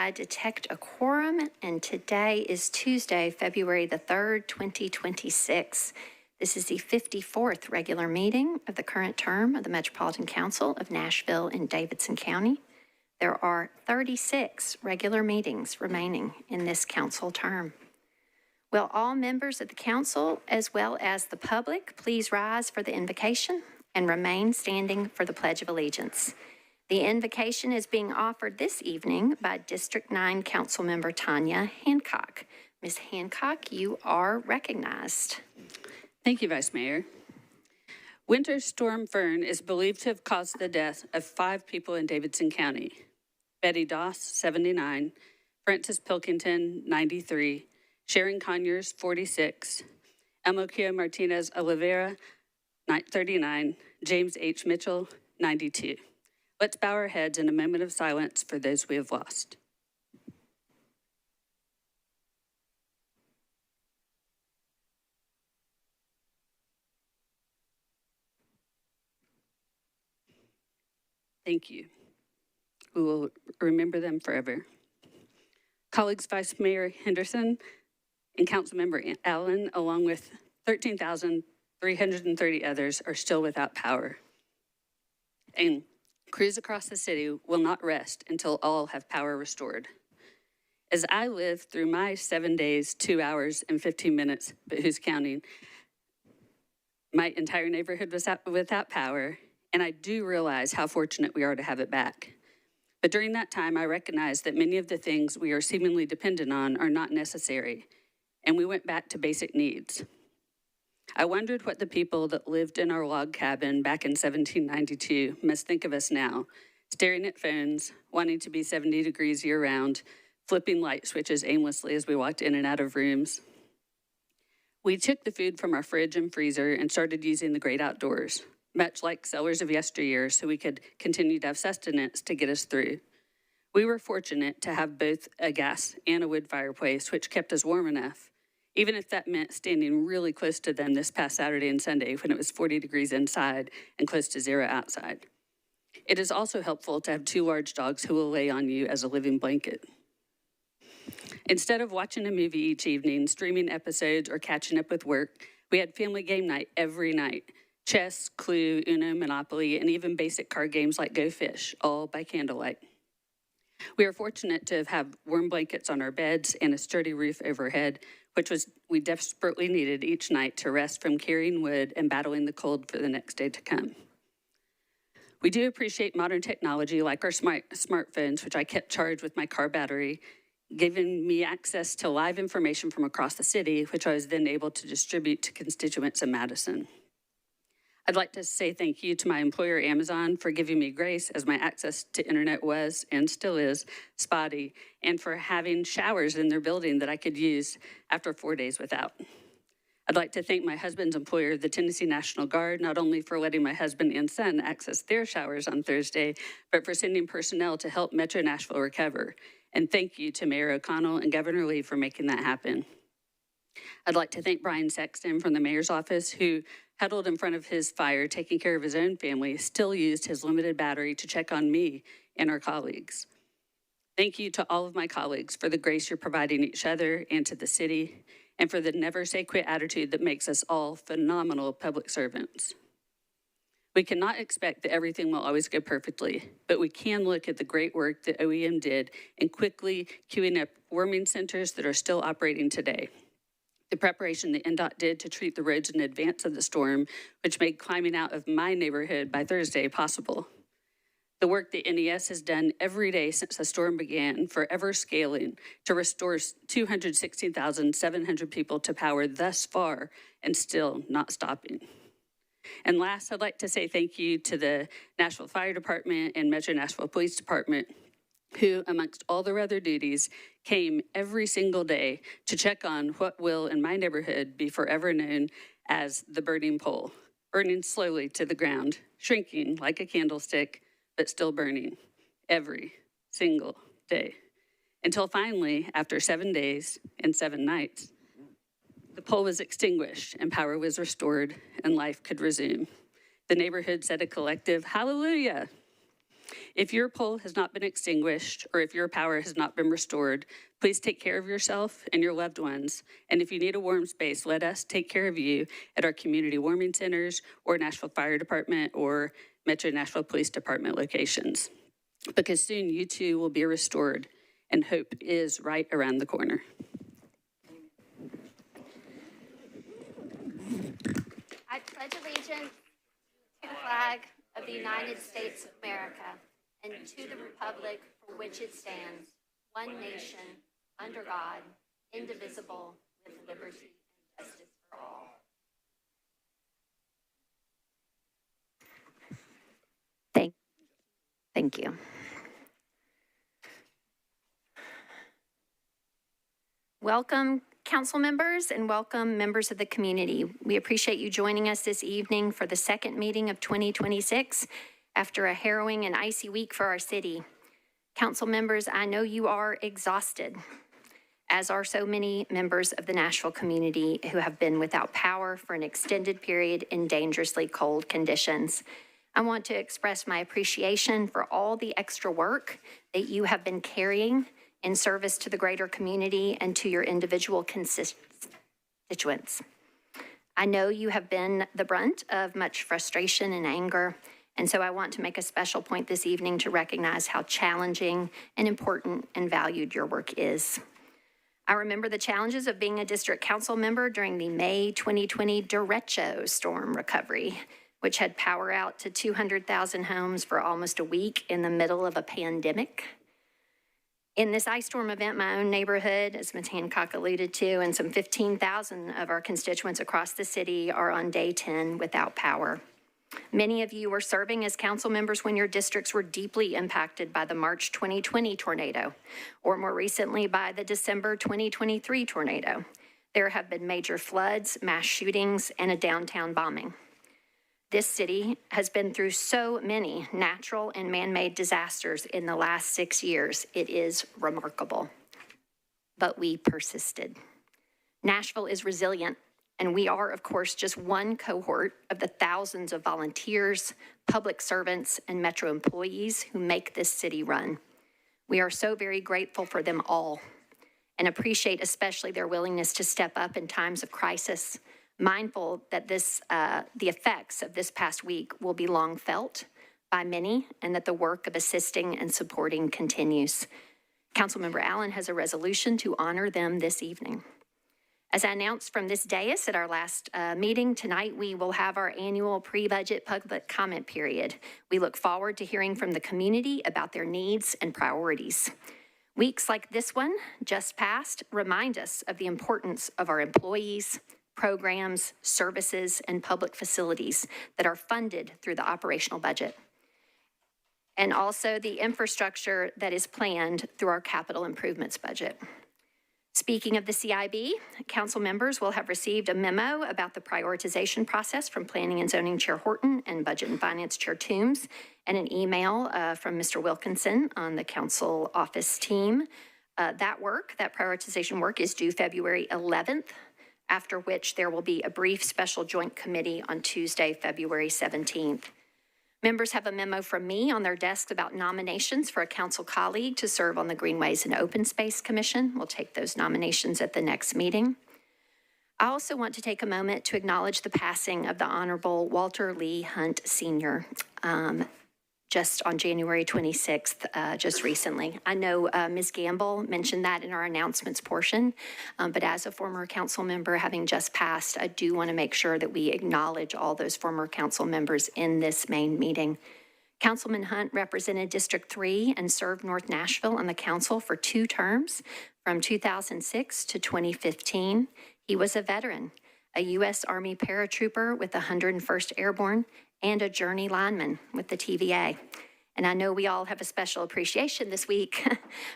I detect a quorum, and today is Tuesday, February the 3rd, 2026. This is the 54th regular meeting of the current term of the Metropolitan Council of Nashville and Davidson County. There are 36 regular meetings remaining in this council term. Will all members of the council, as well as the public, please rise for the invocation and remain standing for the Pledge of Allegiance. The invocation is being offered this evening by District 9 Councilmember Tanya Hancock. Ms. Hancock, you are recognized. Thank you, Vice Mayor. Winter Storm Fern is believed to have caused the death of 5 people in Davidson County. Betty Doss, 79, Francis Pilkington, 93, Sharon Conyers, 46, Elmoquio Martinez Oliveira, 39, James H. Mitchell, 92. Let's bow our heads in a moment of silence for those we have lost. Thank you. We will remember them forever. Colleagues, Vice Mayor Henderson and Councilmember Allen, along with 13,330 others, are still without power. And crews across the city will not rest until all have power restored. As I live through my 7 days, 2 hours, and 15 minutes, but who's counting, my entire neighborhood was without power, and I do realize how fortunate we are to have it back. But during that time, I recognized that many of the things we are seemingly dependent on are not necessary, and we went back to basic needs. I wondered what the people that lived in our log cabin back in 1792 must think of us now, staring at phones, wanting to be 70 degrees year-round, flipping light switches aimlessly as we walked in and out of rooms. We took the food from our fridge and freezer and started using the great outdoors, much like sellers of yesteryear, so we could continue to have sustenance to get us through. We were fortunate to have both a gas and a wood fireplace, which kept us warm enough, even if that meant standing really close to them this past Saturday and Sunday when it was 40 degrees inside and close to 0 outside. It is also helpful to have 2 large dogs who will lay on you as a living blanket. Instead of watching a movie each evening, streaming episodes, or catching up with work, we had family game night every night. Chess, Clue, Uno, Monopoly, and even basic card games like Go Fish, all by candlelight. We are fortunate to have warm blankets on our beds and a sturdy roof overhead, which we desperately needed each night to rest from carrying wood and battling the cold for the next day to come. We do appreciate modern technology like our smartphones, which I kept charged with my car battery, giving me access to live information from across the city, which I was then able to distribute to constituents in Madison. I'd like to say thank you to my employer, Amazon, for giving me grace as my access to internet was, and still is, spotty, and for having showers in their building that I could use after 4 days without. I'd like to thank my husband's employer, the Tennessee National Guard, not only for letting my husband and son access their showers on Thursday, but for sending personnel to help Metro Nashville recover. And thank you to Mayor O'Connell and Governor Lee for making that happen. I'd like to thank Brian Sexton from the mayor's office, who huddled in front of his fire, taking care of his own family, still used his limited battery to check on me and our colleagues. Thank you to all of my colleagues for the grace you're providing each other and to the city, and for the never say quit attitude that makes us all phenomenal public servants. We cannot expect that everything will always go perfectly, but we can look at the great work that OEM did in quickly queuing up warming centers that are still operating today. The preparation that NDOT did to treat the roads in advance of the storm, which made climbing out of my neighborhood by Thursday possible. The work that NES has done every day since the storm began, forever scaling to restore 216,700 people to power thus far and still not stopping. And last, I'd like to say thank you to the Nashville Fire Department and Metro Nashville Police Department, who, amongst all their other duties, came every single day to check on what will, in my neighborhood, be forever known as the burning pole, burning slowly to the ground, shrinking like a candlestick, but still burning every single day. Until finally, after 7 days and 7 nights, the pole was extinguished and power was restored and life could resume. The neighborhood said a collective hallelujah. If your pole has not been extinguished or if your power has not been restored, please take care of yourself and your loved ones. And if you need a warm space, let us take care of you at our community warming centers or Nashville Fire Department or Metro Nashville Police Department locations. Because soon you too will be restored and hope is right around the corner. I pledge allegiance to the flag of the United States of America and to the republic for which it stands, one nation, under God, indivisible, with liberty and justice for all. Thank you. Welcome, council members, and welcome members of the community. We appreciate you joining us this evening for the second meeting of 2026 after a harrowing and icy week for our city. Council members, I know you are exhausted, as are so many members of the Nashville community who have been without power for an extended period in dangerously cold conditions. I want to express my appreciation for all the extra work that you have been carrying in service to the greater community and to your individual constituents. I know you have been the brunt of much frustration and anger, and so I want to make a special point this evening to recognize how challenging and important and valued your work is. I remember the challenges of being a district council member during the May 2020 derecho storm recovery, which had power out to 200,000 homes for almost a week in the middle of a pandemic. In this ice storm event, my own neighborhood, as Ms. Hancock alluded to, and some 15,000 of our constituents across the city are on day 10 without power. Many of you were serving as council members when your districts were deeply impacted by the March 2020 tornado, or more recently by the December 2023 tornado. There have been major floods, mass shootings, and a downtown bombing. This city has been through so many natural and man-made disasters in the last 6 years. It is remarkable. But we persisted. Nashville is resilient, and we are, of course, just one cohort of the thousands of volunteers, public servants, and Metro employees who make this city run. We are so very grateful for them all and appreciate especially their willingness to step up in times of crisis, mindful that the effects of this past week will be long felt by many and that the work of assisting and supporting continues. Councilmember Allen has a resolution to honor them this evening. As I announced from this dais at our last meeting, tonight we will have our annual pre-budget public comment period. We look forward to hearing from the community about their needs and priorities. Weeks like this one, just passed, remind us of the importance of our employees, programs, services, and public facilities that are funded through the operational budget, and also the infrastructure that is planned through our capital improvements budget. Speaking of the CIB, council members will have received a memo about the prioritization process from Planning and Zoning Chair Horton and Budget and Finance Chair Toombs, and an email from Mr. Wilkinson on the council office team. That prioritization work is due February 11th, after which there will be a brief special joint committee on Tuesday, February 17th. Members have a memo from me on their desks about nominations for a council colleague to serve on the Greenways and Open Space Commission. We'll take those nominations at the next meeting. I also want to take a moment to acknowledge the passing of the Honorable Walter Lee Hunt Sr. Just on January 26th, just recently. I know Ms. Gamble mentioned that in our announcements portion, but as a former council member having just passed, I do want to make sure that we acknowledge all those former council members in this main meeting. Councilman Hunt represented District 3 and served North Nashville on the council for 2 terms from 2006 to 2015. He was a veteran, a U.S. Army paratrooper with the 101st Airborne, and a journey lineman with the TVA. And I know we all have a special appreciation this week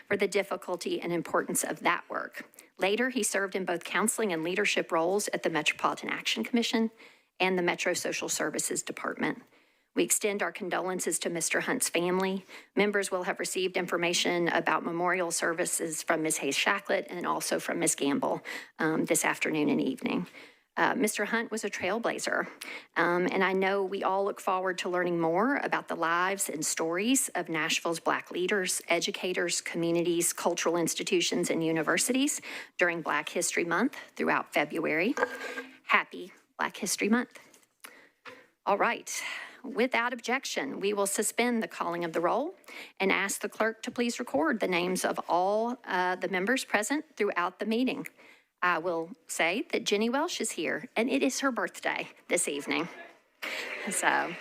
for the difficulty and importance of that work. Later, he served in both counseling and leadership roles at the Metropolitan Action Commission and the Metro Social Services Department. We extend our condolences to Mr. Hunt's family. Members will have received information about memorial services from Ms. Hayes-Shacklet and also from Ms. Gamble this afternoon and evening. Mr. Hunt was a trailblazer, and I know we all look forward to learning more about the lives and stories of Nashville's Black leaders, educators, communities, cultural institutions, and universities during Black History Month throughout February. Happy Black History Month. All right. Without objection, we will suspend the calling of the roll and ask the clerk to please record the names of all the members present throughout the meeting. I will say that Jenny Welsh is here, and it is her birthday this evening. So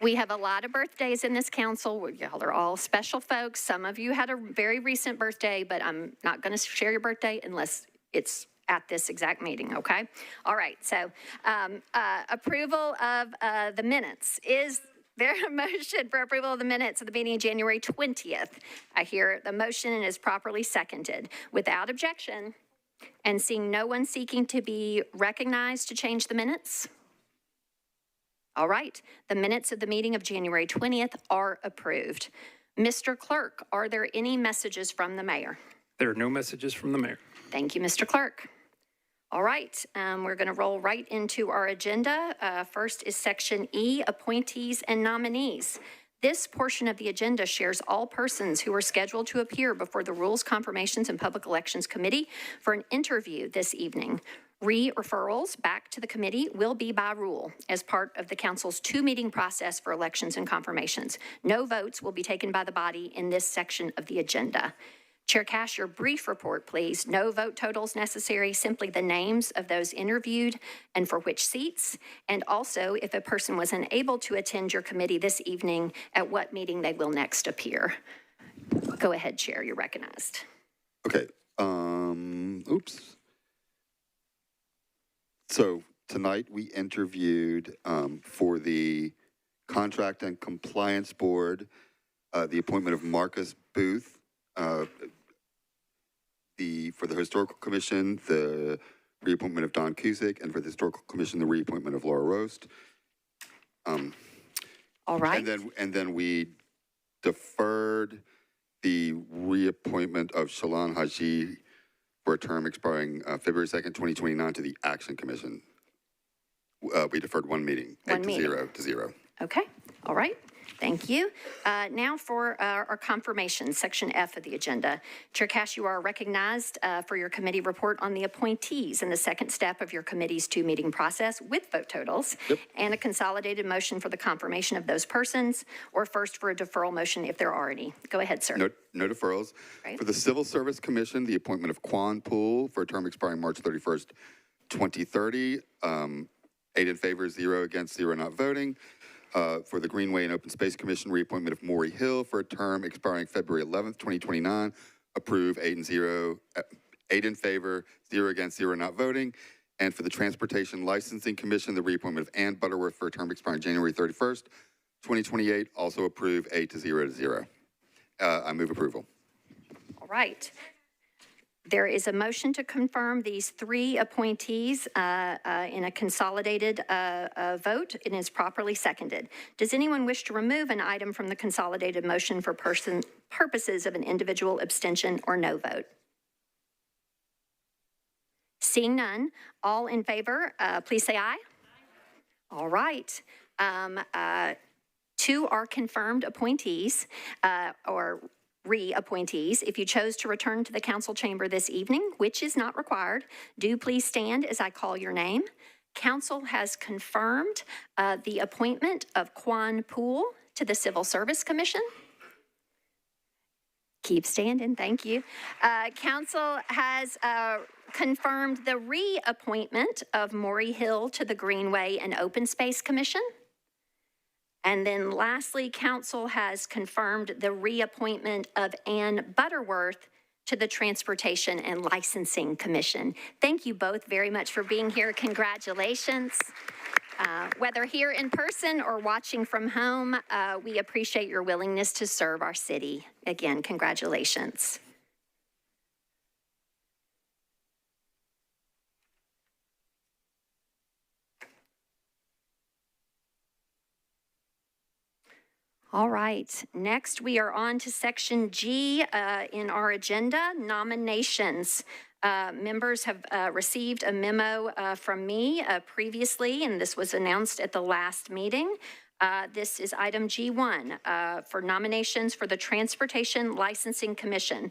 we have a lot of birthdays in this council. Y'all are all special folks. Some of you had a very recent birthday, but I'm not going to share your birthday unless it's at this exact meeting, okay? All right, so approval of the minutes. Is there a motion for approval of the minutes of the meeting of January 20th? I hear the motion and is properly seconded. Without objection, and seeing no one seeking to be recognized to change the minutes? All right, the minutes of the meeting of January 20th are approved. Mr. Clerk, are there any messages from the mayor? There are no messages from the mayor. Thank you, Mr. Clerk. All right, we're going to roll right into our agenda. First is Section E, Appointees and Nominees. This portion of the agenda shares all persons who are scheduled to appear before the Rules, Confirmations, and Public Elections Committee for an interview this evening. Referrals back to the committee will be by rule as part of the council's two-meeting process for elections and confirmations. No votes will be taken by the body in this section of the agenda. Chair Cash, your brief report, please. No vote totals necessary, simply the names of those interviewed and for which seats. And also, if a person was unable to attend your committee this evening, at what meeting they will next appear. Go ahead, Chair, you're recognized. Okay, So tonight we interviewed for the Contract and Compliance Board, the appointment of Marcus Booth, for the Historical Commission, the reappointment of Don Cusick, and for the Historical Commission, the reappointment of Laura Roast. All right. And then we deferred the reappointment of Shalon Haji for a term expiring February 2nd, 2029 to the Action Commission. We deferred one meeting, 8 to 0. Okay, all right. Thank you. Now for our confirmation, Section F of the agenda. Chair Cash, you are recognized for your committee report on the appointees in the second step of your committee's two-meeting process with vote totals and a consolidated motion for the confirmation of those persons, or first for a deferral motion if there are any. Go ahead, sir. No deferrals. Right. For the Civil Service Commission, the appointment of Quan Poole for a term expiring March 31st, 2030. 8 in favor, 0 against, 0 not voting. For the Greenway and Open Space Commission, reappointment of Maury Hill for a term expiring February 11th, 2029. Approve, 8 in favor, 0 against, 0 not voting. And for the Transportation Licensing Commission, the reappointment of Ann Butterworth for a term expiring January 31st, 2028. Also approve, 8 to 0. I move approval. All right. There is a motion to confirm these three appointees in a consolidated vote and is properly seconded. Does anyone wish to remove an item from the consolidated motion for purposes of an individual abstention or no vote? Seeing none, all in favor, please say aye. All right. Two are confirmed appointees or reappointees. If you chose to return to the council chamber this evening, which is not required, do please stand as I call your name. Council has confirmed the appointment of Quan Poole to the Civil Service Commission. Keep standing, thank you. Council has confirmed the reappointment of Maury Hill to the Greenway and Open Space Commission. And then lastly, council has confirmed the reappointment of Ann Butterworth to the Transportation and Licensing Commission. Thank you both very much for being here. Congratulations. Whether here in person or watching from home, we appreciate your willingness to serve our city. Again, congratulations. All right, next we are on to Section G in our agenda, nominations. Members have received a memo from me previously, and this was announced at the last meeting. This is item G1 for nominations for the Transportation Licensing Commission.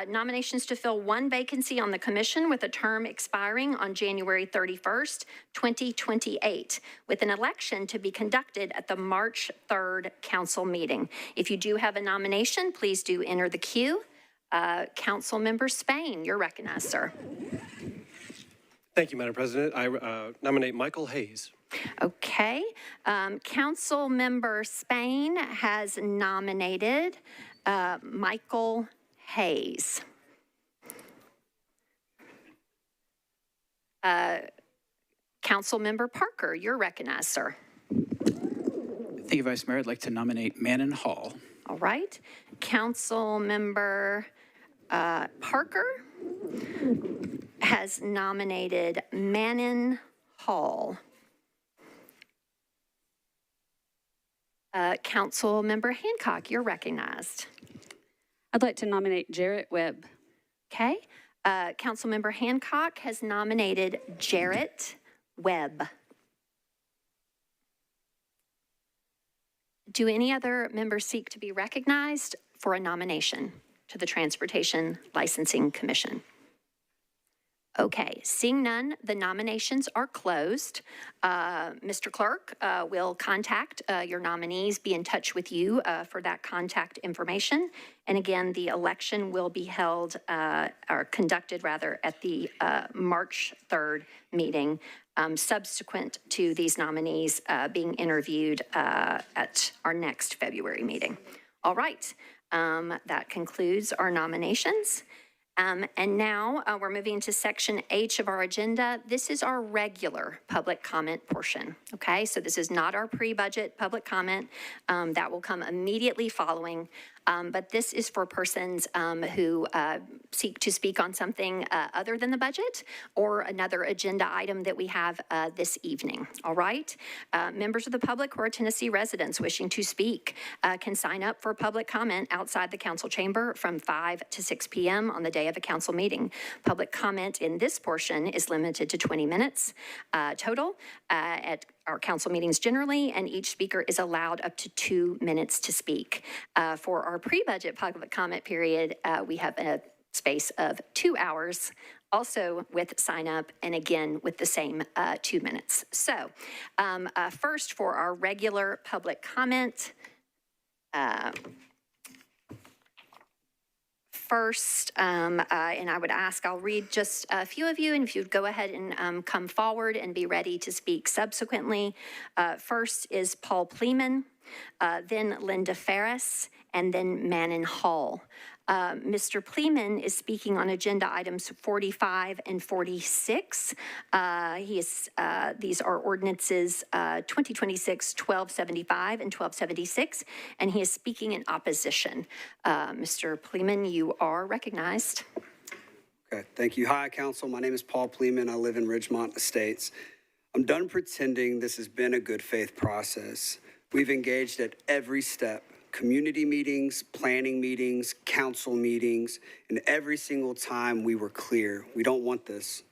Nominations to fill one vacancy on the commission with a term expiring on January 31st, 2028, with an election to be conducted at the March 3rd council meeting. If you do have a nomination, please do enter the queue. Councilmember Spain, you're recognized, sir. Thank you, Madam President. I nominate Michael Hayes. Okay. Councilmember Spain has nominated Michael Hayes. Councilmember Parker, you're recognized, sir. Thank you, Vice Mayor. I'd like to nominate Manon Hall. All right. Councilmember Parker has nominated Manon Hall. Councilmember Hancock, you're recognized. I'd like to nominate Jarrett Webb. Okay. Councilmember Hancock has nominated Jarrett Webb. Do any other members seek to be recognized for a nomination to the Transportation Licensing Commission? Okay, seeing none, the nominations are closed. Mr. Clerk will contact your nominees, be in touch with you for that contact information. And again, the election will be held, or conducted rather, at the March 3rd meeting, subsequent to these nominees being interviewed at our next February meeting. All right, that concludes our nominations. And now we're moving to section H of our agenda. This is our regular public comment portion, okay? So this is not our pre-budget public comment. That will come immediately following. But this is for persons who seek to speak on something other than the budget or another agenda item that we have this evening, all right? Members of the public who are Tennessee residents wishing to speak can sign up for public comment outside the council chamber from 5 to 6 p.m. on the day of a council meeting. Public comment in this portion is limited to 20 minutes total at our council meetings generally, and each speaker is allowed up to 2 minutes to speak. For our pre-budget public comment period, we have a space of 2 hours, also with sign up, and again with the same 2 minutes. So first for our regular public comment, first, and I would ask, I'll read just a few of you, and if you'd go ahead and come forward and be ready to speak subsequently. First is Paul Pleeman, then Linda Ferris, and then Manon Hall. Mr. Pleeman is speaking on agenda items 45 and 46. These are ordinances 2026-1275 and 1276, and he is speaking in opposition. Mr. Pleeman, you are recognized. Okay, thank you. Hi, Council. My name is Paul Pleeman. I live in Ridgemont Estates. I'm done pretending this has been a good faith process. We've engaged at every step. Community meetings, planning meetings, council meetings, and every single time we were clear, we don't want this.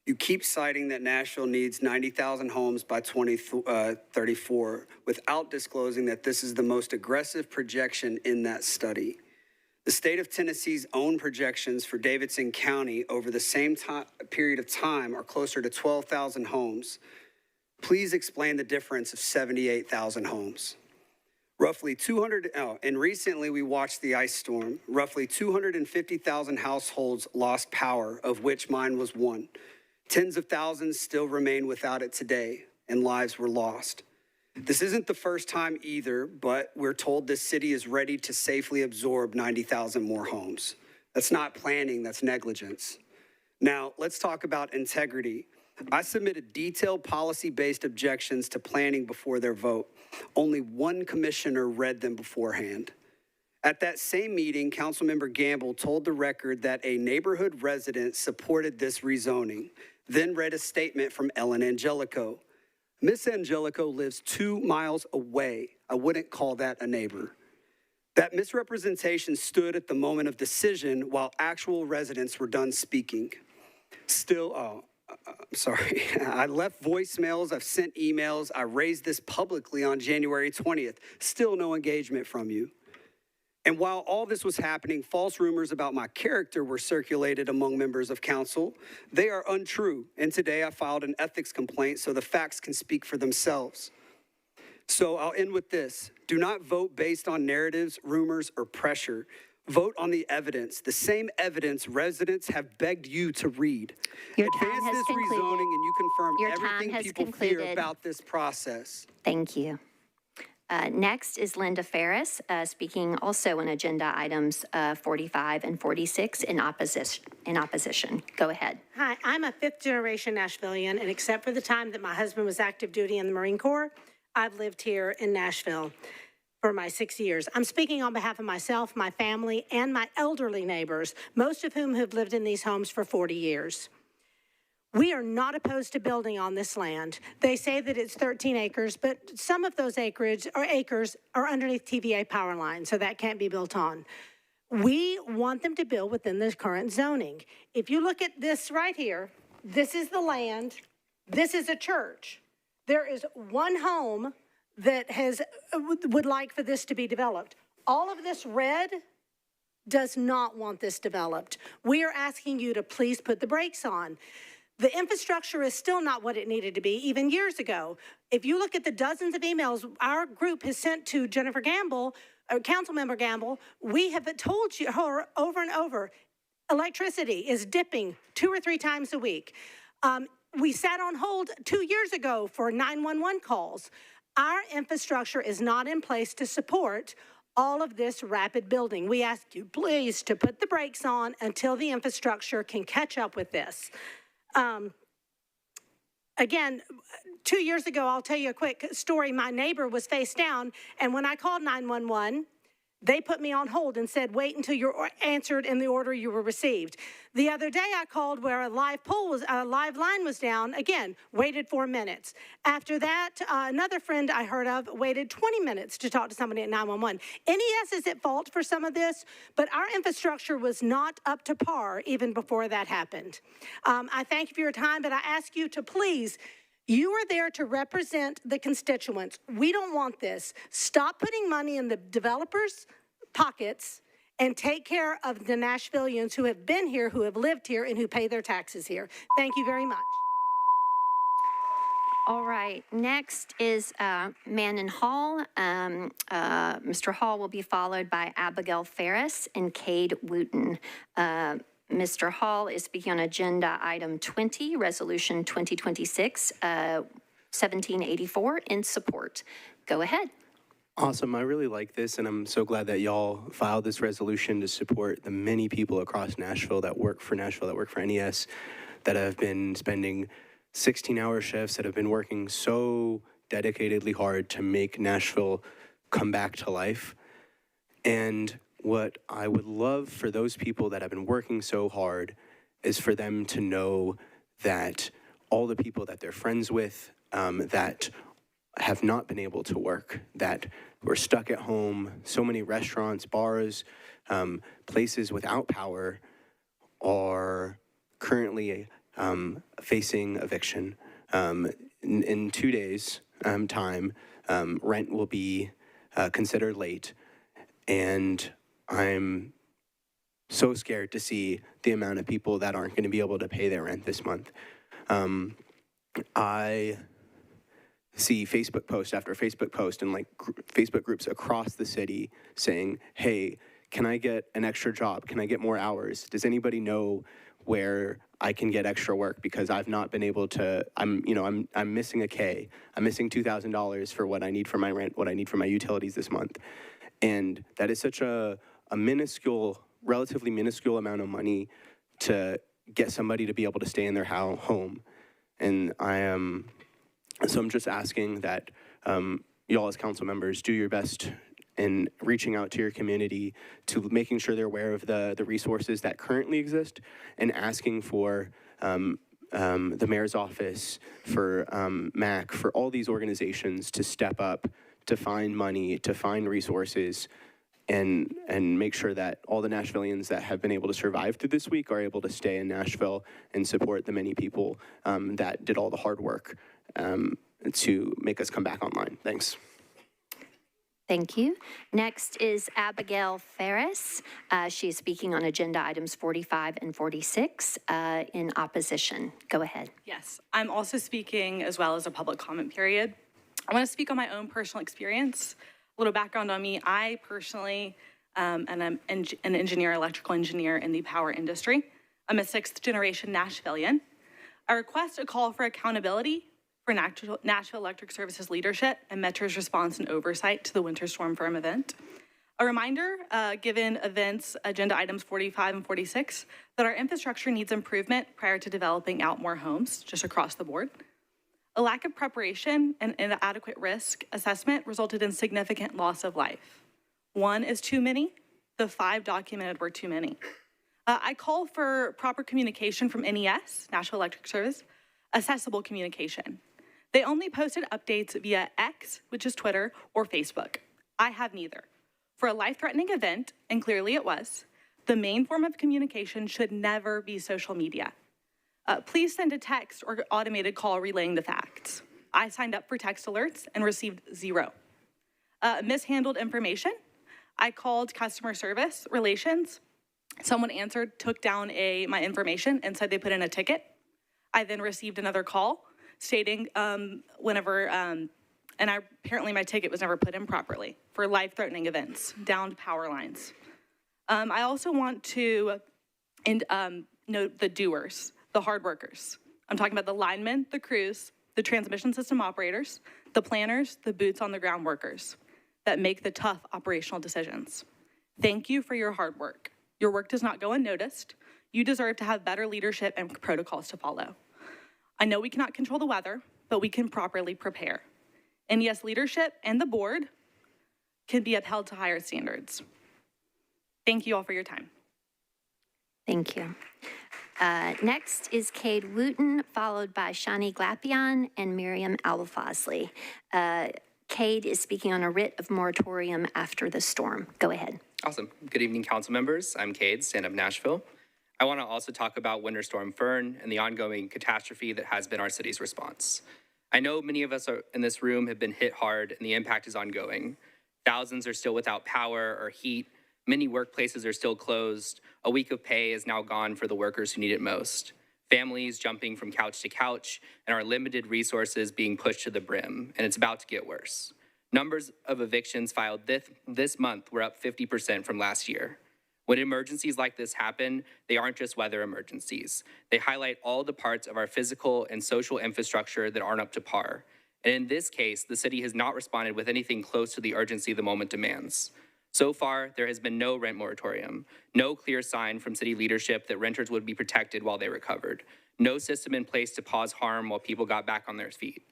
You keep citing that Nashville needs 90,000 homes by 2034 without disclosing that this is the most aggressive projection in that study. The state of Tennessee's own projections for Davidson County over the same period of time are closer to 12,000 homes. Please explain the difference of 78,000 homes. And recently we watched the ice storm. Roughly 250,000 households lost power, of which mine was one. Tens of thousands still remain without it today, and lives were lost. This isn't the first time either, but we're told this city is ready to safely absorb 90,000 more homes. That's not planning, that's negligence. Now, let's talk about integrity. I submitted detailed policy-based objections to planning before their vote. Only one commissioner read them beforehand. At that same meeting, Councilmember Gamble told the record that a neighborhood resident supported this rezoning, then read a statement from Ellen Angelico. Miss Angelico lives 2 miles away. I wouldn't call that a neighbor. That misrepresentation stood at the moment of decision while actual residents were done speaking. Still, sorry, I left voicemails, I've sent emails, I raised this publicly on January 20th. Still no engagement from you. And while all this was happening, false rumors about my character were circulated among members of council. They are untrue, and today I filed an ethics complaint so the facts can speak for themselves. So I'll end with this. Do not vote based on narratives, rumors, or pressure. Vote on the evidence, the same evidence residents have begged you to read. Your time Advance has this concluded. rezoning and you confirm Your time everything has people fear concluded. about this process. Thank you. Next is Linda Ferris, speaking also on agenda items 45 and 46 in opposition. Go ahead. Hi, I'm a fifth-generation Nashvilleian, and except for the time that my husband was active duty in the Marine Corps, I've lived here in Nashville for my 6 years. I'm speaking on behalf of myself, my family, and my elderly neighbors, most of whom have lived in these homes for 40 years. We are not opposed to building on this land. They say that it's 13 acres, but some of those acres are underneath TVA power lines, so that can't be built on. We want them to build within the current zoning. If you look at this right here, this is the land, this is a church. There is one home that would like for this to be developed. All of this red does not want this developed. We are asking you to please put the brakes on. The infrastructure is still not what it needed to be, even years ago. If you look at the dozens of emails our group has sent to Jennifer Gamble, Councilmember Gamble, we have told her over and over, electricity is dipping 2 or 3 times a week. We sat on hold 2 years ago for 911 calls. Our infrastructure is not in place to support all of this rapid building. We ask you, please, to put the brakes on until the infrastructure can catch up with this. Again, 2 years ago, I'll tell you a quick story. My neighbor was face down, and when I called 911, they put me on hold and said, wait until you're answered in the order you were received. The other day I called where a live line was down, again, waited 4 minutes. After that, another friend I heard of waited 20 minutes to talk to somebody at 911. NES is at fault for some of this, but our infrastructure was not up to par even before that happened. I thank you for your time, but I ask you to please, you are there to represent the constituents. We don't want this. Stop putting money in the developers' pockets and take care of the Nashvilleians who have been here, who have lived here, and who pay their taxes here. Thank you very much. All right, next is Mannon Hall. Mr. Hall will be followed by Abigail Ferris and Cade Wooten. Mr. Hall is speaking on agenda item 20, resolution 2026-1784 in support. Go ahead. Awesome. I really like this, and I'm so glad that y'all filed this resolution to support the many people across Nashville that work for NES, that have been spending 16-hour shifts, that have been working so dedicatedly hard to make Nashville come back to life. And what I would love for those people that have been working so hard is for them to know that all the people that they're friends with that have not been able to work, that were stuck at home, so many restaurants, bars, places without power are currently facing eviction. In 2 days' time, rent will be considered late, and I'm so scared to see the amount of people that aren't going to be able to pay their rent this month. I see Facebook post after Facebook post and Facebook groups across the city saying, hey, can I get an extra job? Can I get more hours? Does anybody know where I can get extra work? Because I've not been able to, I'm missing a K. I'm missing $2,000 for what I need for my rent, what I need for my utilities this month. And that is such a minuscule, relatively minuscule amount of money to get somebody to be able to stay in their home. And so I'm just asking that y'all as council members do your best in reaching out to your community, to making sure they're aware of the resources that currently exist, and asking for the mayor's office, for MAC, for all these organizations to step up, to find money, to find resources, and make sure that all the Nashvillians that have been able to survive through this week are able to stay in Nashville and support the many people that did all the hard work to make us come back online. Thanks. Thank you. Next is Abigail Ferris. She's speaking on agenda items 45 and 46 in opposition. Go ahead. Yes, I'm also speaking as well as a public comment period. I want to speak on my own personal experience. A little background on me. I personally am an engineer, electrical engineer in the power industry. I'm a 6th generation Nashvillian. I request a call for accountability for Nashville Electric Services leadership and Metro's response and oversight to the Winter Storm Firm event. A reminder, given events, agenda items 45 and 46, that our infrastructure needs improvement prior to developing out more homes, just across the board. A lack of preparation and inadequate risk assessment resulted in significant loss of life. 1 is too many, the 5 documented were too many. I call for proper communication from NES, Nashville Electric Service, accessible communication. They only posted updates via X, which is Twitter, or Facebook. I have neither. For a life-threatening event, and clearly it was, the main form of communication should never be social media. Please send a text or automated call relaying the facts. I signed up for text alerts and received 0. Mishandled information. I called customer service relations. Someone answered, took down my information and said they put in a ticket. I then received another call stating apparently my ticket was never put in properly for life-threatening events, downed power lines. I also want to note the doers, the hard workers. I'm talking about the linemen, the crews, the transmission system operators, the planners, the boots on the ground workers that make the tough operational decisions. Thank you for your hard work. Your work does not go unnoticed. You deserve to have better leadership and protocols to follow. I know we cannot control the weather, but we can properly prepare. And yes, leadership and the board can be upheld to higher standards. Thank you all for your time. Thank you. Next is Cade Wooten, followed by Shani Glapion and Miriam Alfazli. Cade is speaking on a writ of moratorium after the storm. Go ahead. Awesome. Good evening, council members. I'm Cade, Stand Up Nashville. I want to also talk about Winter Storm Fern and the ongoing catastrophe that has been our city's response. I know many of us in this room have been hit hard and the impact is ongoing. Thousands are still without power or heat. Many workplaces are still closed. A week of pay is now gone for the workers who need it most. Families jumping from couch to couch and our limited resources being pushed to the brim, and it's about to get worse. Numbers of evictions filed this month were up 50% from last year. When emergencies like this happen, they aren't just weather emergencies. They highlight all the parts of our physical and social infrastructure that aren't up to par. And in this case, the city has not responded with anything close to the urgency the moment demands. So far, there has been no rent moratorium, no clear sign from city leadership that renters would be protected while they recovered, no system in place to pause harm while people got back on their feet.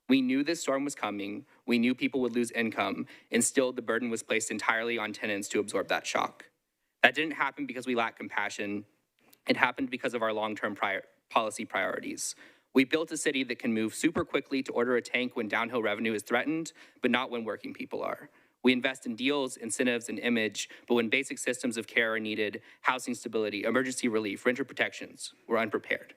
We knew this storm was coming, we knew people would lose income, and still the burden was placed entirely on tenants to absorb that shock. That didn't happen because we lack compassion. It happened because of our long-term policy priorities. We built a city that can move super quickly to order a tank when downhill revenue is threatened, but not when working people are. We invest in deals, incentives, and image, but when basic systems of care are needed, housing stability, emergency relief, renter protections, we're unprepared.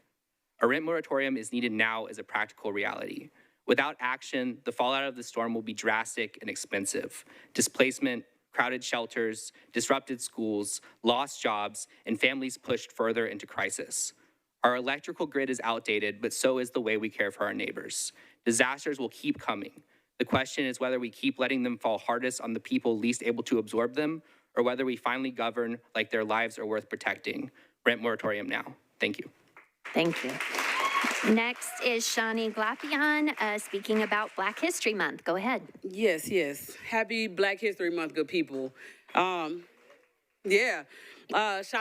A rent moratorium is needed now as a practical reality. Without action, the fallout of the storm will be drastic and expensive. Displacement, crowded shelters, disrupted schools, lost jobs, and families pushed further into crisis. Our electrical grid is outdated, but so is the way we care for our neighbors. Disasters will keep coming. The question is whether we keep letting them fall hardest on the people least able to absorb them, or whether we finally govern like their lives are worth protecting. Rent moratorium now. Thank you. Thank you. Next is Shani Glapion speaking about Black History Month. Go ahead. Yes. Happy Black History Month, good people. Shout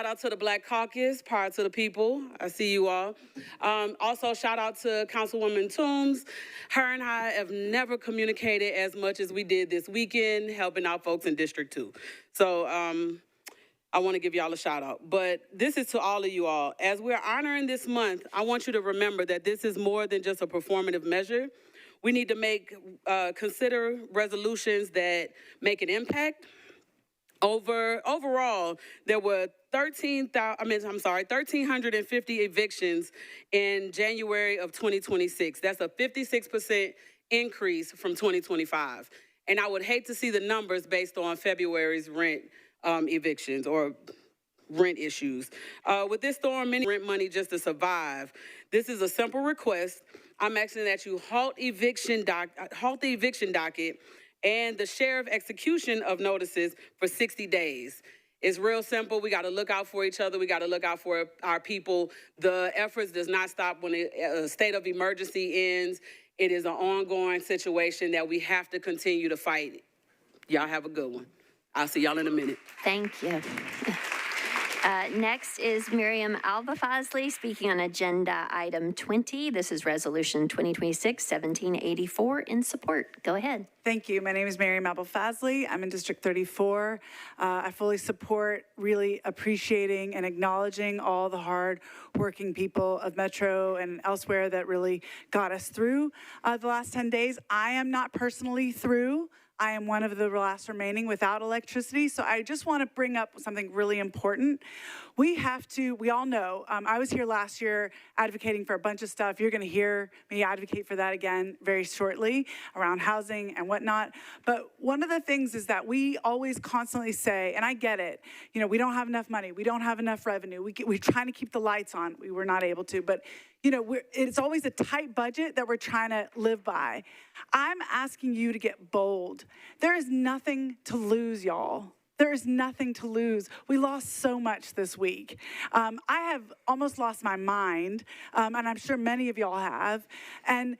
out to the Black Caucus, power to the people. I see you all. Also, shout out to Councilwoman Toombs. Her and I have never communicated as much as we did this weekend, helping out folks in District 2. So I want to give y'all a shout out. But this is to all of you all. As we're honoring this month, I want you to remember that this is more than just a performative measure. We need to consider resolutions that make an impact. Overall, there were 1,350 evictions in January of 2026. That's a 56% increase from 2025. And I would hate to see the numbers based on February's rent evictions or rent issues. With this storm, many rent money just to survive. This is a simple request. I'm asking that you halt the eviction docket and the sheriff execution of notices for 60 days. It's real simple. We got to look out for each other. We got to look out for our people. The efforts does not stop when a state of emergency ends. It is an ongoing situation that we have to continue to fight. Y'all have a good one. I'll see y'all in a minute. Thank you. Next is Miriam Alba-Fazli speaking on agenda item 20. This is resolution 2026-1784 in support. Go ahead. Thank you. My name is Miriam Alba-Fazli. I'm in District 34. I fully support really appreciating and acknowledging all the hard-working people of Metro and elsewhere that really got us through the last 10 days. I am not personally through. I am one of the last remaining without electricity. So I just want to bring up something really important. We all know, I was here last year advocating for a bunch of stuff. You're going to hear me advocate for that again very shortly around housing and whatnot. But one of the things is that we always constantly say, and I get it, we don't have enough money. We don't have enough revenue. We're trying to keep the lights on. We were not able to, but it's always a tight budget that we're trying to live by. I'm asking you to get bold. There is nothing to lose, y'all. There is nothing to lose. We lost so much this week. I have almost lost my mind, and I'm sure many of y'all have. And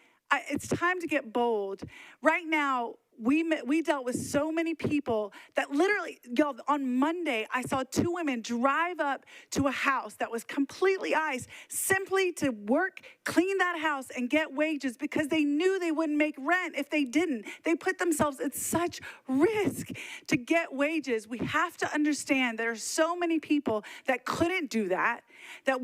it's time to get bold. Right now, we dealt with so many people that literally, y'all, on Monday, I saw 2 women drive up to a house that was completely iced simply to work, clean that house, and get wages because they knew they wouldn't make rent if they didn't. They put themselves at such risk to get wages. We have to understand there are so many people that couldn't do that, that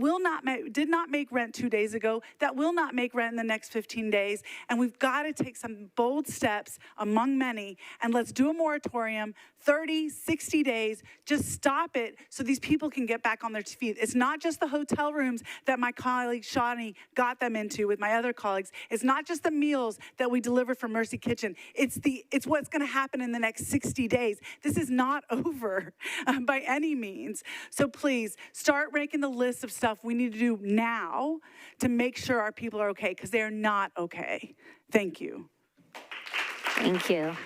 did not make rent 2 days ago, that will not make rent in the next 15 days, and we've got to take some bold steps among many, and let's do a moratorium, 30, 60 days, just stop it so these people can get back on their feet. It's not just the hotel rooms that my colleague Shawnee got them into with my other colleagues. It's not just the meals that we deliver from Mercy Kitchen. It's what's going to happen in the next 60 days. This is not over by any means. So please start making the list of stuff we need to do now to make sure our people are okay, because they are not okay. Thank you. Thank you.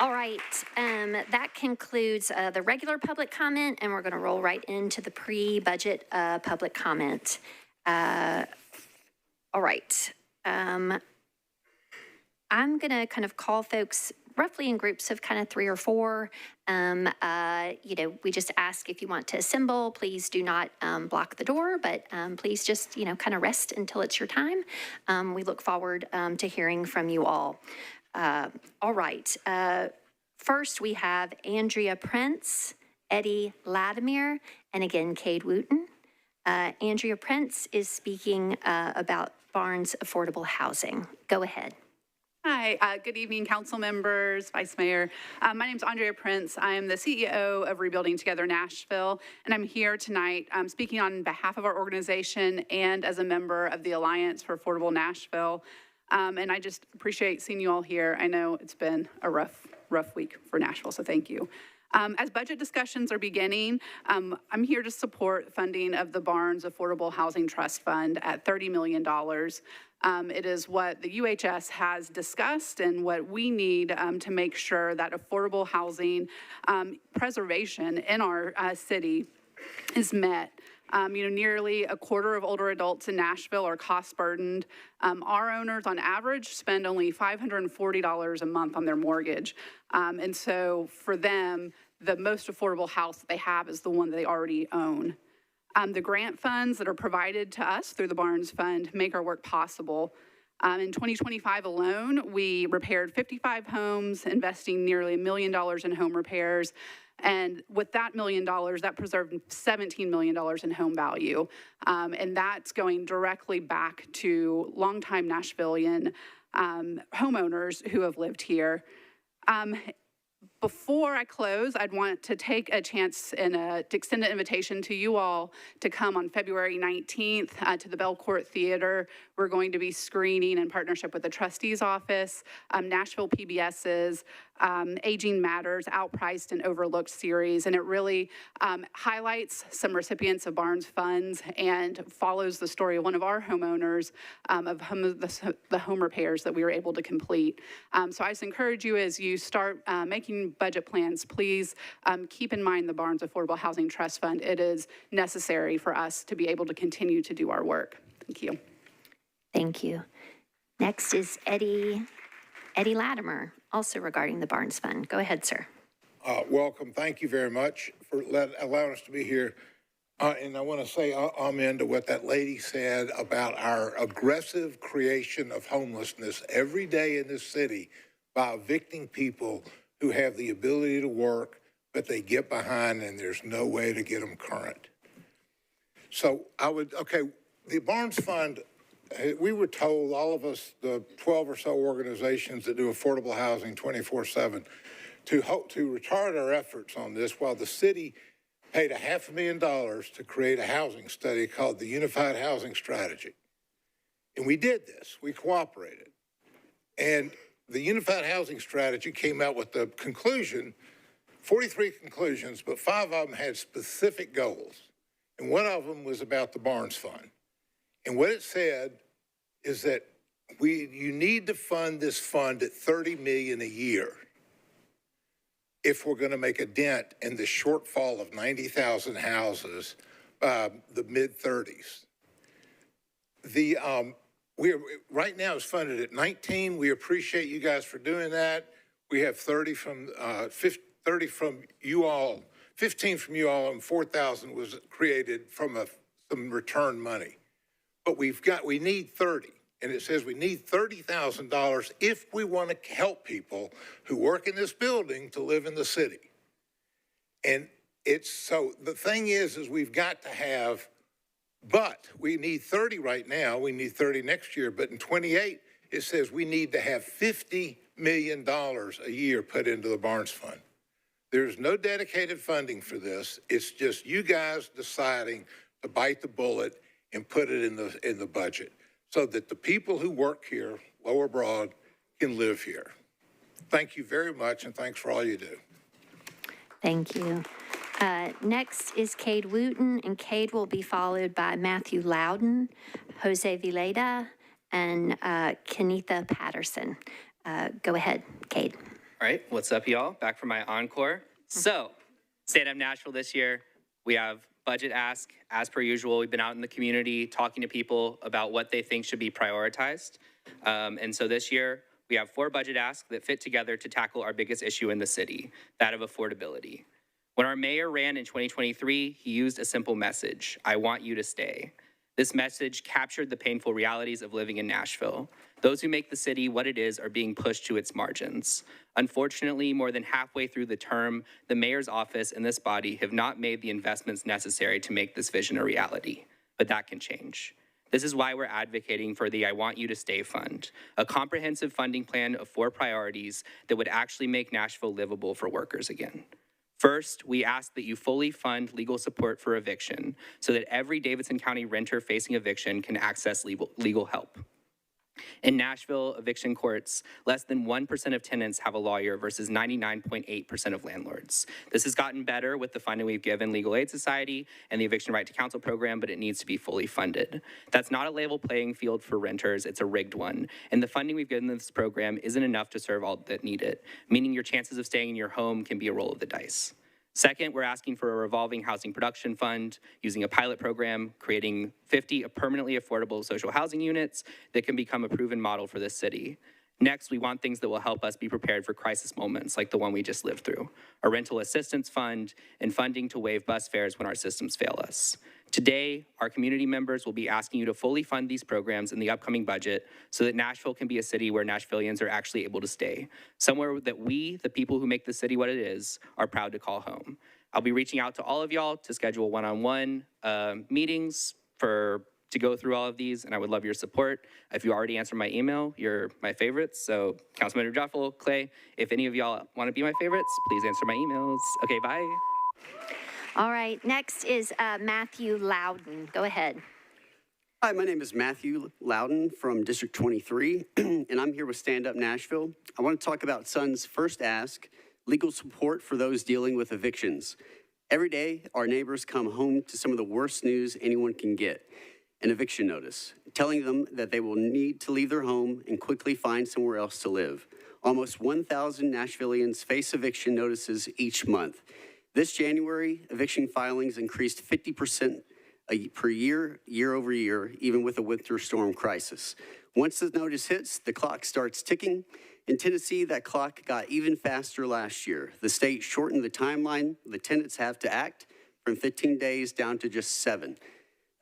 All right, that concludes the regular public comment, and we're going to roll right into the pre-budget public comment. All right. I'm going to kind of call folks roughly in groups of kind of 3 or 4. We just ask if you want to assemble, please do not block the door, but please just, kind of rest until it's your time. We look forward to hearing from you all. All right. First, we have Andrea Prince, Eddie Latimer, and again, Cade Wooten. Andrea Prince is speaking about Barnes Affordable Housing. Go ahead. Hi, good evening, council members, vice mayor. My name is Andrea Prince. I am the CEO of Rebuilding Together Nashville, and I'm here tonight speaking on behalf of our organization and as a member of the Alliance for Affordable Nashville. And I just appreciate seeing you all here. I know it's been a rough week for Nashville, so thank you. As budget discussions are beginning, I'm here to support funding of the Barnes Affordable Housing Trust Fund at $30 million. It is what the UHS has discussed and what we need to make sure that affordable housing preservation in our city is met. Nearly a quarter of older adults in Nashville are cost burdened. Our owners on average spend only $540 a month on their mortgage. And so for them, the most affordable house that they have is the one that they already own. The grant funds that are provided to us through the Barnes Fund make our work possible. In 2025 alone, we repaired 55 homes, investing nearly $1 million in home repairs. And with that $1 million, that preserved $17 million in home value. And that's going directly back to longtime Nashvilleian homeowners who have lived here. Before I close, I'd want to take a chance and to extend an invitation to you all to come on February 19th to the Belcourt Theater. We're going to be screening in partnership with the trustee's office, Nashville PBS's Aging Matters, Outpriced and Overlooked series. And it really highlights some recipients of Barnes funds and follows the story of one of our homeowners of the home repairs that we were able to complete. So I just encourage you, as you start making budget plans, please keep in mind the Barnes Affordable Housing Trust Fund. It is necessary for us to be able to continue to do our work. Thank you. Thank you. Next is Eddie Latimer, also regarding the Barnes Fund. Go ahead, sir. Welcome. Thank you very much for allowing us to be here. And I want to say amen to what that lady said about our aggressive creation of homelessness every day in this city by evicting people who have the ability to work, but they get behind and there's no way to get them current. So the Barnes Fund, we were told, all of us, the 12 or so organizations that do affordable housing 24/7, to retard our efforts on this while the city paid $500,000 to create a housing study called the Unified Housing Strategy. And we did this, we cooperated. And the Unified Housing Strategy came out with the conclusion, 43 conclusions, but 5 of them had specific goals. And one of them was about the Barnes Fund. And what it said is that you need to fund this fund at $30 million a year if we're going to make a dent in the shortfall of 90,000 houses by the mid-30s. Right now it's funded at 19. We appreciate you guys for doing that. We have 30 from you all, 15 from you all, and 4,000 was created from some return money. But we need 30. And it says we need $30,000 if we want to help people who work in this building to live in the city. And so the thing is we've got to have, but we need 30 right now, we need 30 next year, but in 28, it says we need to have $50 million a year put into the Barnes Fund. There's no dedicated funding for this. It's just you guys deciding to bite the bullet and put it in the budget, so that the people who work here, Lower Broad, can live here. Thank you very much, and thanks for all you do. Thank you. Next is Cade Wooten, and Cade will be followed by Matthew Loudon, Jose Vileda, and Kenitha Patterson. Go ahead, Cade. All right, what's up, y'all? Back for my encore. So, Stand Up Nashville this year, we have budget ask. As per usual, we've been out in the community talking to people about what they think should be prioritized. And so this year, we have 4 budget asks that fit together to tackle our biggest issue in the city, that of affordability. When our mayor ran in 2023, he used a simple message: I want you to stay. This message captured the painful realities of living in Nashville. Those who make the city what it is are being pushed to its margins. Unfortunately, more than halfway through the term, the mayor's office and this body have not made the investments necessary to make this vision a reality. But that can change. This is why we're advocating for the I Want You to Stay Fund, a comprehensive funding plan of 4 priorities that would actually make Nashville livable for workers again. First, we ask that you fully fund legal support for eviction so that every Davidson County renter facing eviction can access legal help. In Nashville eviction courts, less than 1% of tenants have a lawyer versus 99.8% of landlords. This has gotten better with the funding we've given Legal Aid Society and the Eviction Right to Counsel program, but it needs to be fully funded. That's not a level playing field for renters, it's a rigged one. And the funding we've given this program isn't enough to serve all that need it, meaning your chances of staying in your home can be a roll of the dice. Second, we're asking for a revolving housing production fund using a pilot program, creating 50 permanently affordable social housing units that can become a proven model for this city. Next, we want things that will help us be prepared for crisis moments like the one we just lived through, a rental assistance fund and funding to waive bus fares when our systems fail us. Today, our community members will be asking you to fully fund these programs in the upcoming budget so that Nashville can be a city where Nashvillians are actually able to stay, somewhere that we, the people who make the city what it is, are proud to call home. I'll be reaching out to all of y'all to schedule one-on-one meetings for to go through all of these, and I would love your support. If you already answered my email, you're my favorites. So Councilmember Joffel, Clay, if any of y'all want to be my favorites, please answer my emails. Okay, bye. All right, next is Matthew Loudon. Go ahead. Hi, my name is Matthew Loudon from District 23, and I'm here with Stand Up Nashville. I want to talk about Sun's First Ask, legal support for those dealing with evictions. Every day, our neighbors come home to some of the worst news anyone can get, an eviction notice, telling them that they will need to leave their home and quickly find somewhere else to live. Almost 1,000 Nashvillians face eviction notices each month. This January, eviction filings increased 50% per year, year over year, even with a winter storm crisis. Once the notice hits, the clock starts ticking. In Tennessee, that clock got even faster last year. The state shortened the timeline the tenants have to act from 15 days down to just 7.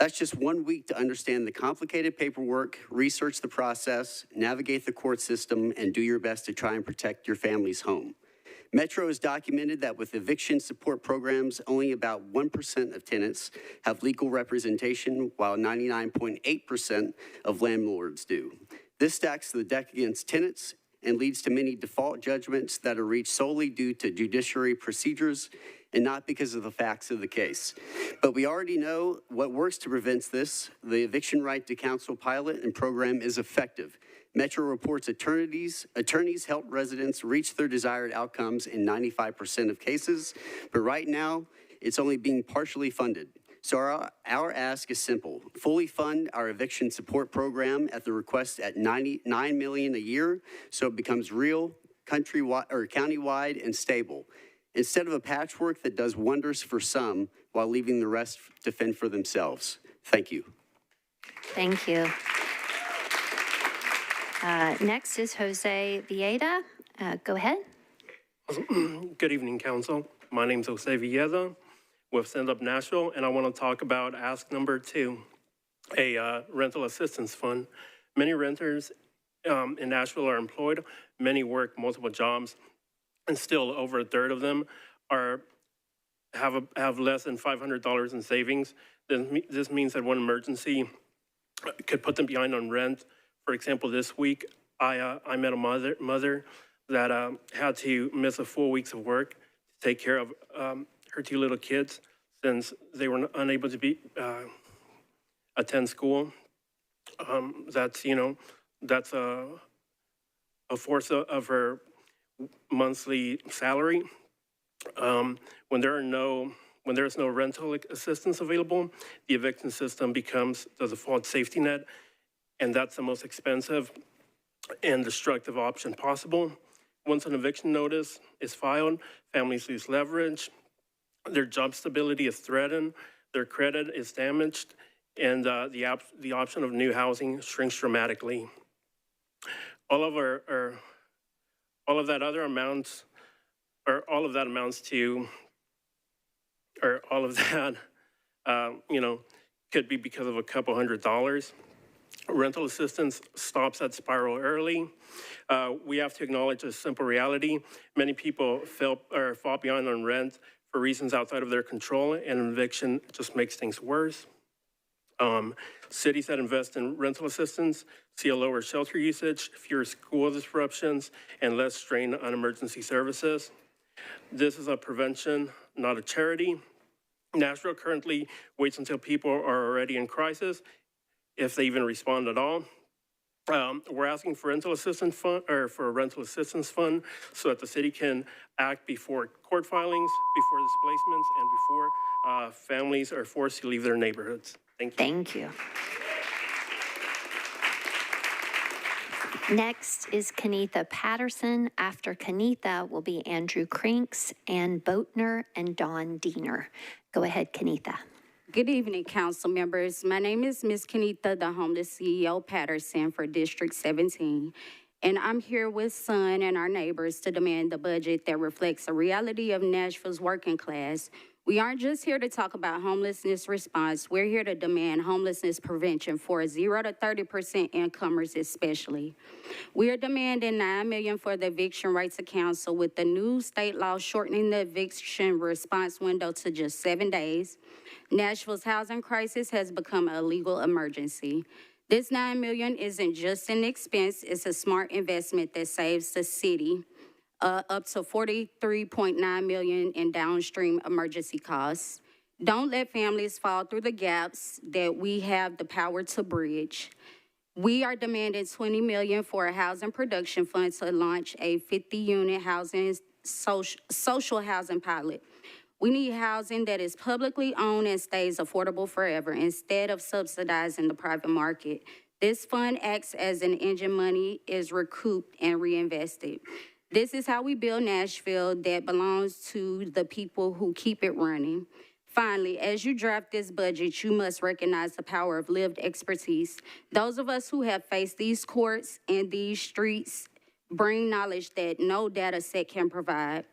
That's just 1 week to understand the complicated paperwork, research the process, navigate the court system, and do your best to try and protect your family's home. Metro has documented that with eviction support programs, only about 1% of tenants have legal representation, while 99.8% of landlords do. This stacks the deck against tenants and leads to many default judgments that are reached solely due to judiciary procedures and not because of the facts of the case. But we already know what works to prevent this. The eviction right to counsel pilot and program is effective. Metro reports attorneys help residents reach their desired outcomes in 95% of cases, but right now, it's only being partially funded. So our ask is simple: fully fund our eviction support program at the request at $9 million a year, so it becomes real, countrywide or countywide and stable, instead of a patchwork that does wonders for some while leaving the rest to fend for themselves. Thank you. Thank you. Next is Jose Villeda. Go ahead. Good evening, Council. My name is Jose Villeda with Stand Up Nashville, and I want to talk about Ask Number 2, a rental assistance fund. Many renters in Nashville are employed. Many work multiple jobs, and still over a third of them have less than $500 in savings. This means that one emergency could put them behind on rent. For example, this week, I met a mother that had to miss a full week's of work to take care of her 2 little kids since they were unable to attend school. That's a fourth of her monthly salary. When there's no rental assistance available, the eviction system becomes the default safety net, and that's the most expensive and destructive option possible. Once an eviction notice is filed, families lose leverage, their job stability is threatened, their credit is damaged, and the option of new housing shrinks dramatically. All of that amounts to could be because of a couple $100s. Rental assistance stops that spiral early. We have to acknowledge a simple reality. Many people fall behind on rent for reasons outside of their control, and eviction just makes things worse. Cities that invest in rental assistance see a lower shelter usage, fewer school disruptions, and less strain on emergency services. This is a prevention, not a charity. Nashville currently waits until people are already in crisis, if they even respond at all. We're asking for rental assistance fund, or for a rental assistance fund, so that the city can act before court filings, before displacements, and before families are forced to leave their neighborhoods. Thank you. Thank you. Next is Kenitha Patterson. After Kenitha will be Andrew Crinks, Ann Boatner, and Dawn Diener. Go ahead, Kenitha. Good evening, council members. My name is Ms. Kenitha, the homeless CEO Patterson for District 17. And I'm here with Sun and our neighbors to demand a budget that reflects the reality of Nashville's working class. We aren't just here to talk about homelessness response. We're here to demand homelessness prevention for 0 to 30% incomers especially. We are demanding $9 million for the eviction right to council, with the new state law shortening the eviction response window to just 7 days. Nashville's housing crisis has become a legal emergency. This $9 million isn't just an expense, it's a smart investment that saves the city up to $43.9 million in downstream emergency costs. Don't let families fall through the gaps that we have the power to bridge. We are demanding $20 million for a housing production fund to launch a 50-unit housing social housing pilot. We need housing that is publicly owned and stays affordable forever instead of subsidizing the private market. This fund acts as an engine. Money is recouped and reinvested. This is how we build Nashville that belongs to the people who keep it running. Finally, as you draft this budget, you must recognize the power of lived expertise. Those of us who have faced these courts and these streets bring knowledge that no data set can provide.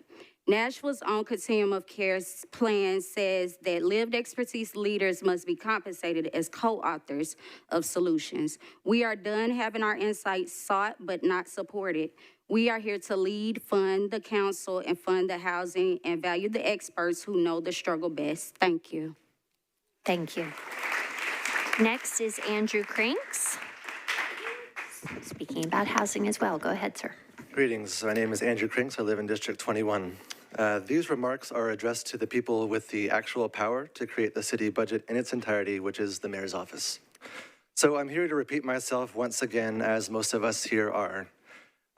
Nashville's own Continuum of Care plan says that lived expertise leaders must be compensated as co-authors of solutions. We are done having our insights sought but not supported. We are here to lead, fund the council, and fund the housing, and value the experts who know the struggle best. Thank you. Thank you. Next is Andrew Crinks, speaking about housing as well. Go ahead, sir. Greetings. My name is Andrew Crinks. I live in District 21. These remarks are addressed to the people with the actual power to create the city budget in its entirety, which is the mayor's office. So I'm here to repeat myself once again, as most of us here are.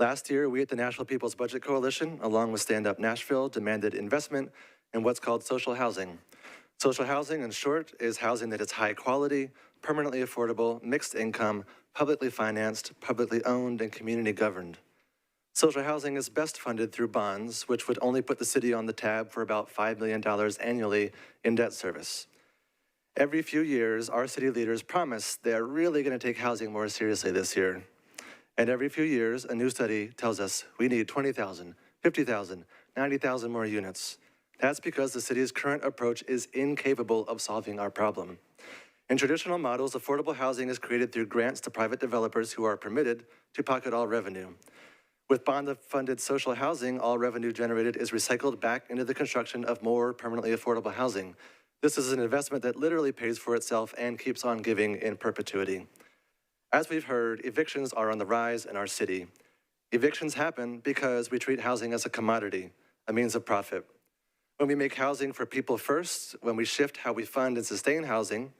Last year, we at the National People's Budget Coalition, along with Stand Up Nashville, demanded investment in what's called social housing. Social housing, in short, is housing that is high quality, permanently affordable, mixed income, publicly financed, publicly owned, and community governed. Social housing is best funded through bonds, which would only put the city on the tab for about $5 million annually in debt service. Every few years, our city leaders promise they're really going to take housing more seriously this year. And every few years, a new study tells us we need 20,000, 50,000, 90,000 more units. That's because the city's current approach is incapable of solving our problem. In traditional models, affordable housing is created through grants to private developers who are permitted to pocket all revenue. With bond-funded social housing, all revenue generated is recycled back into the construction of more permanently affordable housing. This is an investment that literally pays for itself and keeps on giving in perpetuity. As we've heard, evictions are on the rise in our city. Evictions happen because we treat housing as a commodity, a means of profit. When we make housing for people first, when we shift how we fund and sustain housing,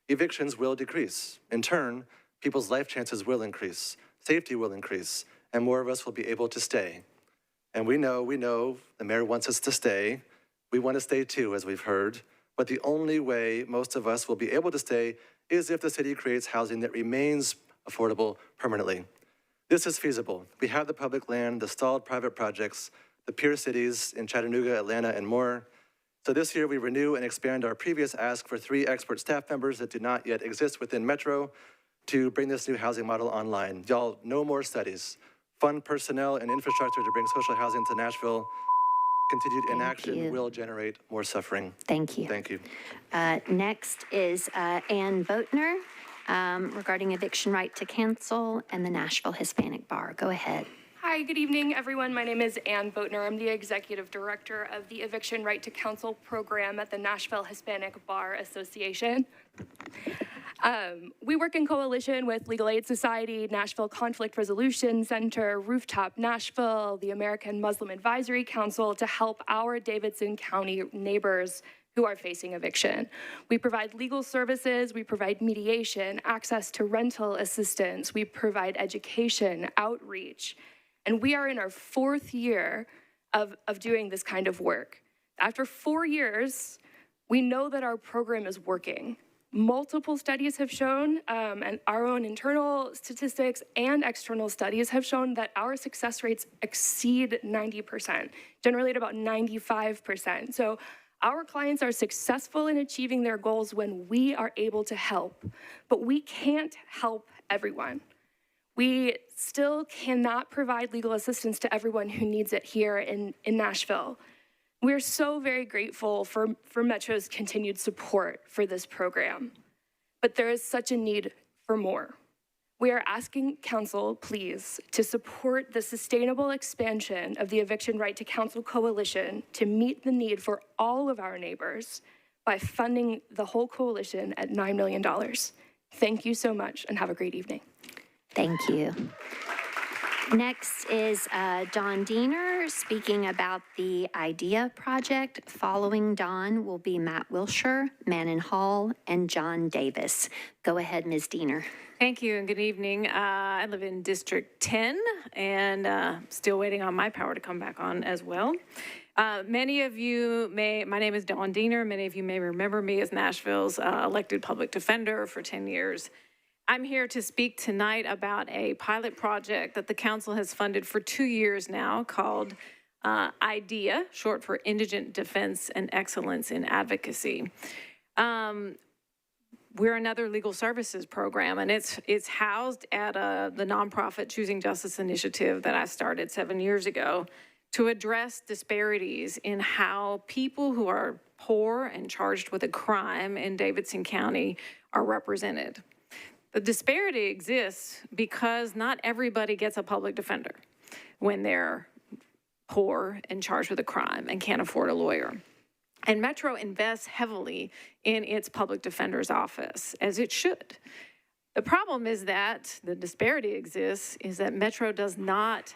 evictions will decrease. In turn, people's life chances will increase, safety will increase, and more of us will be able to stay. And we know the mayor wants us to stay. We want to stay too, as we've heard. But the only way most of us will be able to stay is if the city creates housing that remains affordable permanently. This is feasible. We have the public land, the stalled private projects, the peer cities in Chattanooga, Atlanta, and more. So this year we renew and expand our previous ask for 3 expert staff members that do not yet exist within Metro to bring this new housing model online. Y'all, no more studies. Fund personnel and infrastructure to bring social housing to Nashville. Continued inaction will generate more suffering. Thank you. Thank you. Next is Ann Boatner regarding eviction right to cancel and the Nashville Hispanic Bar. Go ahead. Hi, good evening, everyone. My name is Ann Boatner. I'm the Executive Director of the Eviction Right to Counsel program at the Nashville Hispanic Bar Association. We work in coalition with Legal Aid Society, Nashville Conflict Resolution Center, Rooftop Nashville, the American Muslim Advisory Council to help our Davidson County neighbors who are facing eviction. We provide legal services, we provide mediation, access to rental assistance, we provide education, outreach, and we are in our 4th year of doing this kind of work. After 4 years, we know that our program is working. Multiple studies have shown, and our own internal statistics and external studies have shown that our success rates exceed 90%, generally at about 95%. So our clients are successful in achieving their goals when we are able to help, but we can't help everyone. We still cannot provide legal assistance to everyone who needs it here in Nashville. We're so very grateful for Metro's continued support for this program, but there is such a need for more. We are asking council, please, to support the sustainable expansion of the Eviction Right to Counsel Coalition to meet the need for all of our neighbors by funding the whole coalition at $9 million. Thank you so much and have a great evening. Thank you. Next is Dawn Diener speaking about the IDEA project. Following Dawn will be Matt Wilshire, Manon Hall, and John Davis. Go ahead, Ms. Diener. Thank you and good evening. I live in District 10 and still waiting on my power to come back on as well. Many of you my name is Dawn Diener. Many of you may remember me as Nashville's elected public defender for 10 years. I'm here to speak tonight about a pilot project that the council has funded for 2 years now called IDEA, short for Indigent Defense and Excellence in Advocacy. We're another legal services program, and it's housed at the nonprofit Choosing Justice Initiative that I started 7 years ago to address disparities in how people who are poor and charged with a crime in Davidson County are represented. The disparity exists because not everybody gets a public defender when they're poor and charged with a crime and can't afford a lawyer. And Metro invests heavily in its public defender's office, as it should. The problem is that the disparity exists is that Metro has not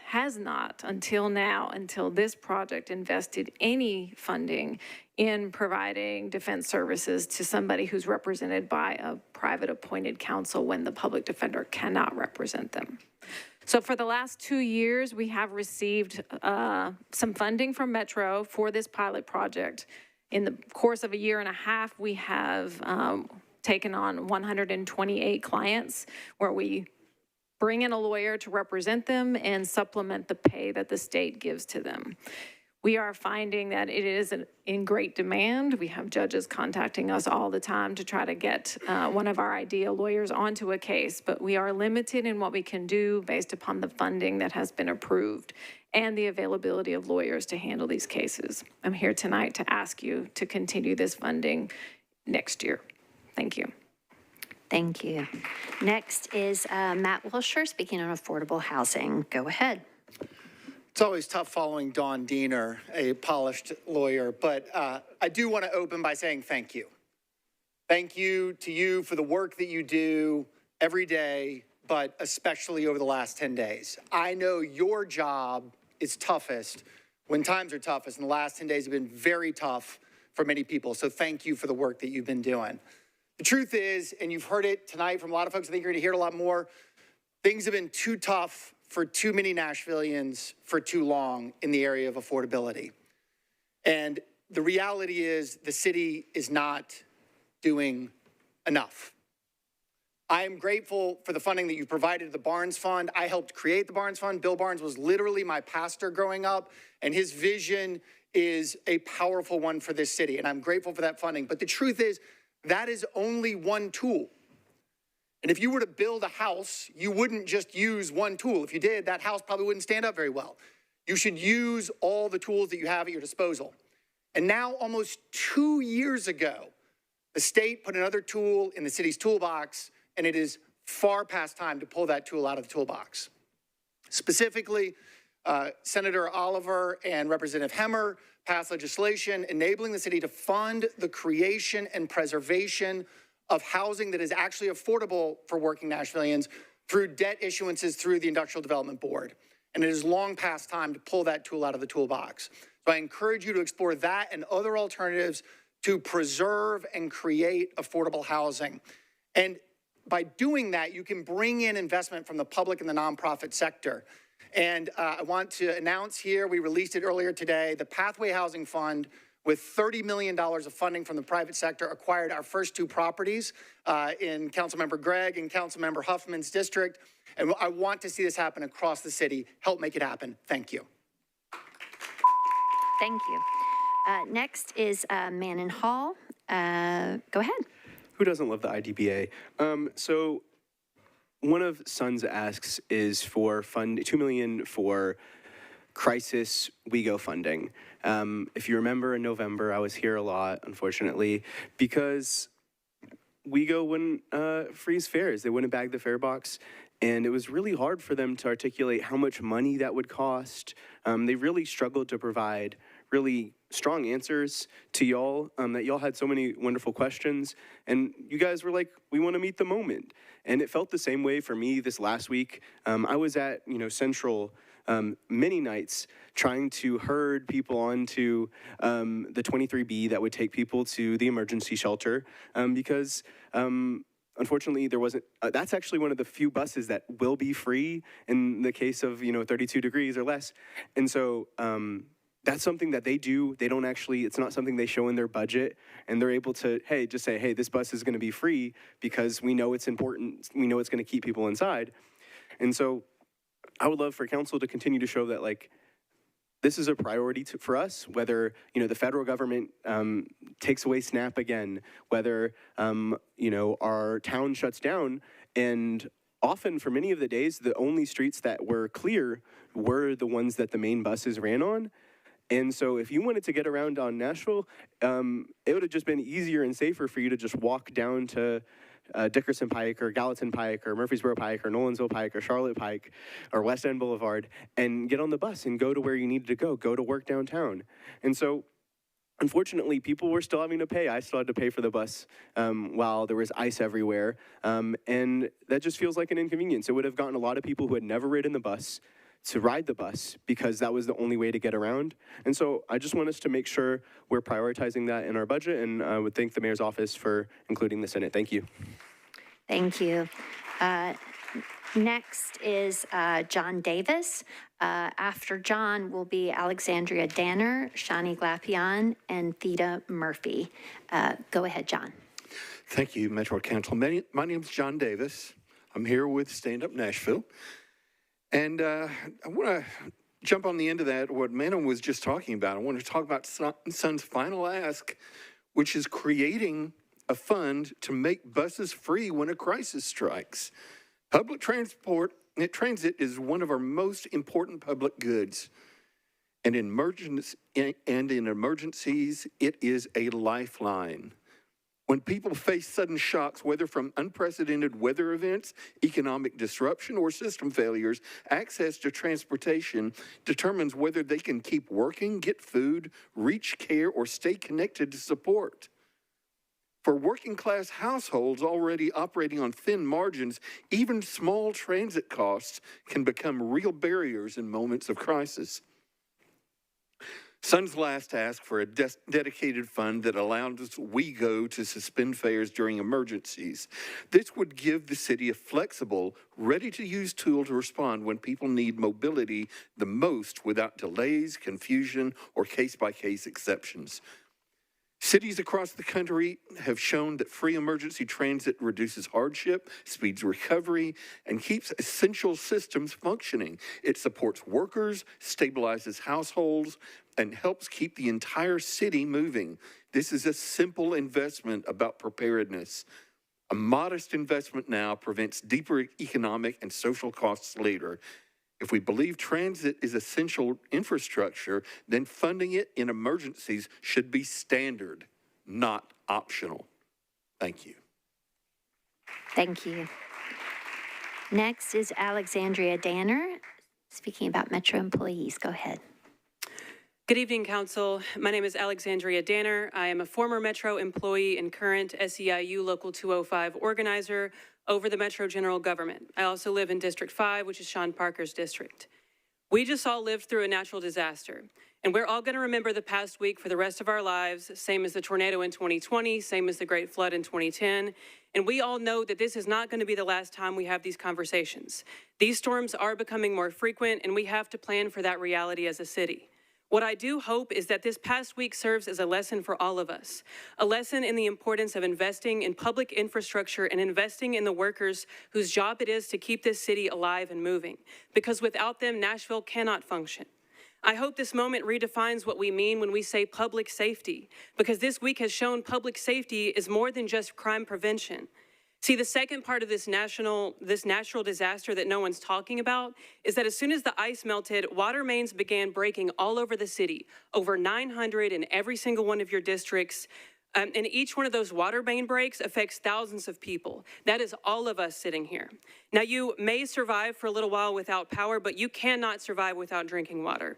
until now, until this project, invested any funding in providing defense services to somebody who's represented by a private appointed counsel when the public defender cannot represent them. So for the last 2 years, we have received some funding from Metro for this pilot project. In the course of a year and a half, we have taken on 128 clients where we bring in a lawyer to represent them and supplement the pay that the state gives to them. We are finding that it is in great demand. We have judges contacting us all the time to try to get one of our IDEA lawyers onto a case, but we are limited in what we can do based upon the funding that has been approved and the availability of lawyers to handle these cases. I'm here tonight to ask you to continue this funding next year. Thank you. Thank you. Next is Matt Wilshire speaking on affordable housing. Go ahead. It's always tough following Dawn Diener, a polished lawyer, but I do want to open by saying thank you. Thank you to you for the work that you do every day, but especially over the last 10 days. I know your job is toughest when times are toughest, and the last 10 days have been very tough for many people, so thank you for the work that you've been doing. The truth is, and you've heard it tonight from a lot of folks, I think you're going to hear it a lot more, things have been too tough for too many Nashvillians for too long in the area of affordability. And the reality is the city is not doing enough. I am grateful for the funding that you provided to the Barnes Fund. I helped create the Barnes Fund. Bill Barnes was literally my pastor growing up, and his vision is a powerful one for this city, and I'm grateful for that funding. But the truth is, that is only one tool. And if you were to build a house, you wouldn't just use one tool. If you did, that house probably wouldn't stand up very well. You should use all the tools that you have at your disposal. And now, almost 2 years ago, the state put another tool in the city's toolbox, and it is far past time to pull that tool out of the toolbox. Specifically, Senator Oliver and Representative Hemmer passed legislation enabling the city to fund the creation and preservation of housing that is actually affordable for working Nashvillians through debt issuances through the Industrial Development Board. And it is long past time to pull that tool out of the toolbox. So I encourage you to explore that and other alternatives to preserve and create affordable housing. And by doing that, you can bring in investment from the public and the nonprofit sector. And I want to announce here, we released it earlier today, the Pathway Housing Fund with $30 million of funding from the private sector, acquired our first 2 properties in Councilmember Gregg and Councilmember Huffman's district. And I want to see this happen across the city. Help make it happen. Thank you. Thank you. Next is Manon Hall. Go ahead. Who doesn't love the IDBA? So one of Sun's asks is for $2 million for crisis WeGo funding. If you remember in November, I was here a lot, unfortunately, because WeGo wouldn't freeze fares. They wouldn't bag the fare box. And it was really hard for them to articulate how much money that would cost. They really struggled to provide really strong answers to y'all, that y'all had so many wonderful questions. And you guys were like, we want to meet the moment. And it felt the same way for me this last week. I was at, Central many nights trying to herd people onto the 23B that would take people to the emergency shelter because unfortunately, there wasn't, that's actually one of the few buses that will be free in the case of, 32 degrees or less. And so that's something that they do. They don't actually, it's not something they show in their budget. And they're able to, just say, hey, this bus is going to be free because we know it's important. We know it's going to keep people inside. And so I would love for council to continue to show that, this is a priority for us, whether, the federal government takes away SNAP again, whether, our town shuts down. And often for many of the days, the only streets that were clear were the ones that the main buses ran on. And so if you wanted to get around on Nashville, it would have just been easier and safer for you to just walk down to Dickerson Pike or Gallatin Pike or Murfreesboro Pike or Nolensville Pike or Charlotte Pike or West End Boulevard and get on the bus and go to where you needed to go to work downtown. And so unfortunately, people were still having to pay. I still had to pay for the bus while there was ice everywhere. And that just feels like an inconvenience. It would have gotten a lot of people who had never ridden the bus to ride the bus because that was the only way to get around. And so I just want us to make sure we're prioritizing that in our budget, and I would thank the mayor's office for including this in it. Thank you. Thank you. Next is John Davis. After John will be Alexandria Danner, Shani Glapion, and Theda Murphy. Go ahead, John. Thank you, Metro Council. My name is John Davis. I'm here with Stand Up Nashville. And I want to jump on the end of that, what Manon was just talking about. I want to talk about Sun's final ask, which is creating a fund to make buses free when a crisis strikes. Public transit is one of our most important public goods. And in emergencies, it is a lifeline. When people face sudden shocks, whether from unprecedented weather events, economic disruption, or system failures, access to transportation determines whether they can keep working, get food, reach care, or stay connected to support. For working class households already operating on thin margins, even small transit costs can become real barriers in moments of crisis. Sun's last ask for a dedicated fund that allowed us WeGo to suspend fares during emergencies. This would give the city a flexible, ready-to-use tool to respond when people need mobility the most without delays, confusion, or case-by-case exceptions. Cities across the country have shown that free emergency transit reduces hardship, speeds recovery, and keeps essential systems functioning. It supports workers, stabilizes households, and helps keep the entire city moving. This is a simple investment about preparedness. A modest investment now prevents deeper economic and social costs later. If we believe transit is essential infrastructure, then funding it in emergencies should be standard, not optional. Thank you. Thank you. Next is Alexandria Danner, speaking about Metro employees. Go ahead. Good evening, Council. My name is Alexandria Danner. I am a former Metro employee and current SEIU Local 205 organizer over the Metro General Government. I also live in District 5, which is Sean Parker's district. We just all lived through a natural disaster, and we're all going to remember the past week for the rest of our lives, same as the tornado in 2020, same as the Great Flood in 2010, and we all know that this is not going to be the last time we have these conversations. These storms are becoming more frequent, and we have to plan for that reality as a city. What I do hope is that this past week serves as a lesson for all of us, a lesson in the importance of investing in public infrastructure and investing in the workers whose job it is to keep this city alive and moving, because without them, Nashville cannot function. I hope this moment redefines what we mean when we say public safety, because this week has shown public safety is more than just crime prevention. See, the second part of this natural disaster that no one's talking about is that as soon as the ice melted, water mains began breaking all over the city, over 900 in every single one of your districts. And each one of those water main breaks affects thousands of people. That is all of us sitting here. Now, you may survive for a little while without power, but you cannot survive without drinking water.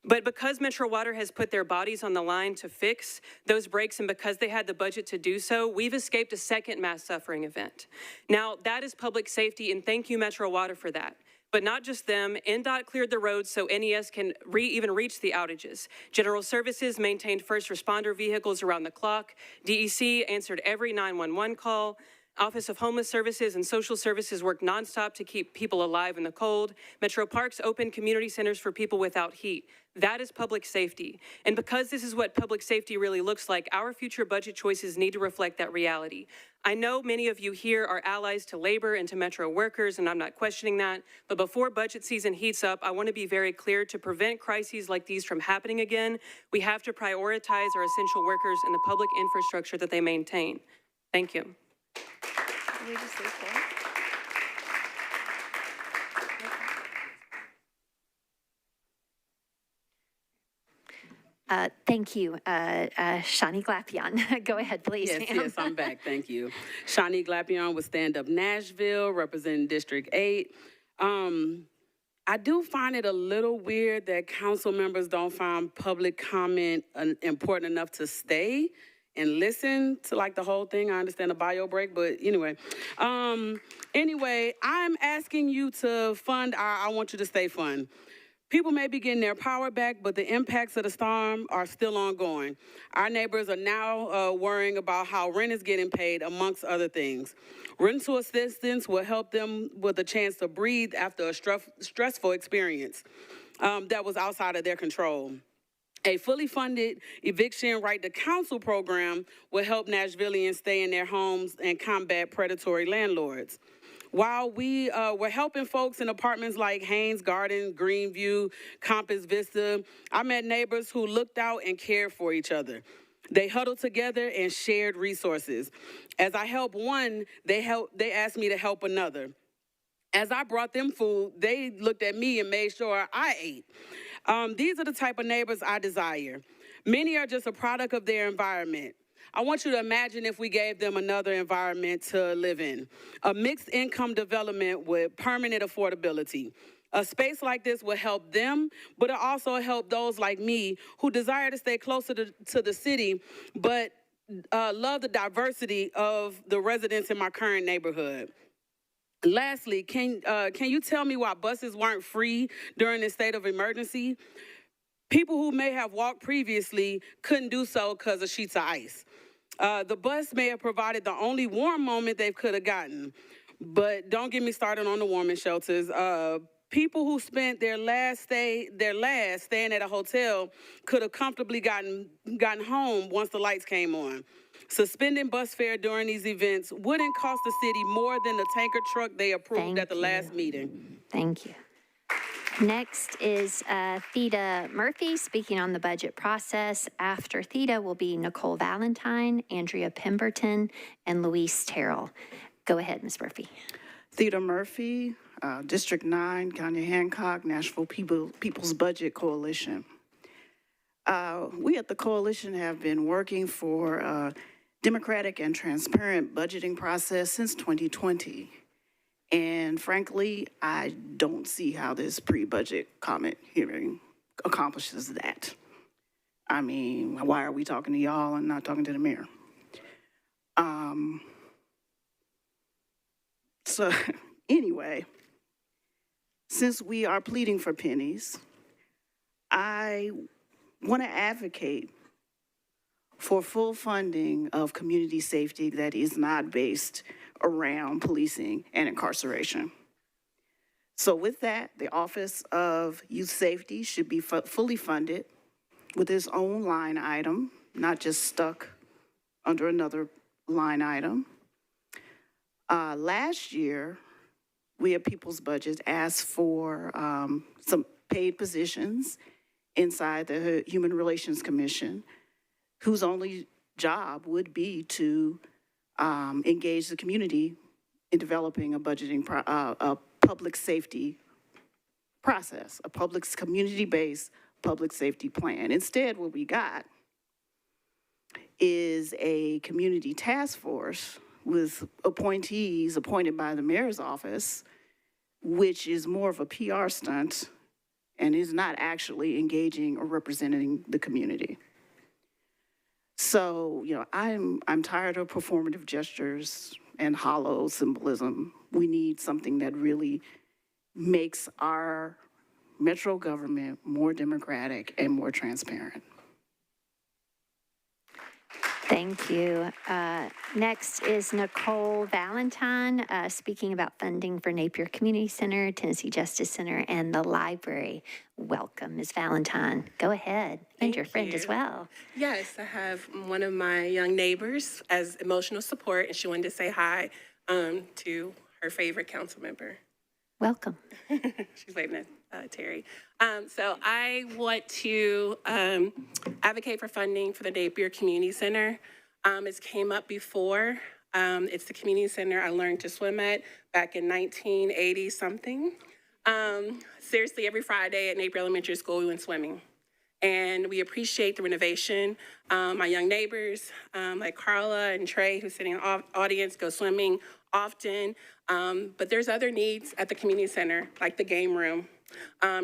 But because Metro Water has put their bodies on the line to fix those breaks, and because they had the budget to do so, we've escaped a second mass suffering event. Now, that is public safety, and thank you, Metro Water, for that. But not just them, NDOT cleared the roads so NES can even reach the outages. General Services maintained first responder vehicles around the clock. DEC answered every 911 call. Office of Homeless Services and Social Services worked nonstop to keep people alive in the cold. Metro Parks opened community centers for people without heat. That is public safety. And because this is what public safety really looks like, our future budget choices need to reflect that reality. I know many of you here are allies to labor and to Metro workers, and I'm not questioning that. But before budget season heats up, I want to be very clear: to prevent crises like these from happening again, we have to prioritize our essential workers and the public infrastructure that they maintain. Thank you. Can we just leave there? Thank you, Shani Glapion. Go ahead, please. Yes, I'm back. Thank you. Shani Glapion with Stand Up Nashville, representing District 8. I do find it a little weird that council members don't find public comment important enough to stay and listen to like the whole thing. I understand the bio break, but anyway. Anyway, I'm asking you to fund our I Want You to Stay fund. People may be getting their power back, but the impacts of the storm are still ongoing. Our neighbors are now worrying about how rent is getting paid, amongst other things. Rental assistance will help them with a chance to breathe after a stressful experience that was outside of their control. A fully funded eviction right to counsel program will help Nashvillians stay in their homes and combat predatory landlords. While we're helping folks in apartments like Haynes Garden, Greenview, Compass Vista, I met neighbors who looked out and cared for each other. They huddled together and shared resources. As I helped one, they asked me to help another. As I brought them food, they looked at me and made sure I ate. These are the type of neighbors I desire. Many are just a product of their environment. I want you to imagine if we gave them another environment to live in. A mixed income development with permanent affordability. A space like this will help them, but it also help those like me who desire to stay closer to the city, but love the diversity of the residents in my current neighborhood. Lastly, can you tell me why buses weren't free during this state of emergency? People who may have walked previously couldn't do so because of sheets of ice. The bus may have provided the only warm moment they could have gotten, but don't get me started on the warming shelters. People who spent their last staying at a hotel could have comfortably gotten home once the lights came on. Suspending bus fare during these events wouldn't cost the city more than the tanker truck they approved at the last meeting. Thank you. Next is Theda Murphy speaking on the budget process. After Theda will be Nicole Valentine, Andrea Pemberton, and Louise Terrell. Go ahead, Ms. Murphy. Theda Murphy, District 9, Kanye Hancock, Nashville People's Budget Coalition. We at the coalition have been working for a democratic and transparent budgeting process since 2020. And frankly, I don't see how this pre-budget comment hearing accomplishes that. I mean, why are we talking to y'all and not talking to the mayor? So anyway, since we are pleading for pennies, I want to advocate for full funding of community safety that is not based around policing and incarceration. So with that, the Office of Youth Safety should be fully funded with its own line item, not just stuck under another line item. Last year, we at People's Budget asked for some paid positions inside the Human Relations Commission, whose only job would be to engage the community in developing a a public safety process, a community-based public safety plan. Instead, what we got is a community task force with appointees appointed by the mayor's office, which is more of a PR stunt and is not actually engaging or representing the community. So, I'm tired of performative gestures and hollow symbolism. We need something that really makes our metro government more democratic and more transparent. Thank you. Next is Nicole Valentine, speaking about funding for Napier Community Center, Tennessee Justice Center, and the library. Welcome, Ms. Valentine. Go ahead. And your friend as well. Yes, I have one of my young neighbors as emotional support, and she wanted to say hi to her favorite council member. Welcome. She's waving at Terry. So I want to advocate for funding for the Napier Community Center. It's came up before. It's the community center I learned to swim at back in 1980 something. Seriously, every Friday at Napier Elementary School, we went swimming. And we appreciate the renovation. My young neighbors, like Carla and Trey, who's sitting in the audience, go swimming often. But there's other needs at the community center, like the game room.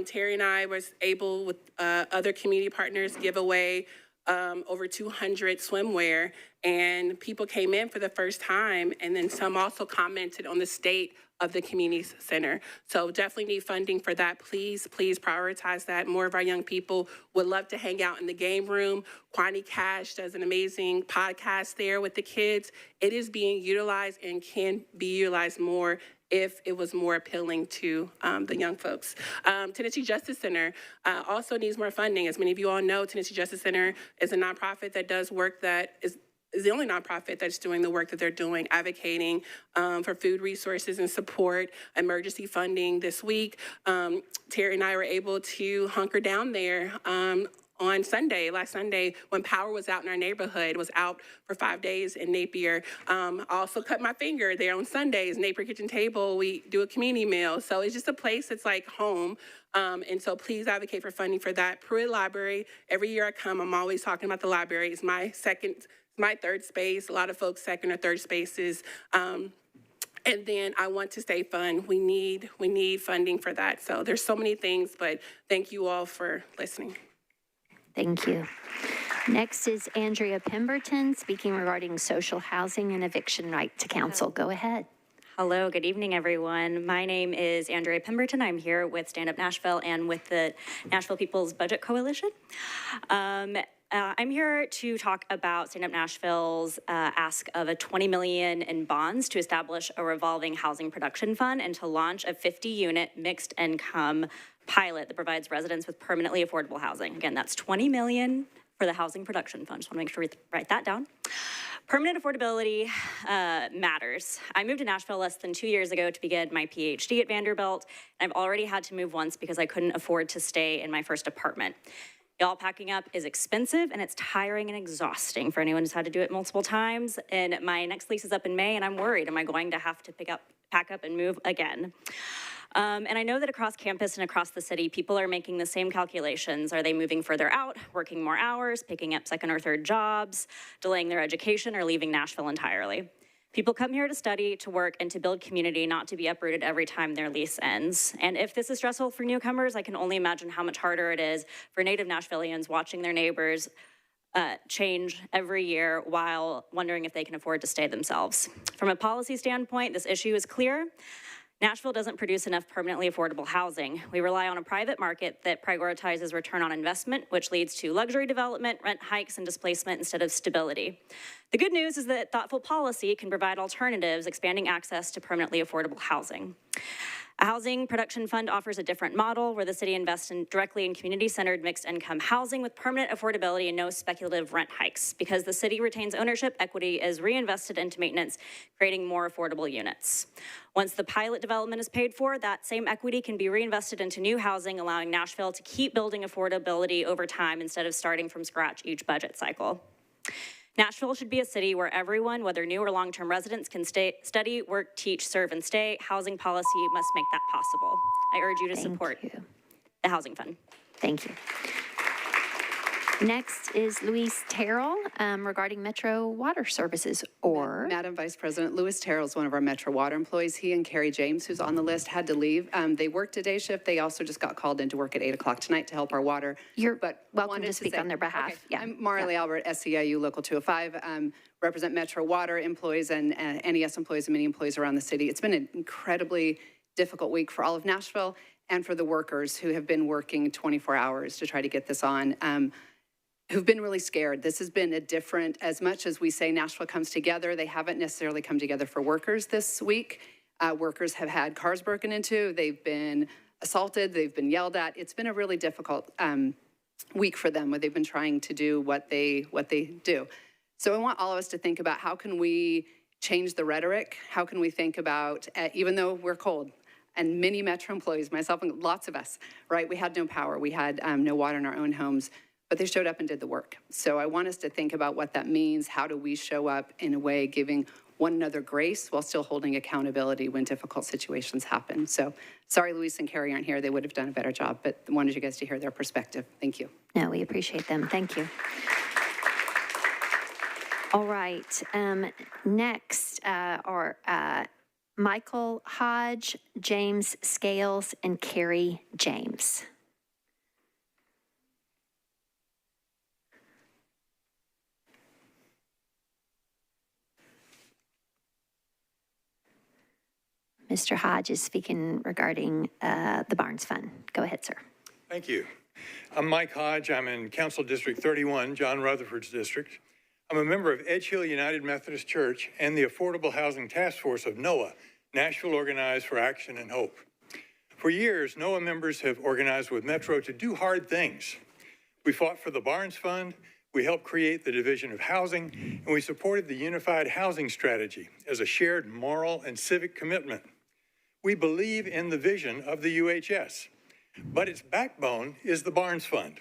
Terry and I was able, with other community partners, give away over 200 swimwear, and people came in for the first time, and then some also commented on the state of the community center. So definitely need funding for that. Please, please prioritize that. More of our young people would love to hang out in the game room. Kwani Cash does an amazing podcast there with the kids. It is being utilized and can be utilized more if it was more appealing to the young folks. Tennessee Justice Center also needs more funding. As many of you all know, Tennessee Justice Center is a nonprofit that does work that is the only nonprofit that's doing the work that they're doing, advocating for food resources and support, emergency funding. This week, Terry and I were able to hunker down there on Sunday, last Sunday, when power was out in our neighborhood, was out for 5 days in Napier. I also cut my finger there on Sundays, Napier Kitchen Table, we do a community meal. So it's just a place that's like home. And so please advocate for funding for that. Pruitt Library, every year I come, I'm always talking about the library. It's my third space, a lot of folks' second or third spaces. And then I want to stay fun. We need funding for that. So there's so many things, but thank you all for listening. Thank you. Next is Andrea Pemberton, speaking regarding social housing and eviction right to counsel. Go ahead. Hello, good evening, everyone. My name is Andrea Pemberton. I'm here with Stand Up Nashville and with the Nashville People's Budget Coalition. I'm here to talk about Stand Up Nashville's ask of a $20 million in bonds to establish a revolving housing production fund and to launch a 50-unit mixed income pilot that provides residents with permanently affordable housing. Again, that's $20 million for the housing production fund. Just want to make sure we write that down. Permanent affordability matters. I moved to Nashville less than 2 years ago to begin my PhD at Vanderbilt, and I've already had to move once because I couldn't afford to stay in my first apartment. Y'all, packing up is expensive and it's tiring and exhausting for anyone who's had to do it multiple times. And my next lease is up in May and I'm worried, am I going to have to pack up and move again? And I know that across campus and across the city, people are making the same calculations. Are they moving further out, working more hours, picking up second or third jobs, delaying their education, or leaving Nashville entirely? People come here to study, to work, and to build community, not to be uprooted every time their lease ends. And if this is stressful for newcomers, I can only imagine how much harder it is for native Nashvillians watching their neighbors change every year while wondering if they can afford to stay themselves. From a policy standpoint, this issue is clear. Nashville doesn't produce enough permanently affordable housing. We rely on a private market that prioritizes return on investment, which leads to luxury development, rent hikes, and displacement instead of stability. The good news is that thoughtful policy can provide alternatives, expanding access to permanently affordable housing. A housing production fund offers a different model where the city invests directly in community-centered mixed income housing with permanent affordability and no speculative rent hikes. Because the city retains ownership, equity is reinvested into maintenance, creating more affordable units. Once the pilot development is paid for, that same equity can be reinvested into new housing, allowing Nashville to keep building affordability over time instead of starting from scratch each budget cycle. Nashville should be a city where everyone, whether new or long-term residents, can study, work, teach, serve, and stay. Housing policy must make that possible. I urge you to support the Housing Fund. Thank you. Next is Louise Terrell regarding Metro Water Services, or... Madam Vice President, Louis Terrell is one of our Metro Water employees. He and Carrie James, who's on the list, had to leave. They worked a day shift. They also just got called in to work at 8 o'clock tonight to help our water. You're welcome to speak on their behalf. Okay. Yeah. I'm Marley Albert, SEIU Local 205. Represent Metro Water employees and NES employees and many employees around the city. It's been an incredibly difficult week for all of Nashville and for the workers who have been working 24 hours to try to get this on. Who've been really scared. This has been a different, as much as we say Nashville comes together, they haven't necessarily come together for workers this week. Workers have had cars broken into, they've been assaulted, they've been yelled at. It's been a really difficult week for them where they've been trying to do what they do. So I want all of us to think about how can we change the rhetoric? How can we think about, even though we're cold, and many Metro employees, myself and lots of us, right? We had no power, we had no water in our own homes, but they showed up and did the work. So I want us to think about what that means. How do we show up in a way giving one another grace while still holding accountability when difficult situations happen? So sorry Luis and Carrie aren't here. They would have done a better job, but wanted you guys to hear their perspective. Thank you. No, we appreciate them. Thank you. All right. Next are Michael Hodge, James Scales, and Carrie James. Mr. Hodge is speaking regarding the Barnes Fund. Go ahead, sir. Thank you. I'm Mike Hodge. I'm in Council District 31, John Rutherford's district. I'm a member of Edge Hill United Methodist Church and the Affordable Housing Task Force of NOAH, Nashville Organized for Action and Hope. For years, NOAH members have organized with Metro to do hard things. We fought for the Barnes Fund, we helped create the Division of Housing, and we supported the Unified Housing Strategy as a shared moral and civic commitment. We believe in the vision of the UHS, but its backbone is the Barnes Fund.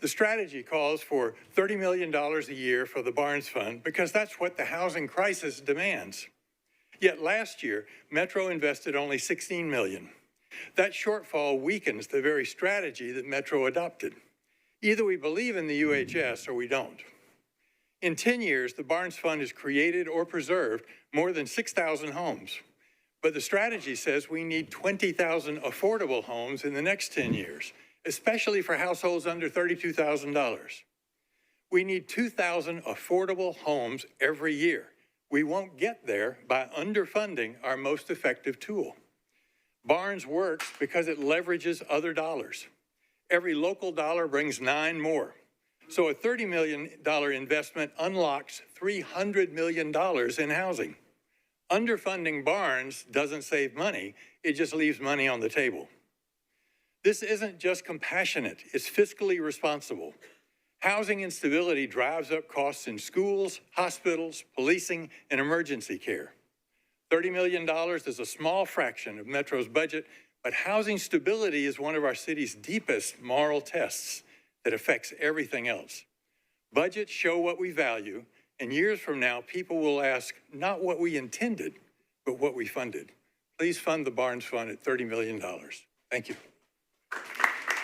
The strategy calls for $30 million a year for the Barnes Fund because that's what the housing crisis demands. Yet last year, Metro invested only $16 million. That shortfall weakens the very strategy that Metro adopted. Either we believe in the UHS or we don't. In 10 years, the Barnes Fund has created or preserved more than 6,000 homes. But the strategy says we need 20,000 affordable homes in the next 10 years, especially for households under $32,000. We need 2,000 affordable homes every year. We won't get there by underfunding our most effective tool. Barnes works because it leverages other dollars. Every local dollar brings 9 more. So a $30 million investment unlocks $300 million in housing. Underfunding Barnes doesn't save money, it just leaves money on the table. This isn't just compassionate, it's fiscally responsible. Housing instability drives up costs in schools, hospitals, policing, and emergency care. $30 million is a small fraction of Metro's budget, but housing stability is one of our city's deepest moral tests that affects everything else. Budgets show what we value, and years from now, people will ask not what we intended, but what we funded. Please fund the Barnes Fund at $30 million. Thank you.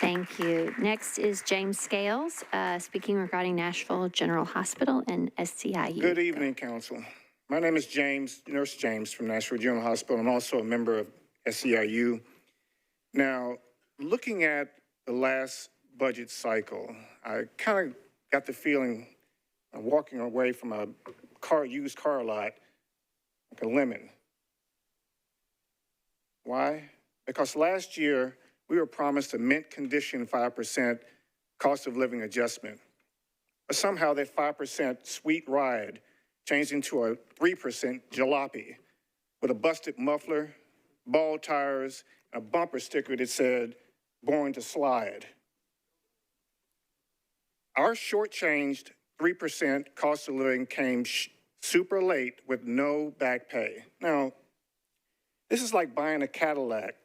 Thank you. Next is James Scales, speaking regarding Nashville General Hospital and SCIU. Good evening, Council. My name is James, Nurse James from Nashville General Hospital. I'm also a member of SCIU. Now, looking at the last budget cycle, I kind of got the feeling I'm walking away from a used car lot like a lemon. Why? Because last year, we were promised a mint condition 5% cost of living adjustment. But somehow that 5% sweet ride changed into a 3% jalopy with a busted muffler, bald tires, and a bumper sticker that said, "Born to slide." Our shortchanged 3% cost of living came super late with no back pay. Now, this is like buying a Cadillac,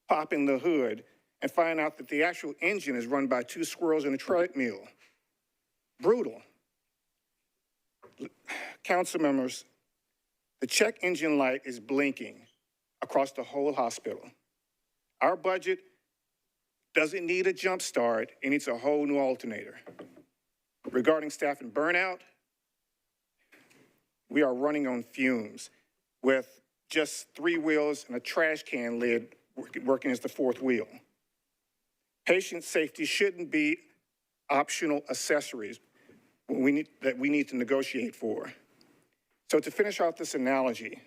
popping the hood, and finding out that the actual engine is run by 2 squirrels in a treadmill. Brutal. council members, the check engine light is blinking across the whole hospital. Our budget doesn't need a jump start, it needs a whole new alternator. Regarding staff and burnout, we are running on fumes with just 3 wheels and a trash can lid working as the 4th wheel. Patient safety shouldn't be optional accessories that we need to negotiate for. So to finish off this analogy,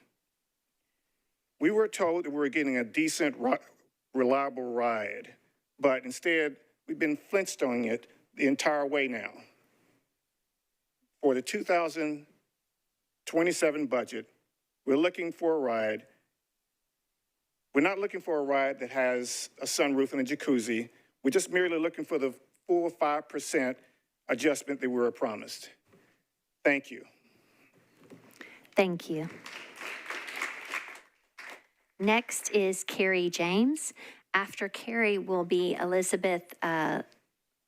we were told that we were getting a decent, reliable ride, but instead we've been Flintstoning it the entire way now. For the 2027 budget, we're looking for a ride. We're not looking for a ride that has a sunroof and a jacuzzi. We're just merely looking for the full 5% adjustment that we were promised. Thank you. Thank you. Next is Carrie James. After Carrie will be Elizabeth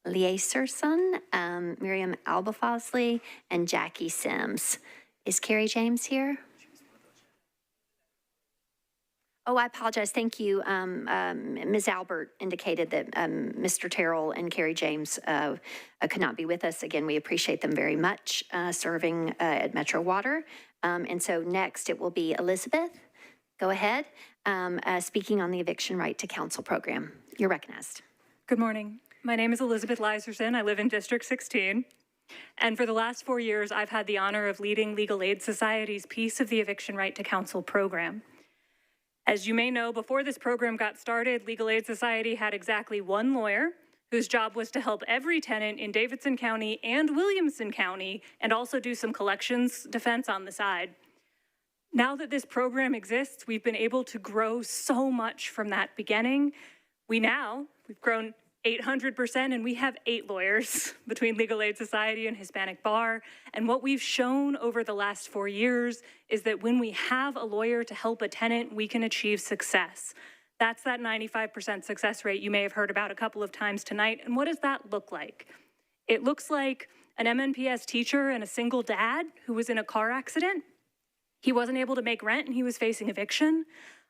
Lieserson, Miriam Albafosley, and Jackie Sims. Is Carrie James here? Oh, I apologize. Thank you. Ms. Albert indicated that Mr. Terrell and Carrie James could not be with us. Again, we appreciate them very much serving at Metro Water. And so next it will be Elizabeth. Go ahead. Speaking on the Eviction Right to Counsel program. You're recognized. Good morning. My name is Elizabeth Lieserson. I live in District 16. And for the last 4 years, I've had the honor of leading Legal Aid Society's piece of the Eviction Right to Counsel program. As you may know, before this program got started, Legal Aid Society had exactly 1 lawyer whose job was to help every tenant in Davidson County and Williamson County and also do some collections defense on the side. Now that this program exists, we've been able to grow so much from that beginning. We've grown 800%, and we have 8 lawyers between Legal Aid Society and Hispanic Bar. And what we've shown over the last 4 years is that when we have a lawyer to help a tenant, we can achieve success. That's that 95% success rate you may have heard about a couple of times tonight. And what does that look like? It looks like an MNPS teacher and a single dad who was in a car accident. He wasn't able to make rent and he was facing eviction.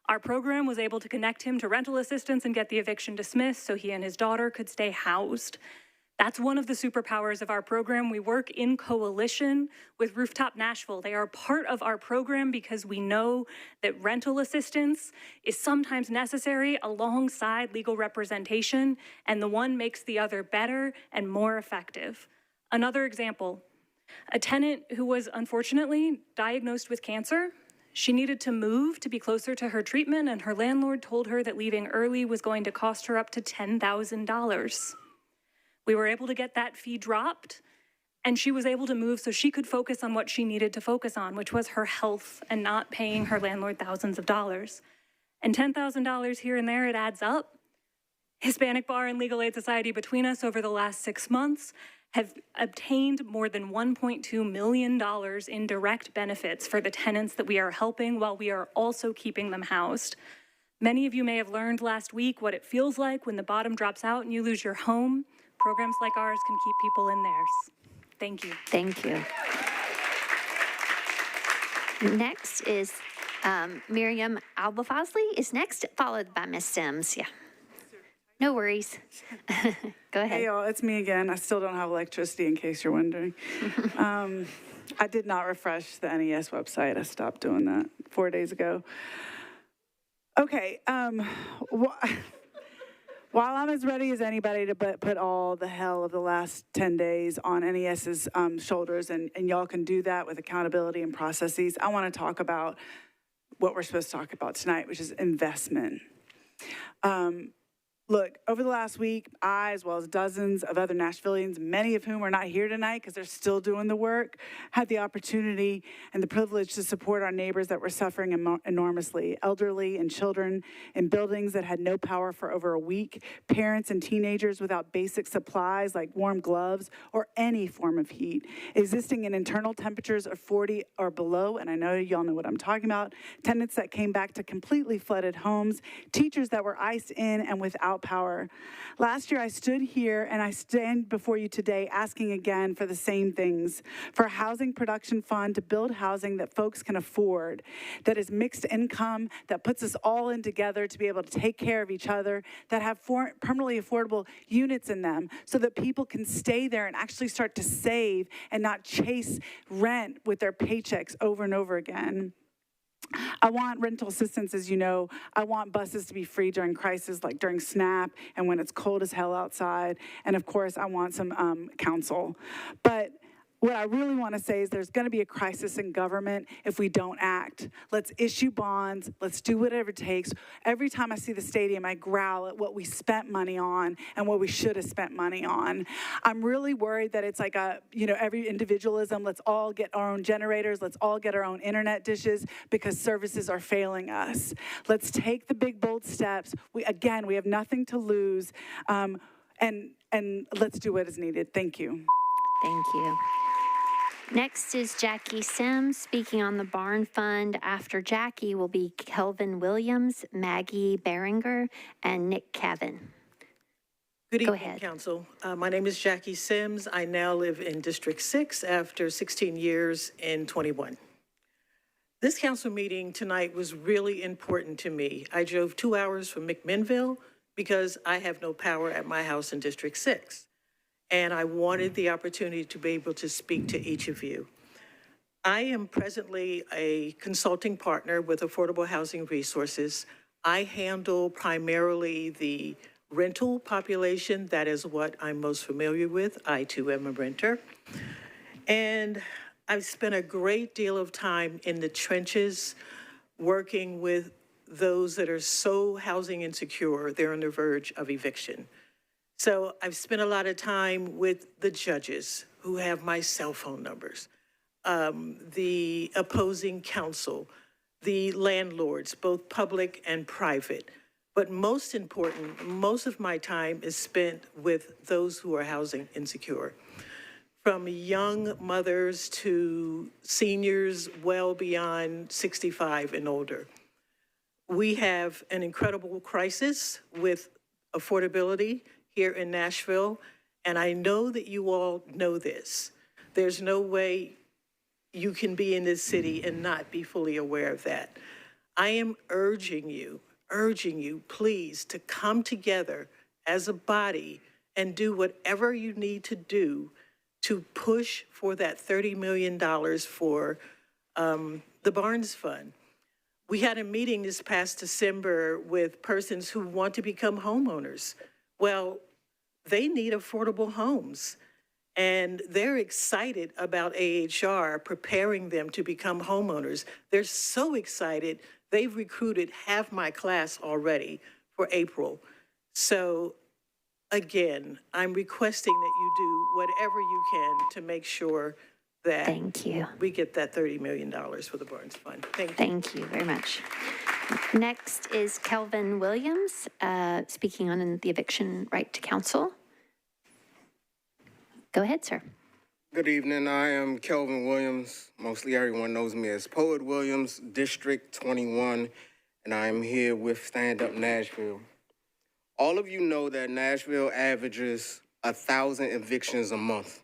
Our program was able to connect him to rental assistance and get the eviction dismissed so he and his daughter could stay housed. That's one of the superpowers of our program. We work in coalition with Rooftop Nashville. They are part of our program because we know that rental assistance is sometimes necessary alongside legal representation, and the one makes the other better and more effective. Another example, a tenant who was unfortunately diagnosed with cancer. She needed to move to be closer to her treatment, and her landlord told her that leaving early was going to cost her up to $10,000. We were able to get that fee dropped, and she was able to move so she could focus on what she needed to focus on, which was her health and not paying her landlord thousands of dollars. And $10,000 here and there, it adds up. Hispanic Bar and Legal Aid Society between us over the last 6 months have obtained more than $1.2 million in direct benefits for the tenants that we are helping while we are also keeping them housed. Many of you may have learned last week what it feels like when the bottom drops out and you lose your home. Programs like ours can keep people in theirs. Thank you. Thank you. Next is Miriam Albafosley is next, followed by Ms. Sims. Yeah. No worries. Go ahead. Hey, y'all, it's me again. I still don't have electricity, in case you're wondering. I did not refresh the NES website. I stopped doing that 4 days ago. Okay. While I'm as ready as anybody to put all the hell of the last 10 days on NES's shoulders, and y'all can do that with accountability and processes, I want to talk about what we're supposed to talk about tonight, which is investment. Look, over the last week, I, as well as dozens of other Nashvillians, many of whom are not here tonight because they're still doing the work, had the opportunity and the privilege to support our neighbors that were suffering enormously, elderly and children in buildings that had no power for over a week, parents and teenagers without basic supplies like warm gloves or any form of heat, existing in internal temperatures of 40 or below, and I know y'all know what I'm talking about, tenants that came back to completely flooded homes, teachers that were iced in and without without power. Last year, I stood here and I stand before you today asking again for the same things, for a housing production fund to build housing that folks can afford, that is mixed income, that puts us all in together to be able to take care of each other, that have permanently affordable units in them so that people can stay there and actually start to save and not chase rent with their paychecks over and over again. I want rental assistance, as you know. I want buses to be free during crises like during SNAP and when it's cold as hell outside. And of course, I want some counsel. But what I really want to say is there's going to be a crisis in government if we don't act. Let's issue bonds. Let's do whatever it takes. Every time I see the stadium, I growl at what we spent money on and what we should have spent money on. I'm really worried that it's like every individualism. Let's all get our own generators. Let's all get our own internet dishes because services are failing us. Let's take the big, bold steps. We have nothing to lose. And let's do what is needed. Thank you. Thank you. Next is Jackie Sims speaking on the Barn Fund. After Jackie will be Kelvin Williams, Maggie Beringer, and Nick Cavan. Good evening, Council. My name is Jackie Sims. I now live in District 6 after 16 years in 21. This council meeting tonight was really important to me. I drove 2 hours from McMinnville because I have no power at my house in District 6. And I wanted the opportunity to be able to speak to each of you. I am presently a consulting partner with Affordable Housing Resources. I handle primarily the rental population. That is what I'm most familiar with. I too am a renter. And I've spent a great deal of time in the trenches working with those that are so housing insecure, they're on the verge of eviction. So I've spent a lot of time with the judges who have my cell phone numbers, the opposing counsel, the landlords, both public and private. But most important, most of my time is spent with those who are housing insecure, from young mothers to seniors well beyond 65 and older. We have an incredible crisis with affordability here in Nashville, and I know that you all know this. There's no way you can be in this city and not be fully aware of that. I am urging you, please, to come together as a body and do whatever you need to do to push for that $30 million for the Barnes Fund. We had a meeting this past December with persons who want to become homeowners. Well, they need affordable homes, and they're excited about AHR preparing them to become homeowners. They're so excited, they've recruited half my class already for April. So again, I'm requesting that you do whatever you can to make sure that we get that $30 million for the Barnes Fund. Thank you. Thank you very much. Next is Kelvin Williams, speaking on the eviction right to counsel. Go ahead, sir. Good evening. I am Kelvin Williams. Mostly everyone knows me as Poet Williams, District 21, and I am here with Stand Up Nashville. All of you know that Nashville averages 1,000 evictions a month.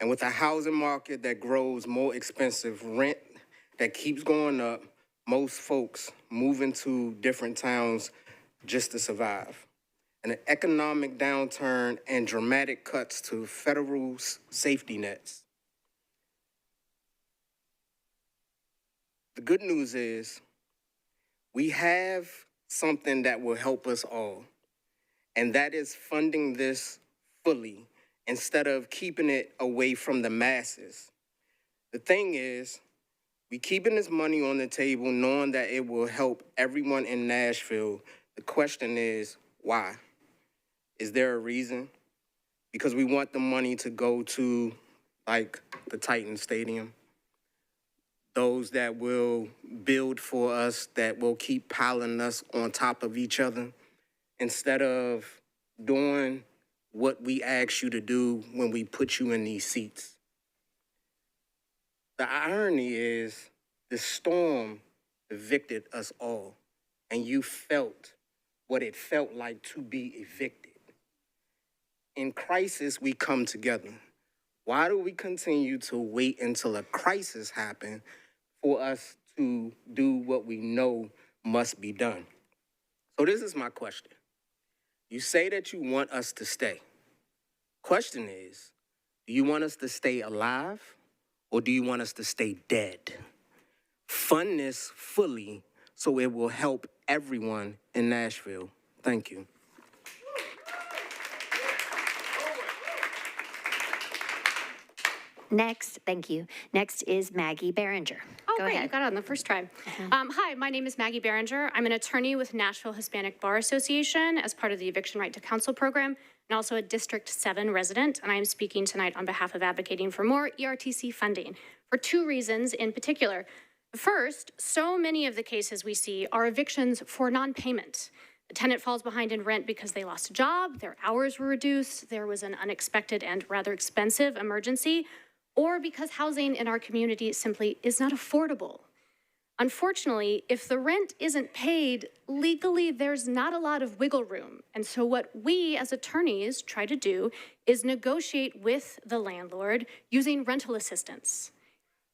And with a housing market that grows more expensive, rent that keeps going up, most folks move into different towns just to survive. And an economic downturn and dramatic cuts to federal safety nets. The good news is we have something that will help us all, and that is funding this fully instead of keeping it away from the masses. The thing is, we keeping this money on the table knowing that it will help everyone in Nashville. The question is, why? Is there a reason? Because we want the money to go to, like, the Titan Stadium. Those that will build for us, that will keep piling us on top of each other, instead of doing what we ask you to do when we put you in these seats. The irony is the storm evicted us all, and you felt what it felt like to be evicted. In crisis, we come together. Why do we continue to wait until a crisis happens for us to do what we know must be done? So this is my question. You say that you want us to stay. Question is, do you want us to stay alive or do you want us to stay dead? Fund this fully so it will help everyone in Nashville. Thank you. Next, thank you. Next is Maggie Behringer. Oh, Go great, ahead. you got it on the first try. Hi, my name is Maggie Behringer. I'm an attorney with Nashville Hispanic Bar Association as part of the Eviction Right to Counsel program, and also a District 7 resident, and I am speaking tonight on behalf of advocating for more ERTC funding for two reasons in particular. First, so many of the cases we see are evictions for non-payment. The tenant falls behind in rent because they lost a job, their hours were reduced, there was an unexpected and rather expensive emergency, or because housing in our community simply is not affordable. Unfortunately, if the rent isn't paid, legally there's not a lot of wiggle room. And so what we as attorneys try to do is negotiate with the landlord using rental assistance.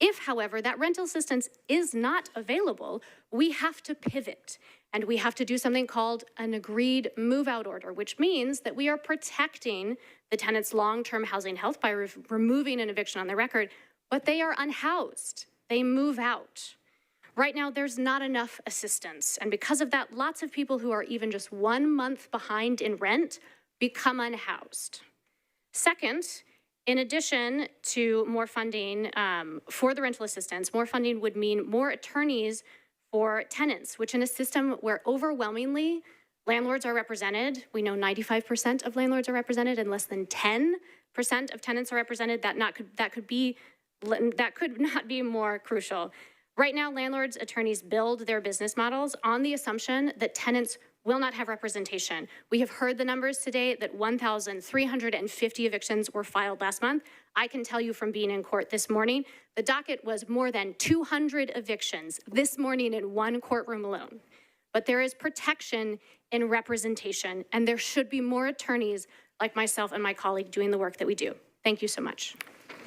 If, however, that rental assistance is not available, we have to pivot. And we have to do something called an agreed move-out order, which means that we are protecting the tenant's long-term housing health by removing an eviction on their record, but they are unhoused. They move out. Right now, there's not enough assistance. And because of that, lots of people who are even just 1 month behind in rent become unhoused. Second, in addition to more funding for the rental assistance, more funding would mean more attorneys for tenants, which in a system where overwhelmingly landlords are represented, we know 95% of landlords are represented and less than 10% of tenants are represented, that could not be more crucial. Right now, landlords, attorneys build their business models on the assumption that tenants will not have representation. We have heard the numbers today that 1,350 evictions were filed last month. I can tell you from being in court this morning, the docket was more than 200 evictions this morning in one courtroom alone. But there is protection in representation, and there should be more attorneys like myself and my colleague doing the work that we do. Thank you so much.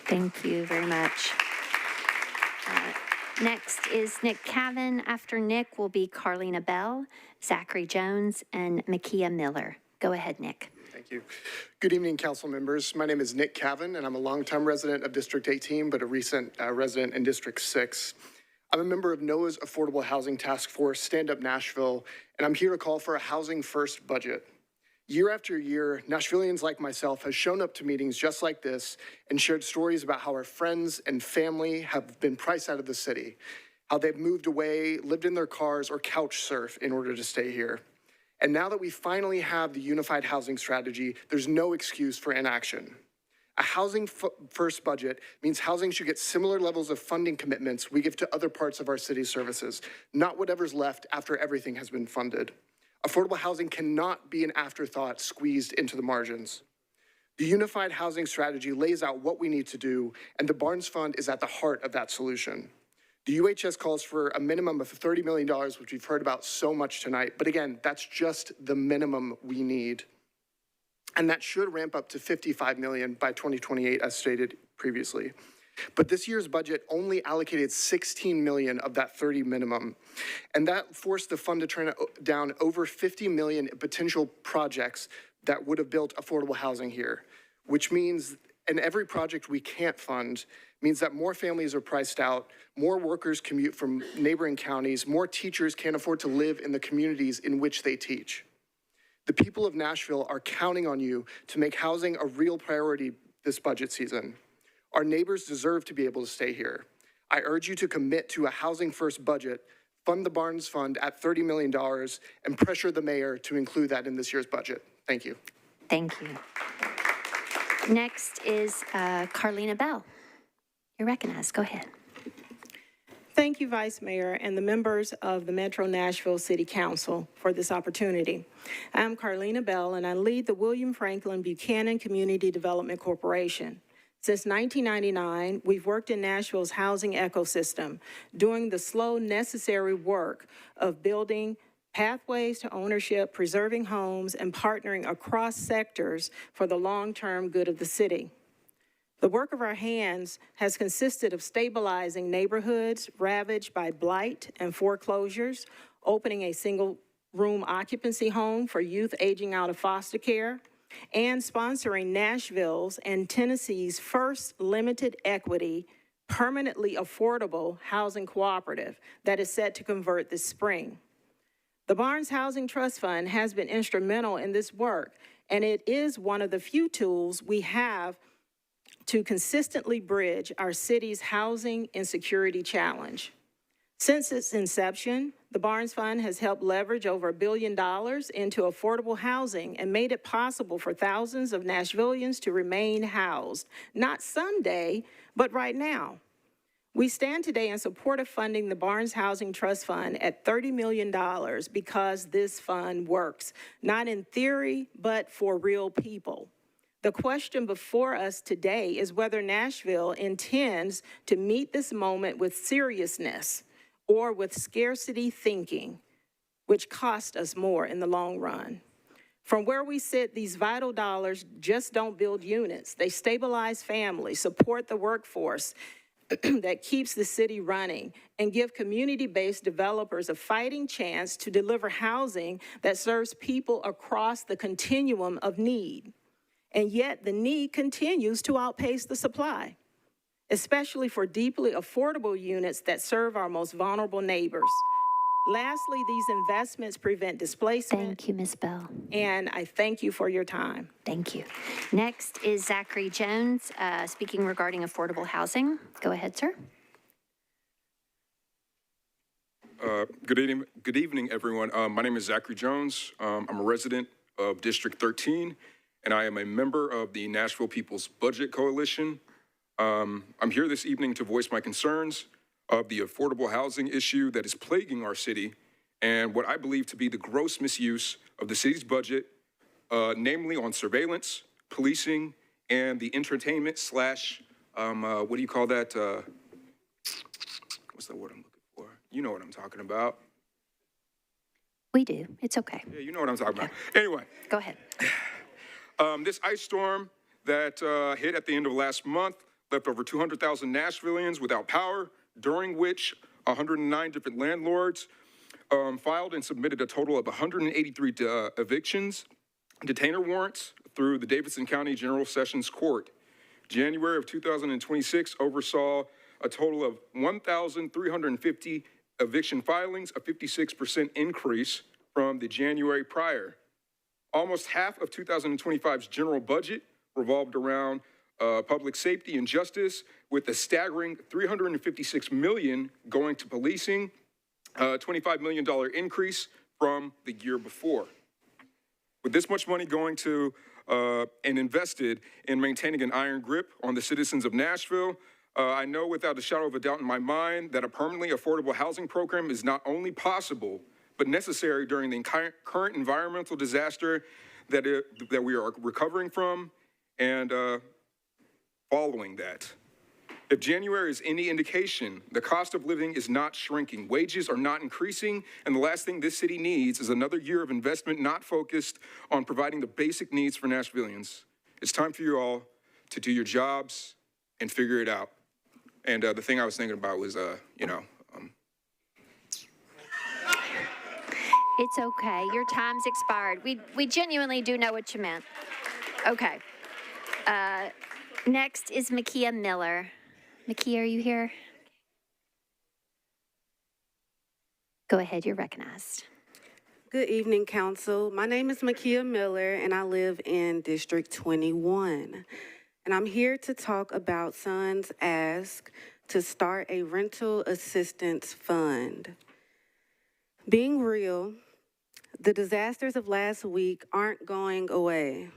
Thank you very much. Next is Nick Cavan. After Nick will be Carlina Bell, Zachary Jones, and Makia Miller. Go ahead, Nick. Thank you. Good evening, council members. My name is Nick Cavan, and I'm a longtime resident of District 18, but a recent resident in District 6. I'm a member of NOAA's Affordable Housing Task Force, Stand Up Nashville, and I'm here to call for a housing first budget. Year after year, Nashvillians like myself have shown up to meetings just like this and shared stories about how our friends and family have been priced out of the city, how they've moved away, lived in their cars, or couch surf in order to stay here. And now that we finally have the unified housing strategy, there's no excuse for inaction. A housing first budget means housing should get similar levels of funding commitments we give to other parts of our city services, not whatever's left after everything has been funded. Affordable housing cannot be an afterthought squeezed into the margins. The unified housing strategy lays out what we need to do, and the Barnes Fund is at the heart of that solution. The UHS calls for a minimum of $30 million, which we've heard about so much tonight. But again, that's just the minimum we need. And that should ramp up to $55 million by 2028, as stated previously. But this year's budget only allocated $16 million of that 30 minimum. And that forced the fund to turn down over 50 million potential projects that would have built affordable housing here, which means, and every project we can't fund means that more families are priced out, more workers commute from neighboring counties, more teachers can't afford to live in the communities in which they teach. The people of Nashville are counting on you to make housing a real priority this budget season. Our neighbors deserve to be able to stay here. I urge you to commit to a housing first budget, fund the Barnes Fund at $30 million, and pressure the mayor to include that in this year's budget. Thank you. Thank you. Next is Carlina Bell. You're recognized. Go ahead. Thank you, Vice Mayor, and the members of the Metro Nashville City Council for this opportunity. I'm Carlina Bell, and I lead the William Franklin Buchanan Community Development Corporation. Since 1999, we've worked in Nashville's housing ecosystem, doing the slow, necessary work of building pathways to ownership, preserving homes, and partnering across sectors for the long-term good of the city. The work of our hands has consisted of stabilizing neighborhoods ravaged by blight and foreclosures, opening a single-room occupancy home for youth aging out of foster care, and sponsoring Nashville's and Tennessee's first limited equity, permanently affordable housing cooperative that is set to convert this spring. The Barnes Housing Trust Fund has been instrumental in this work, and it is one of the few tools we have to consistently bridge our city's housing insecurity challenge. Since its inception, the Barnes Fund has helped leverage over $1 billion into affordable housing and made it possible for thousands of Nashvillians to remain housed, not someday, but right now. We stand today in support of funding the Barnes Housing Trust Fund at $30 million because this fund works, not in theory, but for real people. The question before us today is whether Nashville intends to meet this moment with seriousness or with scarcity thinking, which cost us more in the long run. From where we sit, these vital dollars just don't build units. They stabilize families, support the workforce that keeps the city running, and give community-based developers a fighting chance to deliver housing that serves people across the continuum of need. And yet the need continues to outpace the supply, especially for deeply affordable units that serve our most vulnerable neighbors. Lastly, these investments prevent displacement. Thank you, Ms. Bell. And I thank you for your time. Thank you. Next is Zachary Jones, speaking regarding affordable housing. Go ahead, sir. Good evening, everyone. My name is Zachary Jones. I'm a resident of District 13, and I am a member of the Nashville People's Budget Coalition. I'm here this evening to voice my concerns of the affordable housing issue that is plaguing our city and what I believe to be the gross misuse of the city's budget, namely on surveillance, policing, and the entertainment slash, what do you call that? What's the word I'm looking for? You know what I'm talking about. We do. It's okay. Yeah, you know what I'm talking about. Anyway. Go ahead. This ice storm that hit at the end of last month left over 200,000 Nashvillians without power, during which 109 different landlords filed and submitted a total of 183 evictions, detainer warrants through the Davidson County General Sessions Court. January of 2026 oversaw a total of 1,350 eviction filings, a 56% increase from the January prior. Almost half of 2025's general budget revolved around public safety and justice, with a staggering $356 million going to policing, a $25 million increase from the year before. With this much money going to and invested in maintaining an iron grip on the citizens of Nashville, I know without a shadow of a doubt in my mind that a permanently affordable housing program is not only possible, but necessary during the current environmental disaster that we are recovering from and following that. If January is any indication, the cost of living is not shrinking. Wages are not increasing, and the last thing this city needs is another year of investment not focused on providing the basic needs for Nashvillians. It's time for you all to do your jobs and figure it out. And the thing I was thinking about was, It's okay. Your time's expired. We genuinely do know what you meant. Okay. Next is Makia Miller. Makia, are you here? Go ahead, you're recognized. Good evening, Council. My name is Makia Miller, and I live in District 21. And I'm here to talk about Sun's ask to start a rental assistance fund. Being real, the disasters of last week aren't going away.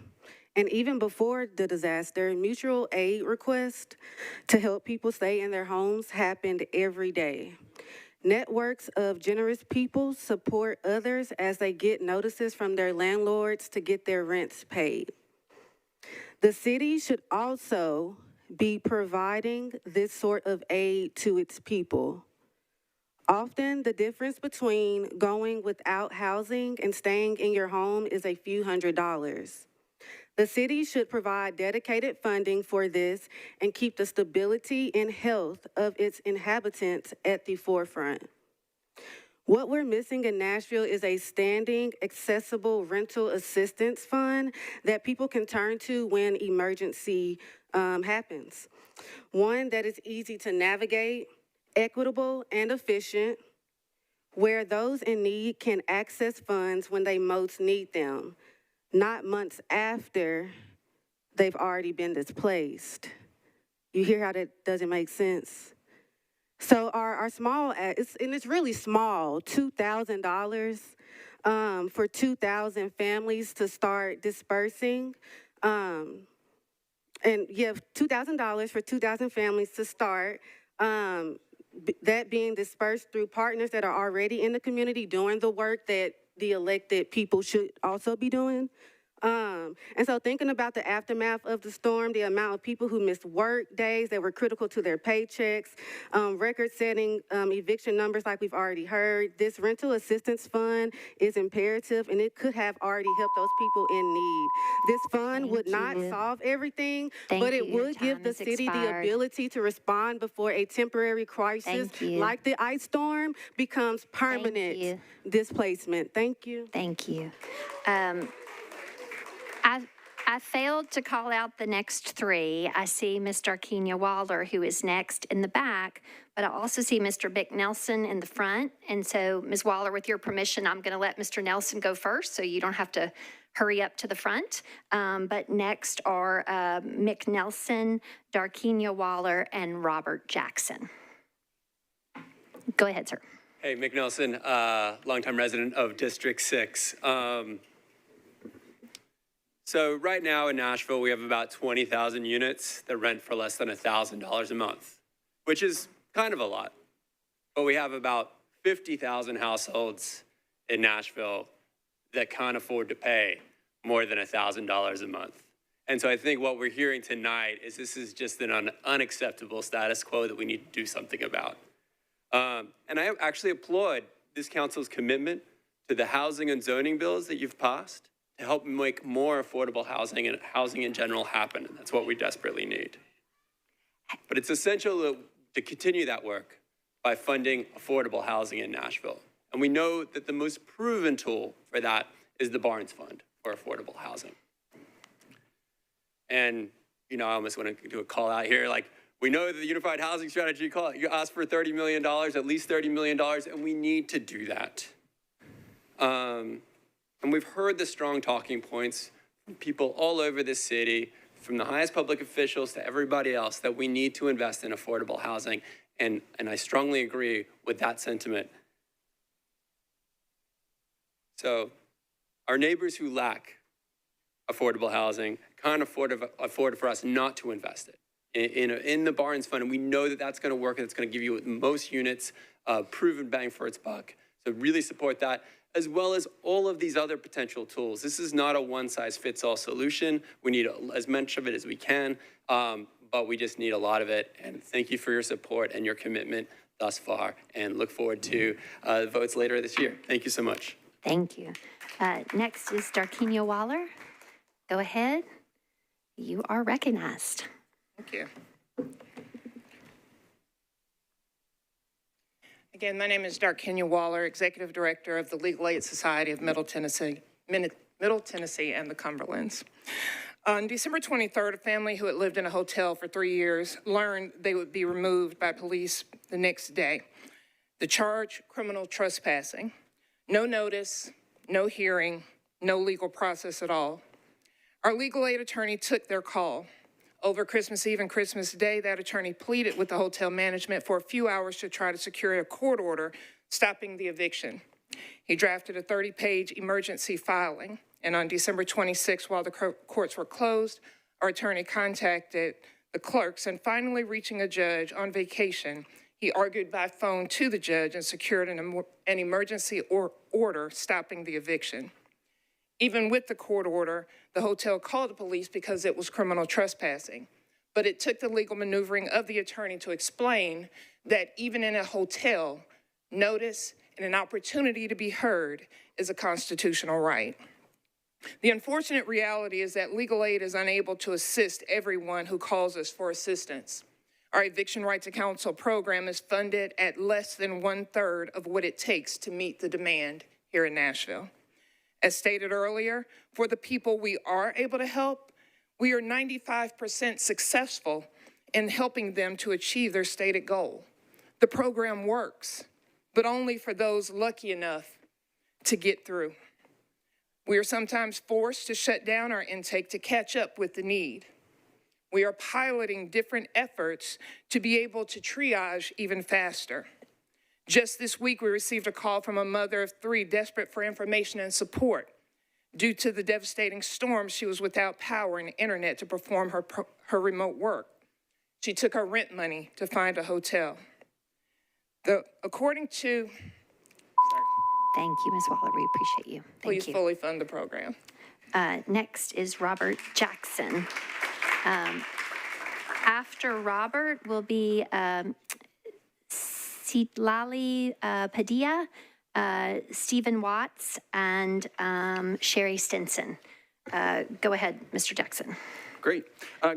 And even before the disaster, mutual aid requests to help people stay in their homes happened every day. Networks of generous people support others as they get notices from their landlords to get their rents paid. The city should also be providing this sort of aid to its people. Often, the difference between going without housing and staying in your home is a few $100s. The city should provide dedicated funding for this and keep the stability and health of its inhabitants at the forefront. What we're missing in Nashville is a standing, accessible rental assistance fund that people can turn to when emergency happens. One that is easy to navigate, equitable, and efficient, where those in need can access funds when they most need them, not months after they've already been displaced. You hear how that doesn't make sense? So our small, it's really small, $2,000 for 2,000 families to start dispersing. And you have $2,000 for 2,000 families to start. That being dispersed through partners that are already in the community doing the work that the elected people should also be doing. And so thinking about the aftermath of the storm, the amount of people who missed work days that were critical to their paychecks, record-setting eviction numbers like we've already heard, this rental assistance fund is imperative and it could have already helped those people in need. This fund would not solve everything, but it would give the city the ability to respond before a temporary crisis like the ice storm becomes permanent displacement. Thank you. Thank you. I failed to call out the next three. I see Ms. Darkenia Waller, who is next in the back, but I also see Mr. Bick Nelson in the front. And so, Ms. Waller, with your permission, I'm going to let Mr. Nelson go first, so you don't have to hurry up to the front. But next are Mick Nelson, Darkenia Waller, and Robert Jackson. Go ahead, sir. Hey, Mick Nelson, longtime resident of District 6. So right now in Nashville, we have about 20,000 units that rent for less than $1,000 a month, which is kind of a lot. But we have about 50,000 households in Nashville that can't afford to pay more than $1,000 a month. And so I think what we're hearing tonight is this is just an unacceptable status quo that we need to do something about. And I actually applaud this council's commitment to the housing and zoning bills that you've passed to help make more affordable housing and housing in general happen. And that's what we desperately need. But it's essential to continue that work by funding affordable housing in Nashville. And we know that the most proven tool for that is the Barnes Fund for affordable housing. And, you know, I almost want to do a call out here. Like, we know that the Unified Housing Strategy you asked for $30 million, at least $30 million, and we need to do that. And we've heard the strong talking points from people all over this city, from the highest public officials to everybody else, that we need to invest in affordable housing. And I strongly agree with that sentiment. So our neighbors who lack affordable housing can't afford for us not to invest it in the Barnes Fund. And we know that that's going to work and it's going to give you most units, proven bang for its buck. So really support that, as well as all of these other potential tools. This is not a one-size-fits-all solution. We need as much of it as we can, but we just need a lot of it. And thank you for your support and your commitment thus far, and look forward to the votes later this year. Thank you so much. Thank you. Next is Darkenia Waller. Go ahead. You are recognized. Thank you. Again, my name is Darkenia Waller, Executive Director of the Legal Aid Society of Middle Tennessee and the Cumberlands. On December 23rd, a family who had lived in a hotel for 3 years learned they would be removed by police the next day. The charge, criminal trespassing. No notice, no hearing, no legal process at all. Our legal aid attorney took their call. Over Christmas Eve and Christmas Day, that attorney pleaded with the hotel management for a few hours to try to secure a court order stopping the eviction. He drafted a 30-page emergency filing, and on December 26th, while the courts were closed, our attorney contacted the clerks, and finally reaching a judge on vacation, he argued by phone to the judge and secured an emergency order stopping the eviction. Even with the court order, the hotel called the police because it was criminal trespassing. But it took the legal maneuvering of the attorney to explain that even in a hotel, notice, and an opportunity to be heard is a constitutional right. The unfortunate reality is that legal aid is unable to assist everyone who calls us for assistance. Our Eviction Right to Counsel program is funded at less than 1/3 of what it takes to meet the demand here in Nashville. As stated earlier, for the people we are able to help, we are 95% successful in helping them to achieve their stated goal. The program works, but only for those lucky enough to get through. We are sometimes forced to shut down our intake to catch up with the need. We are piloting different efforts to be able to triage even faster. Just this week, we received a call from a mother of 3 desperate for information and support. Due to the devastating storm, she was without power and internet to perform her remote work. She took her rent money to find a hotel. According to... Thank you, Ms. Waller. We appreciate you. Thank Please you. fully fund the program. Next is Robert Jackson. After Robert will be Citlali Padilla, Stephen Watts, and Sherry Stinson. Go ahead, Mr. Jackson. Great.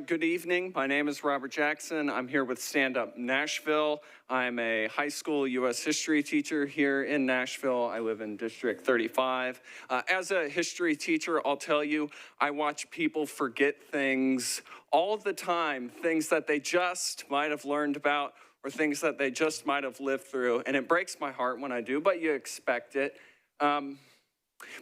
Good evening. My name is Robert Jackson. I'm here with Stand Up Nashville. I'm a high school U.S. history teacher here in Nashville. I live in District 35. As a history teacher, I'll tell you, I watch people forget things all the time, things that they just might have learned about or things that they just might have lived through. And it breaks my heart when I do, but you expect it.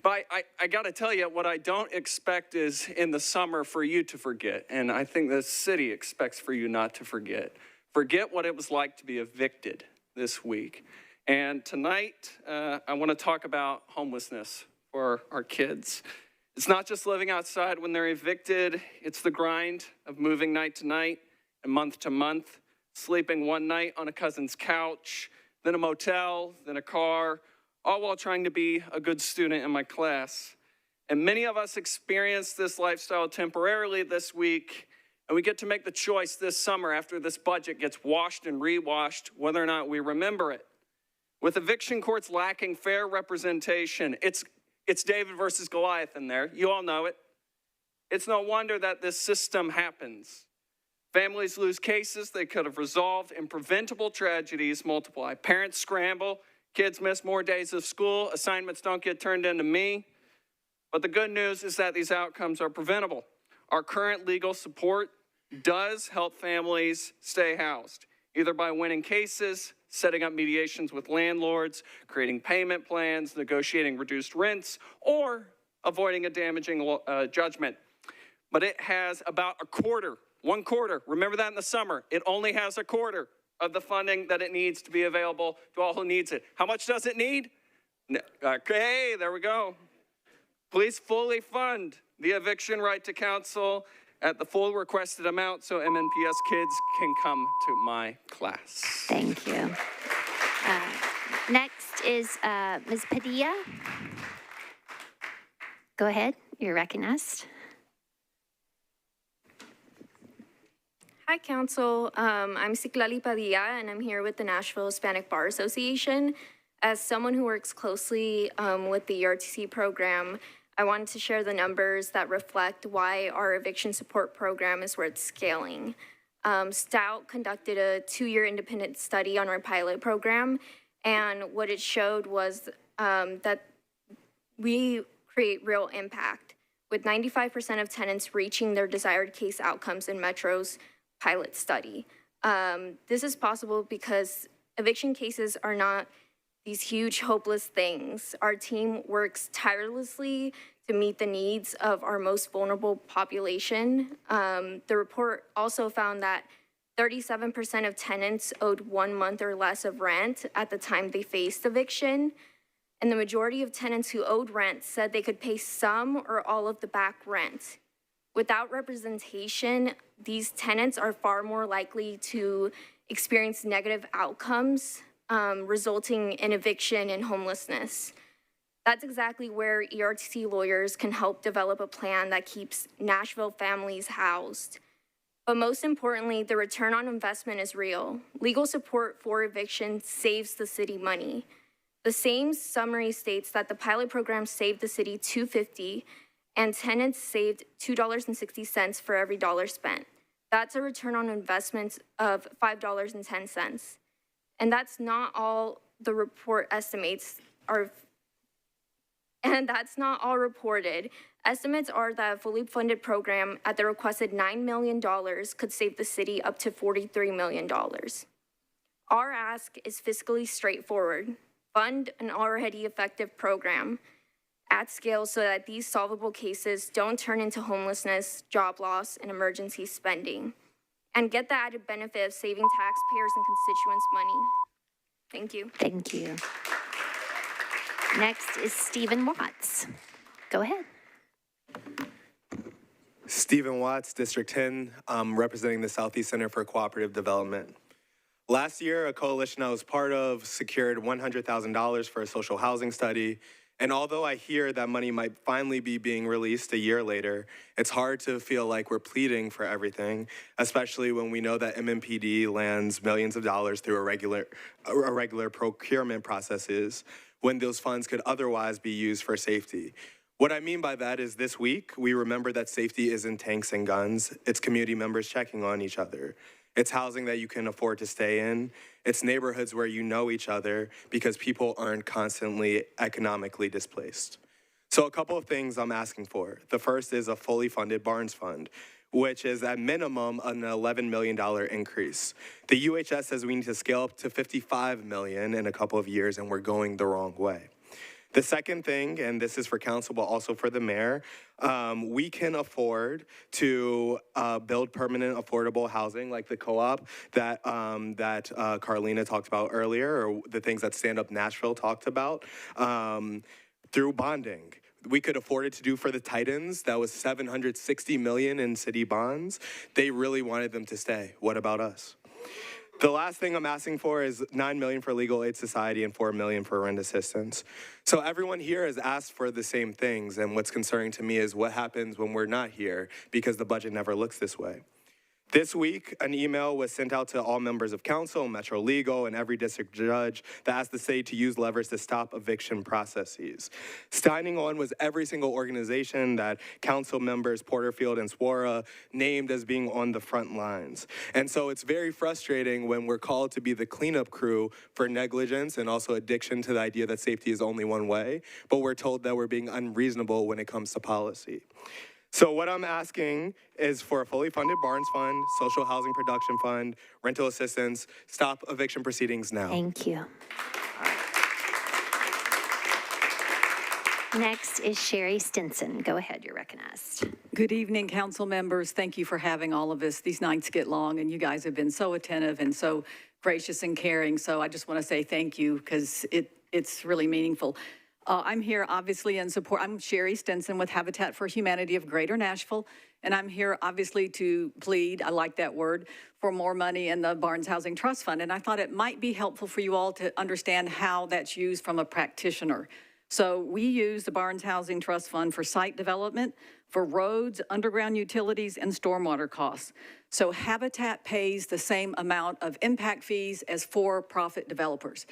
But I got to tell you, what I don't expect is in the summer for you to forget. And I think the city expects for you not to forget. Forget what it was like to be evicted this week. And tonight, I want to talk about homelessness for our kids. It's not just living outside when they're evicted. It's the grind of moving night to night and month to month, sleeping one night on a cousin's couch, then a motel, then a car, all while trying to be a good student in my class. And many of us experience this lifestyle temporarily this week, and we get to make the choice this summer after this budget gets washed and rewashed, whether or not we remember it. With eviction courts lacking fair representation, it's David versus Goliath in there. You all know it. It's no wonder that this system happens. Families lose cases they could have resolved, and preventable tragedies multiply. Parents scramble. Kids miss more days of school. Assignments don't get turned into me. But the good news is that these outcomes are preventable. Our current legal support does help families stay housed, either by winning cases, setting up mediations with landlords, creating payment plans, negotiating reduced rents, or avoiding a damaging judgment. But it has about one quarter. Remember that in the summer. It only has a quarter of the funding that it needs to be available to all who needs it. How much does it need? Okay, there we go. Please fully fund the Eviction Right to Counsel at the full requested amount so MNPS kids can come to my class. Thank you. Next is Ms. Padilla. Go ahead, you're recognized. Hi, Council. I'm Citlali Padilla, and I'm here with the Nashville Hispanic Bar Association. As someone who works closely with the ERTC program, I wanted to share the numbers that reflect why our eviction support program is worth scaling. Stout conducted a 2-year independent study on our pilot program, and what it showed was that we create real impact, with 95% of tenants reaching their desired case outcomes in Metro's pilot study. This is possible because eviction cases are not these huge, hopeless things. Our team works tirelessly to meet the needs of our most vulnerable population. The report also found that 37% of tenants owed 1 month or less of rent at the time they faced eviction. And the majority of tenants who owed rent said they could pay some or all of the back rent. Without representation, these tenants are far more likely to experience negative outcomes, resulting in eviction and homelessness. That's exactly where ERTC lawyers can help develop a plan that keeps Nashville families housed. But most importantly, the return on investment is real. Legal support for eviction saves the city money. The same summary states that the pilot program saved the city $250 and tenants saved $2.60 for every dollar spent. That's a return on investment of $5.10. And that's not all the report estimates are, and that's not all reported. Estimates are that a fully funded program at the requested $9 million could save the city up to $43 million. Our ask is fiscally straightforward. Fund an already effective program at scale so that these solvable cases don't turn into homelessness, job loss, and emergency spending. And get the added benefit of saving taxpayers and constituents money. Thank you. Thank you. Next is Stephen Watts. Go ahead. Stephen Watts, District 10, representing the Southeast Center for Cooperative Development. Last year, a coalition I was part of secured $100,000 for a social housing study. And although I hear that money might finally be being released a year later, it's hard to feel like we're pleading for everything, especially when we know that MMPD lands millions of dollars through irregular procurement processes when those funds could otherwise be used for safety. What I mean by that is this week, we remember that safety isn't tanks and guns, it's community members checking on each other. It's housing that you can afford to stay in. It's neighborhoods where you know each other because people aren't constantly economically displaced. So a couple of things I'm asking for. The first is a fully funded Barnes Fund, which is at minimum an $11 million increase. The UHS says we need to scale up to $55 million in a couple of years, and we're going the wrong way. The second thing, and this is for council, but also for the mayor, we can afford to build permanent affordable housing like the co-op that Carlina talked about earlier, or the things that Stand Up Nashville talked about, through bonding. We could afford it to do for the Titans. That was $760 million in city bonds. They really wanted them to stay. What about us? The last thing I'm asking for is $9 million for Legal Aid Society and $4 million for rent assistance. So everyone here has asked for the same things, and what's concerning to me is what happens when we're not here, because the budget never looks this way. This week, an email was sent out to all members of council, Metro Legal, and every district judge that asked the city to use levers to stop eviction processes. Signing on was every single organization that council members Porterfield and Swara named as being on the front lines. And so it's very frustrating when we're called to be the cleanup crew for negligence and also addiction to the idea that safety is only one way, but we're told that we're being unreasonable when it comes to policy. So what I'm asking is for a fully funded Barnes Fund, social housing production fund, rental assistance, stop eviction proceedings now. Thank you. Next is Sherry Stinson. Go ahead, you're recognized. Good evening, council members. Thank you for having all of us. These nights get long, and you guys have been so attentive and so gracious and caring. So I just want to say thank you, because it's really meaningful. I'm here obviously in support. I'm Sherry Stinson with Habitat for Humanity of Greater Nashville, and I'm here obviously to plead, I like that word, for more money in the Barnes Housing Trust Fund. And I thought it might be helpful for you all to understand how that's used from a practitioner. So we use the Barnes Housing Trust Fund for site development, for roads, underground utilities, and stormwater costs. So Habitat pays the same amount of impact fees as for-profit developers.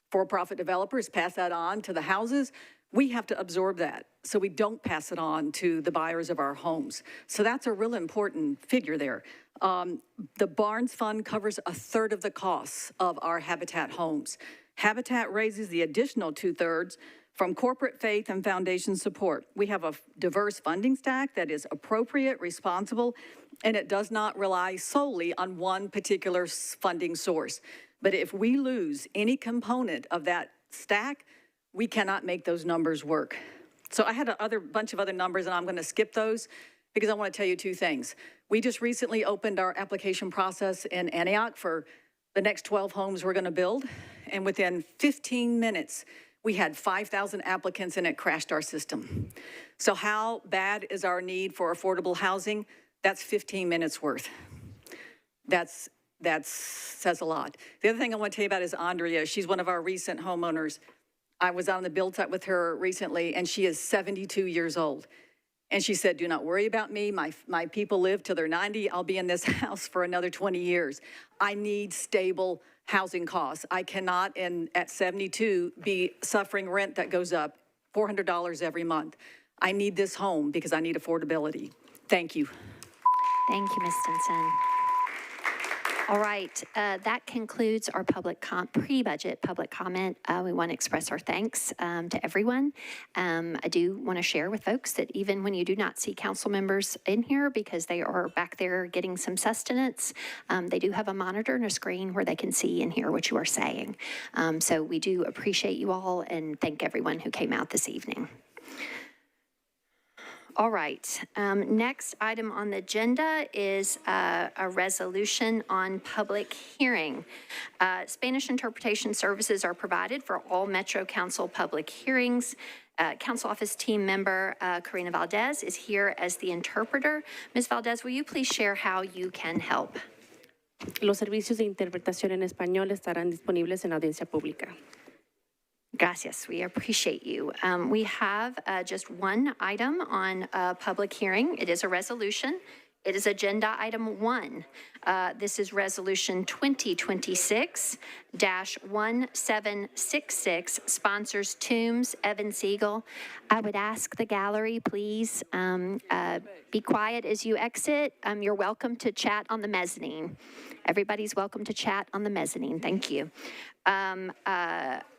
For-profit developers pass that on to the houses. We have to absorb that, so we don't pass it on to the buyers of our homes. So that's a real important figure there. The Barnes Fund covers a third of the costs of our Habitat homes. Habitat raises the additional 2/3 from corporate faith and foundation support. We have a diverse funding stack that is appropriate, responsible, and it does not rely solely on one particular funding source. But if we lose any component of that stack, we cannot make those numbers work. So I had a bunch of other numbers, and I'm going to skip those because I want to tell you two things. We just recently opened our application process in Antioch for the next 12 homes we're going to build, and within 15 minutes, we had 5,000 applicants, and it crashed our system. So how bad is our need for affordable housing? That's 15 minutes worth. That says a lot. The other thing I want to tell you about is Andrea. She's one of our recent homeowners. I was on the build site with her recently, and she is 72 years old. And she said, do not worry about me. My people live till they're 90. I'll be in this house for another 20 years. I need stable housing costs. I cannot, at 72, be suffering rent that goes up $400 every month. I need this home because I need affordability. Thank you. Thank you, Ms. Stinson. All right, that concludes our pre-budget public comment. We want to express our thanks to everyone. I do want to share with folks that even when you do not see council members in here because they are back there getting some sustenance, they do have a monitor and a screen where they can see and hear what you are saying. So we do appreciate you all and thank everyone who came out this evening. All right, next item on the agenda is a resolution on public hearing. Spanish interpretation services are provided for all Metro Council public hearings. Council Office team member Karina Valdez is here as the interpreter. Ms. Valdez, will you please share how you can help? Los servicios de interpretación en español estarán disponibles en audiencia pública. Gracias, we appreciate you. We have just one item on public hearing. It is a resolution. It is agenda item 1. This is resolution 2026-1766, sponsors Toombs, Evan Siegel. I would ask the gallery, please, be quiet as you exit. You're welcome to chat on the mezzanine. Everybody's welcome to chat on the mezzanine. Thank you.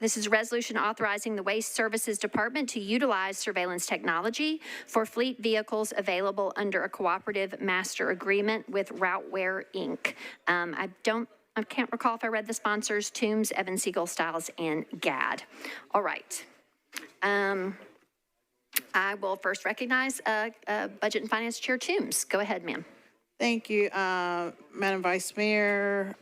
This is a resolution authorizing the Waste Services Department to utilize surveillance technology for fleet vehicles available under a cooperative master agreement with Routeware, Inc. I can't recall if I read the sponsors, Toombs, Evan Siegel, Stiles, and GAD. All right. I will first recognize Budget and Finance Chair Toombs. Go ahead, ma'am. Thank you, Madam Vice Mayor.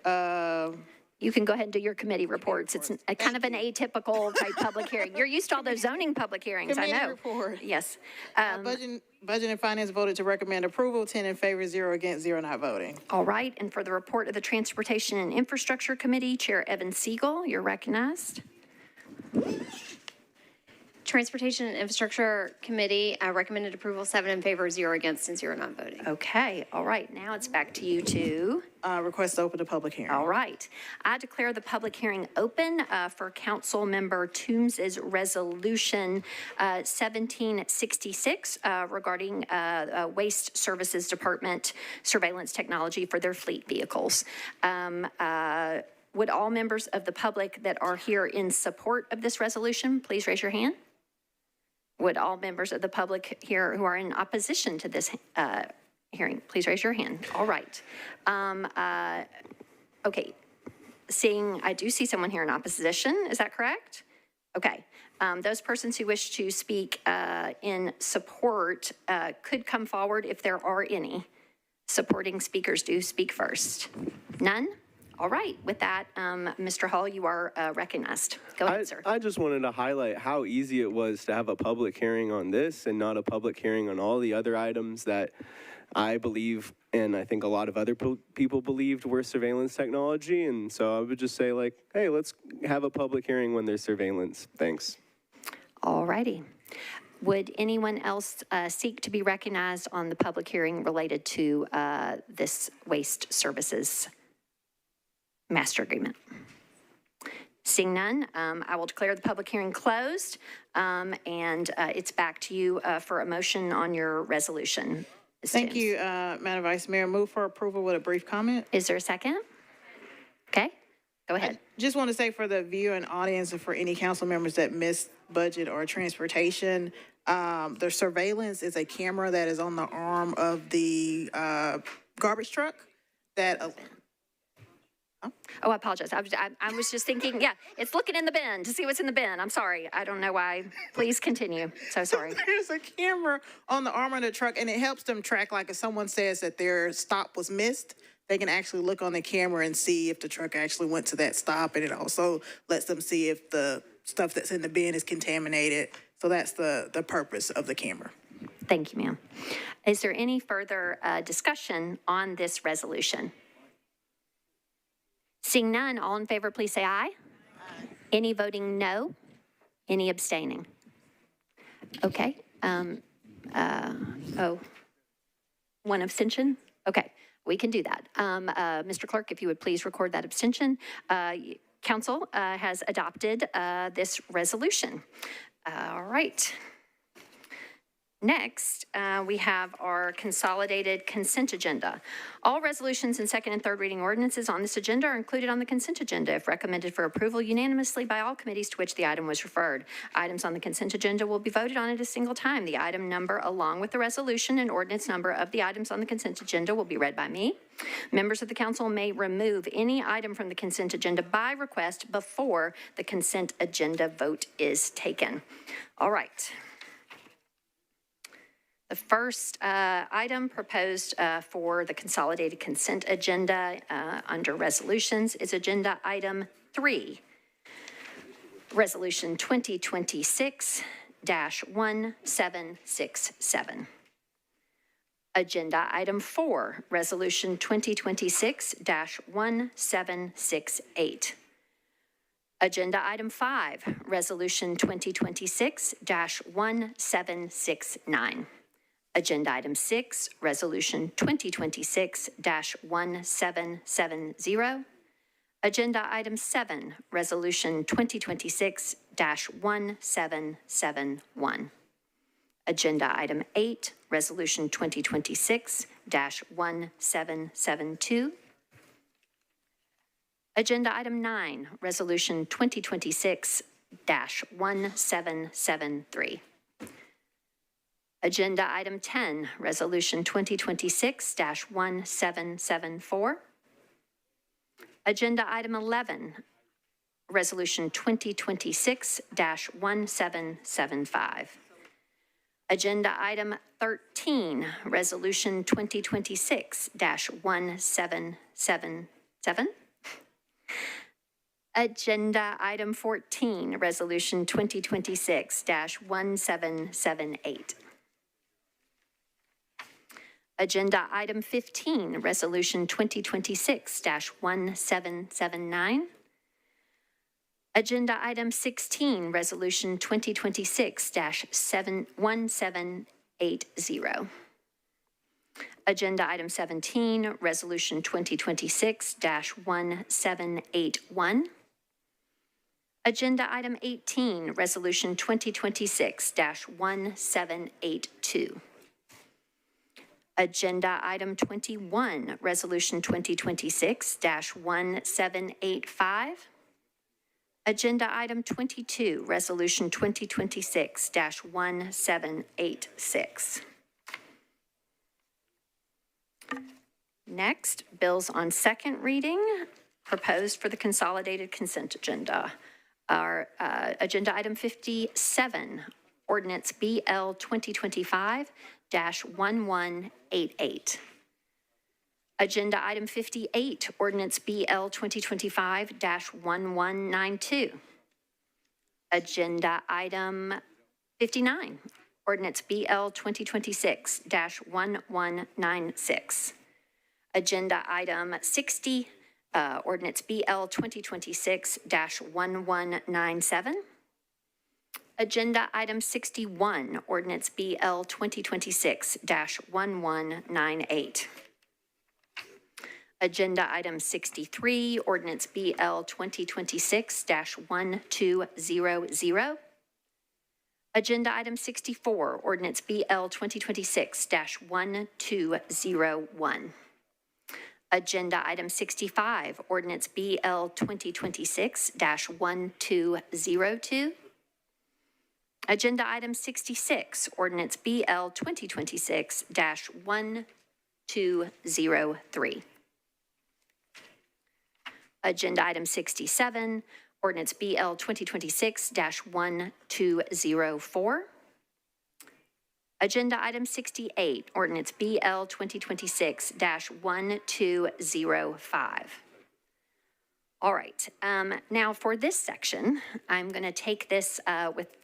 You can go ahead and do your committee reports. It's a kind of an atypical type public hearing. You're used to all those zoning public hearings, I know. Report. Yes. Budget and Finance voted to recommend approval, 10 in favor, 0 against, 0 not voting. All right, and for the report of the Transportation and Infrastructure Committee, Chair Evan Siegel, you're recognized. Transportation and Infrastructure Committee recommended approval, 7 in favor, 0 against, and 0 not voting. Okay, all right, now it's back to you to request to open the public hearing. All right, I declare the public hearing open for Council Member Toombs' resolution 1766 regarding Waste Services Department surveillance technology for their fleet vehicles. Would all members of the public that are here in support of this resolution please raise your hand? Would all members of the public here who are in opposition to this hearing, please raise your hand. All right. Okay. I do see someone here in opposition. Is that correct? Okay. Those persons who wish to speak in support could come forward if there are any. Supporting speakers do speak first. None? All right, with that, Mr. Hall, you are recognized. Go ahead, sir. I just wanted to highlight how easy it was to have a public hearing on this and not a public hearing on all the other items that I believe, and I think a lot of other people believed were surveillance technology. And so I would just say, like, hey, let's have a public hearing when there's surveillance. Thanks. All righty. Would anyone else seek to be recognized on the public hearing related to this waste services master agreement? Seeing none, I will declare the public hearing closed, and it's back to you for a motion on your resolution. Thank you, Madam Vice Mayor. Move for approval with a brief comment. Is there a second? Okay, go ahead. I just want to say for the viewing audience and for any council members that missed budget or transportation, the surveillance is a camera that is on the arm of the garbage truck that Oh, I apologize. I was just thinking, yeah, it's looking in the bin to see what's in the bin. I'm sorry. I don't know why. Please continue. So sorry. There's a camera on the arm of the truck, and it helps them track, like if someone says that their stop was missed, they can actually look on the camera and see if the truck actually went to that stop, and it also lets them see if the stuff that's in the bin is contaminated. So that's the purpose of the camera. Thank you, ma'am. Is there any further discussion on this resolution? Seeing none, all in favor, please say aye. Aye. Any voting no? Any abstaining? Okay. Oh, one abstention? Okay, we can do that. Mr. Clerk, if you would please record that abstention. Council has adopted this resolution. All right. Next, we have our consolidated consent agenda. All resolutions and second and third reading ordinances on this agenda are included on the consent agenda if recommended for approval unanimously by all committees to which the item was referred. Items on the consent agenda will be voted on at a single time. The item number along with the resolution and ordinance number of the items on the consent agenda will be read by me. Members of the council may remove any item from the consent agenda by request before the consent agenda vote is taken. All right. The first item proposed for the consolidated consent agenda under resolutions is agenda item 3, resolution 2026-1767. Agenda item 4, resolution 2026-1768. Agenda item 5, resolution 2026-1769. Agenda item 6, resolution 2026-1770. Agenda item 7, resolution 2026-1771. Agenda item 8, resolution 2026-1772. Agenda item 9, resolution 2026-1773. Agenda item 10, resolution 2026-1774. Agenda item 11, resolution 2026-1775. Agenda item 13, resolution 2026-1777. Agenda item 14, resolution 2026-1778. Agenda item 15, resolution 2026-1779. Agenda item 16, resolution 2026-1780. Agenda item 17, resolution 2026-1781. Agenda item 18, resolution 2026-1782. Agenda item 21, resolution 2026-1785. Agenda item 22, resolution 2026-1786. Next, bills on second reading proposed for the consolidated consent agenda. Our agenda item 57, ordinance BL 2025-1188. Agenda item 58, ordinance BL 2025-1192. Agenda item 59, ordinance BL 2026-1196. Agenda item 60, ordinance BL 2026-1197. Agenda item 61, ordinance BL 2026-1198. Agenda item 63, ordinance BL 2026-1200. Agenda item 64, ordinance BL 2026-1201. Agenda item 65, ordinance BL 2026-1202. Agenda item 66, ordinance BL 2026-1203. Agenda item 67, ordinance BL 2026-1204. Agenda item 68, ordinance BL 2026-1205. All right, now for this section, I'm going to take this without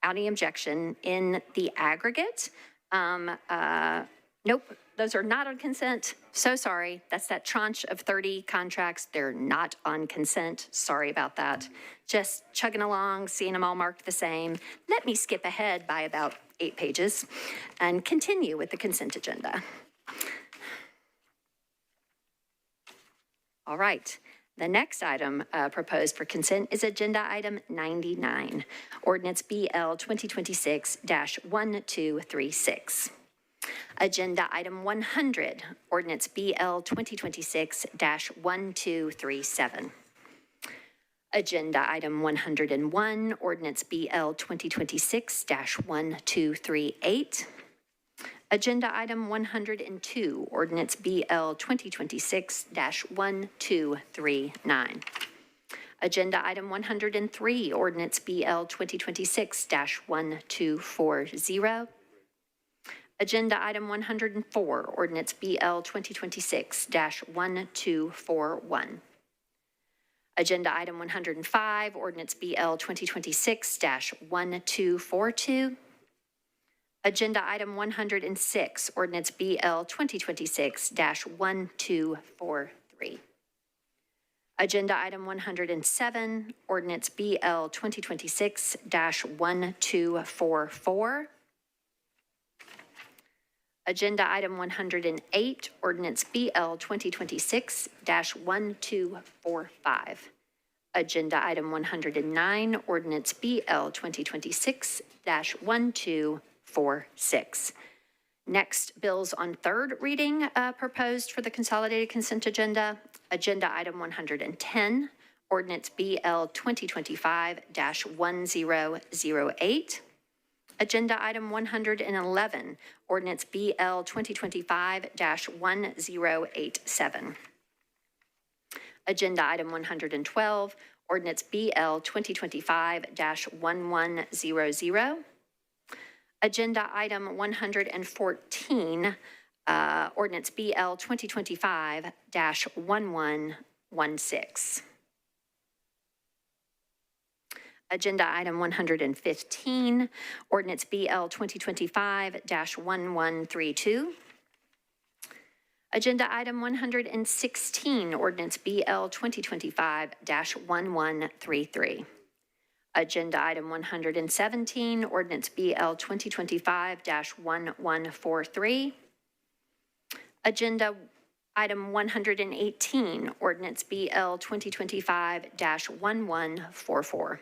any objection in the aggregate. Nope, those are not on consent. So sorry. That's that tranche of 30 contracts. They're not on consent. Sorry about that. Just chugging along, seeing them all marked the same. Let me skip ahead by about 8 pages and continue with the consent agenda. All right. The next item proposed for consent is Agenda Item 99, Ordinance BL 2026-1236. Agenda Item 100, Ordinance BL 2026-1237. Agenda Item 101, Ordinance BL 2026-1238. Agenda Item 102, Ordinance BL 2026-1239. Agenda Item 103, Ordinance BL 2026-1240. Agenda Item 104, Ordinance BL 2026-1241. Agenda Item 105, Ordinance BL 2026-1242. Agenda Item 106, Ordinance BL 2026-1243. Agenda Item 107, Ordinance BL 2026-1244. Agenda Item 108, Ordinance BL 2026-1245. Agenda Item 109, Ordinance BL 2026-1246. Next, bills on third reading proposed for the consolidated consent agenda. Agenda Item 110, Ordinance BL 2025-1008. Agenda Item 111, Ordinance BL 2025-1087. Agenda Item 112, Ordinance BL 2025-1100. Agenda Item 114, Ordinance BL 2025-1116. Agenda Item 115, Ordinance BL 2025-1132. Agenda Item 116, Ordinance BL 2025-1133. Agenda Item 117, Ordinance BL 2025-1143. Agenda Item 118, Ordinance BL 2025-1144.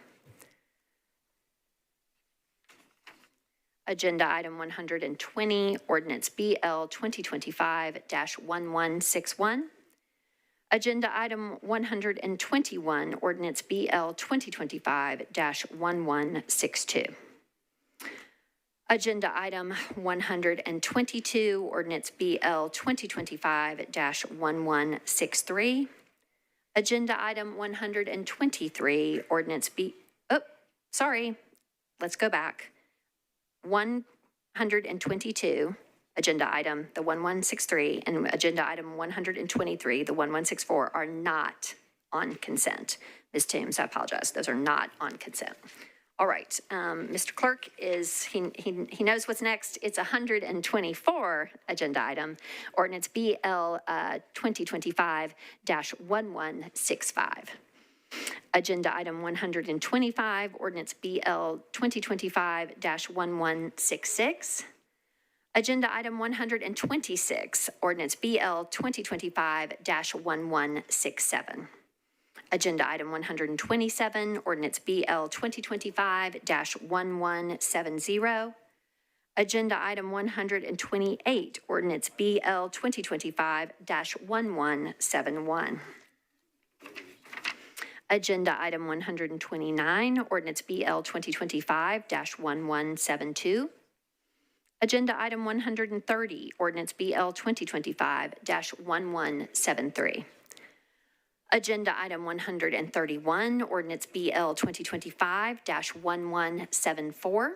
Agenda Item 120, Ordinance BL 2025-1161. Agenda Item 121, Ordinance BL 2025-1162. Agenda Item 122, Ordinance BL 2025-1163. Agenda Item 123, Ordinance let's go back. 122, Agenda Item, the 1163, and Agenda Item 123, the 1164, are not on consent. Ms. Toombs, I apologize. Those are not on consent. All right, Mr. Clerk he knows what's next. It's 124 agenda item, Ordinance BL 2025-1165. Agenda Item 125, Ordinance BL 2025-1166. Agenda Item 126, Ordinance BL 2025-1167. Agenda Item 127, Ordinance BL 2025-1170. Agenda Item 128, Ordinance BL 2025-1171. Agenda Item 129, Ordinance BL 2025-1172. Agenda Item 130, Ordinance BL 2025-1173. Agenda Item 131, Ordinance BL 2025-1174.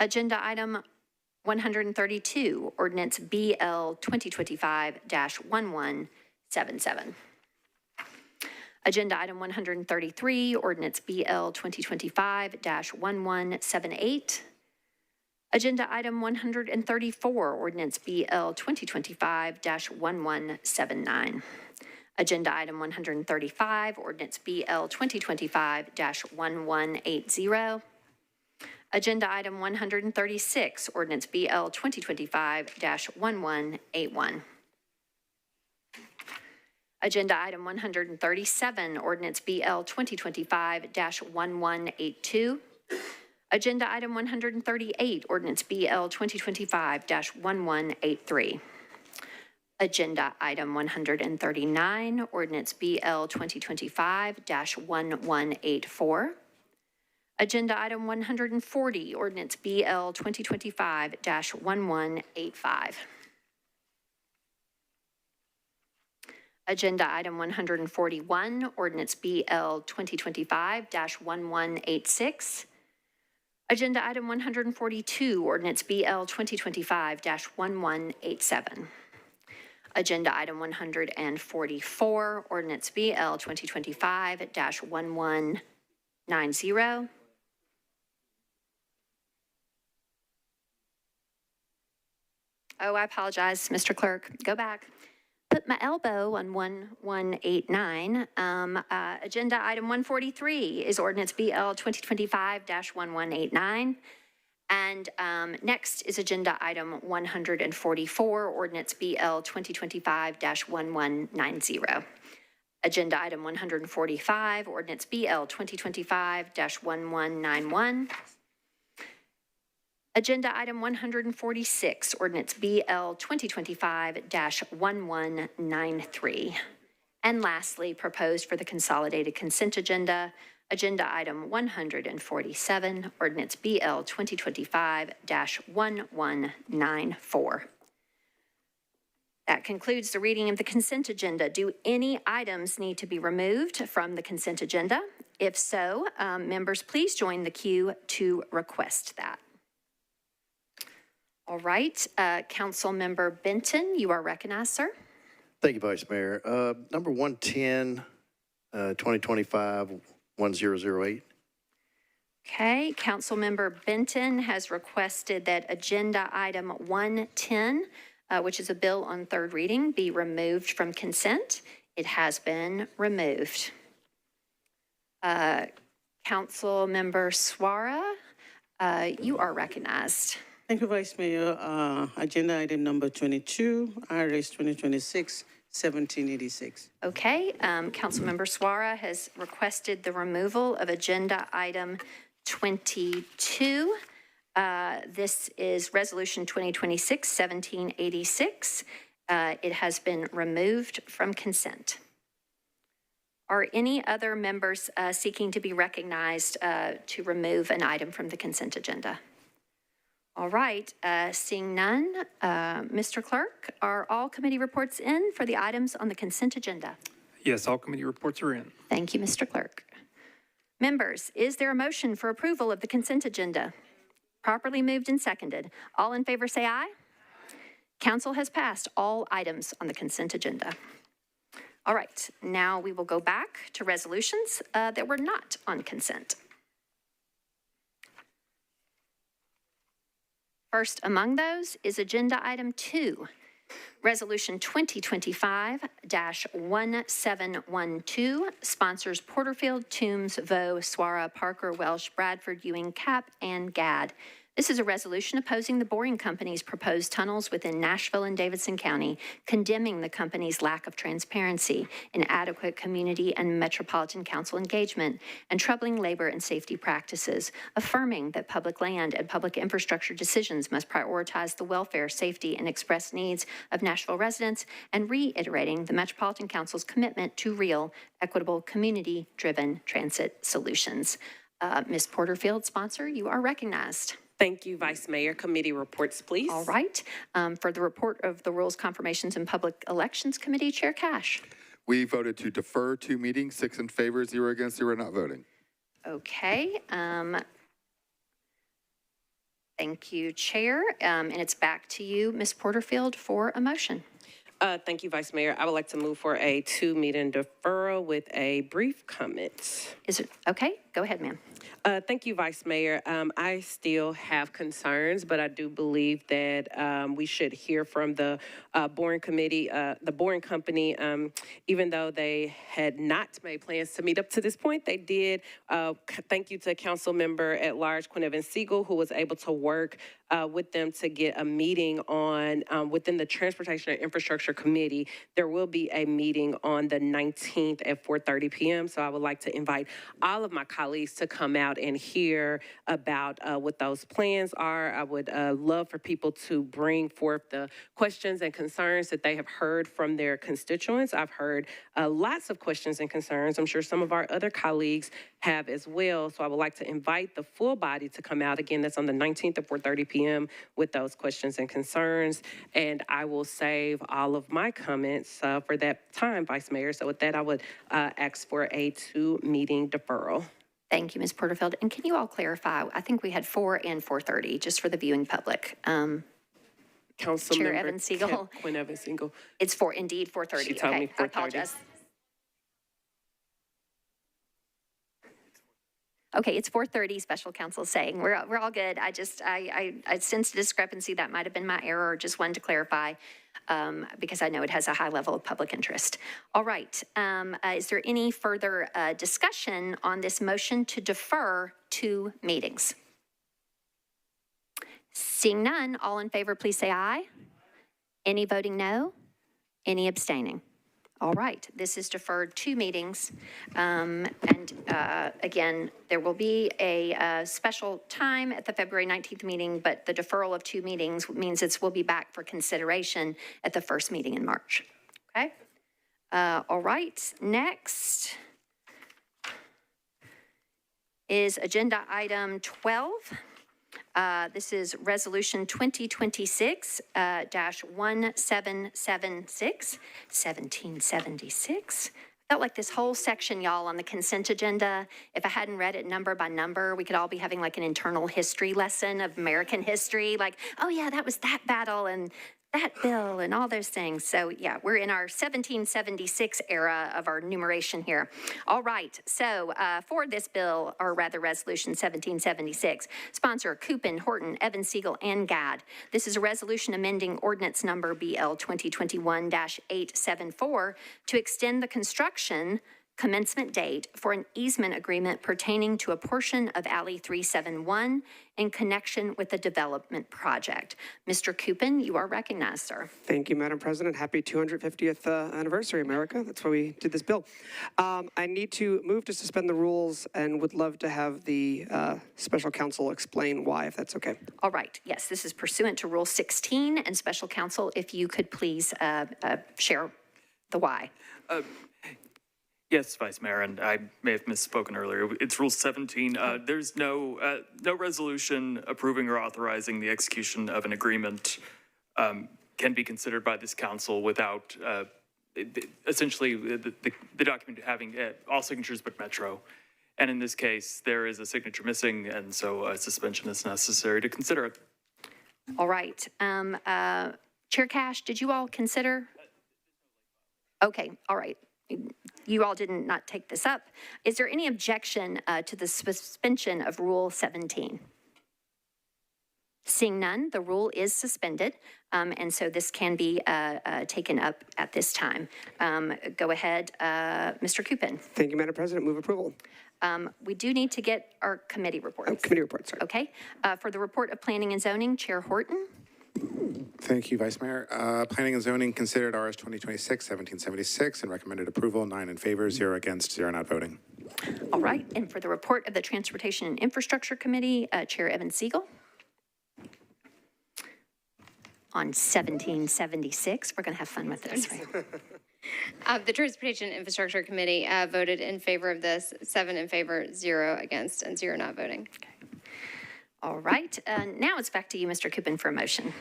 Agenda Item 132, Ordinance BL 2025-1177. Agenda Item 133, Ordinance BL 2025-1178. Agenda item 134, ordinance BL 2025-1179. Agenda item 135, ordinance BL 2025-1180. Agenda item 136, ordinance BL 2025-1181. Agenda item 137, ordinance BL 2025-1182. Agenda item 138, ordinance BL 2025-1183. Agenda item 139, ordinance BL 2025-1184. Agenda item 140, ordinance BL 2025-1185. Agenda item 141, ordinance BL 2025-1186. Agenda item 142, ordinance BL 2025-1187. Agenda item 144, ordinance BL 2025-1190. Oh, I apologize, Mr. Clerk. Go back. Put my elbow on 1189. Agenda item 143 is ordinance BL 2025-1189. And next is agenda item 144, ordinance BL 2025-1190. Agenda item 145, ordinance BL 2025-1191. Agenda item 146, ordinance BL 2025-1193. And lastly, proposed for the consolidated consent agenda, agenda item 147, ordinance BL 2025-1194. That concludes the reading of the consent agenda. Do any items need to be removed from the consent agenda? If so, members, please join the queue to request that. All right, Councilmember Benton, you are recognized, sir. Thank you, Vice Mayor. Number 110, 2025-1008. Okay, Councilmember Benton has requested that agenda item 110, which is a bill on third reading, be removed from consent. It has been removed. Councilmember Suara, you are recognized. Thank you, Vice Mayor. Agenda item number 22, IRS 2026-1786. Okay, Councilmember Suara has requested the removal of agenda item 22. This is resolution 2026-1786. It has been removed from consent. Are any other members seeking to be recognized to remove an item from the consent agenda? All right, seeing none, Mr. Clerk, are all committee reports in for the items on the consent agenda? Yes, all committee reports are in. Thank you, Mr. Clerk. Members, is there a motion for approval of the consent agenda? Properly moved and seconded. All in favor say aye. Council has passed all items on the consent agenda. All right, now we will go back to resolutions that were not on consent. First among those is agenda item 2, resolution 2025-1712, sponsors Porterfield, Toombs, Vaux, Suara, Parker, Welsh, Bradford, Ewing, Cap, and Gadd. This is a resolution opposing the Boring Company's proposed tunnels within Nashville and Davidson County, condemning the company's lack of transparency, inadequate community and Metropolitan Council engagement, and troubling labor and safety practices, affirming that public land and public infrastructure decisions must prioritize the welfare, safety, and express needs of Nashville residents, and reiterating the Metropolitan Council's commitment to real, equitable, community-driven transit solutions. Ms. Porterfield, sponsor, you are recognized. Thank you, Vice Mayor. Committee reports, please. All right. For the report of the Rules, Confirmations, and Public Elections Committee, Chair Cash. We voted to defer 2 meetings, 6 in favor, 0 against, 0 not voting. Okay. Thank you, Chair. And it's back to you, Ms. Porterfield, for a motion. Thank you, Vice Mayor. I would like to move for a 2-meeting deferral with a brief comment. Is it okay? Go Go ahead, ma'am. Thank you, Vice Mayor. I still have concerns, but I do believe that we should hear from the Boring Committee, the Boring Company. Even though they had not made plans to meet up to this point, they did. Thank you to Council Member at Large Quinn Evans Siegel, who was able to work with them to get a meeting on within the Transportation and Infrastructure Committee. There will be a meeting on the 19th at 4:30 p.m. So I would like to invite all of my colleagues to come out and hear about what those plans are. I would love for people to bring forth the questions and concerns that they have heard from their constituents. I've heard lots of questions and concerns. I'm sure some of our other colleagues have as well. So I would like to invite the full body to come out. Again, that's on the 19th at 4:30 p.m. with those questions and concerns. And I will save all of my comments for that time, Vice Mayor. So with that, I would ask for a 2-meeting deferral. Thank you, Ms. Porterfield. And can you all clarify, I think we had 4 and 4:30, just for the viewing public. Chair Evans Siegel. Quinn Evans Siegel. It's indeed 4:30. She told me 4:30. I apologize. Okay, it's 4:30, special counsel saying. We're all good. I sensed a discrepancy. That might have been my error. Just wanted to clarify because I know it has a high level of public interest. All right. Is there any further discussion on this motion to defer 2 meetings? Seeing none, all in favor, please say aye. Any voting no? Any abstaining? All right, this is deferred 2 meetings. Again, there will be a special time at the February 19th meeting, but the deferral of 2 meetings means we'll be back for consideration at the first meeting in March. Okay? All right, next is agenda item 12. This is Resolution 2026-1776. Felt like this whole section, y'all, on the consent agenda, if I hadn't read it number by number, we could all be having like an internal history lesson of American history. Like, oh yeah, that was that battle and that bill and all those things. So yeah, we're in our 1776 era of our numeration here. All right, so for this bill, or rather resolution 1776, sponsor Coupin, Horton, Evans, Siegel, and Gadd. This is a resolution amending ordinance number BL 2021-874 to extend the construction commencement date for an easement agreement pertaining to a portion of Alley 371 in connection with the development project. Mr. Coupin, you are recognized, sir. Thank you, Madam President. Happy 250th anniversary, America. That's why we did this bill. I need to move to suspend the rules and would love to have the special counsel explain why, if that's okay. All right. Yes, this is pursuant to Rule 16, and special counsel, if you could please share the why. Yes, Vice Mayor, and I may have misspoken earlier. It's Rule 17. There's no resolution approving or authorizing the execution of an agreement can be considered by this council without essentially the document having all signatures but Metro. And in this case, there is a signature missing, and so a suspension is necessary to consider it. All right. Chair Cash, did you all consider? Okay. All right. You all did not take this up. Is there any objection to the suspension of Rule 17? Seeing none, the rule is suspended, and so this can be taken up at this time. Go ahead, Mr. Coupin. Thank you, Madam President. Move approval. We do need to get our committee reports. Committee reports, sorry. Okay. For the report of Planning and Zoning, Chair Horton. Thank you, Vice Mayor. Planning and Zoning considered RS 2026-1776 and recommended approval. 9 in favor, 0 against, 0 not voting. All right. And for the report of the Transportation and Infrastructure Committee, Chair Evans Siegel. On 1776, we're going to have fun with this, right? The Transportation and Infrastructure Committee voted in favor of this, 7 in favor, 0 against, and 0 not voting. Okay. All right. Now it's back to you, Mr. Coupin, for a motion.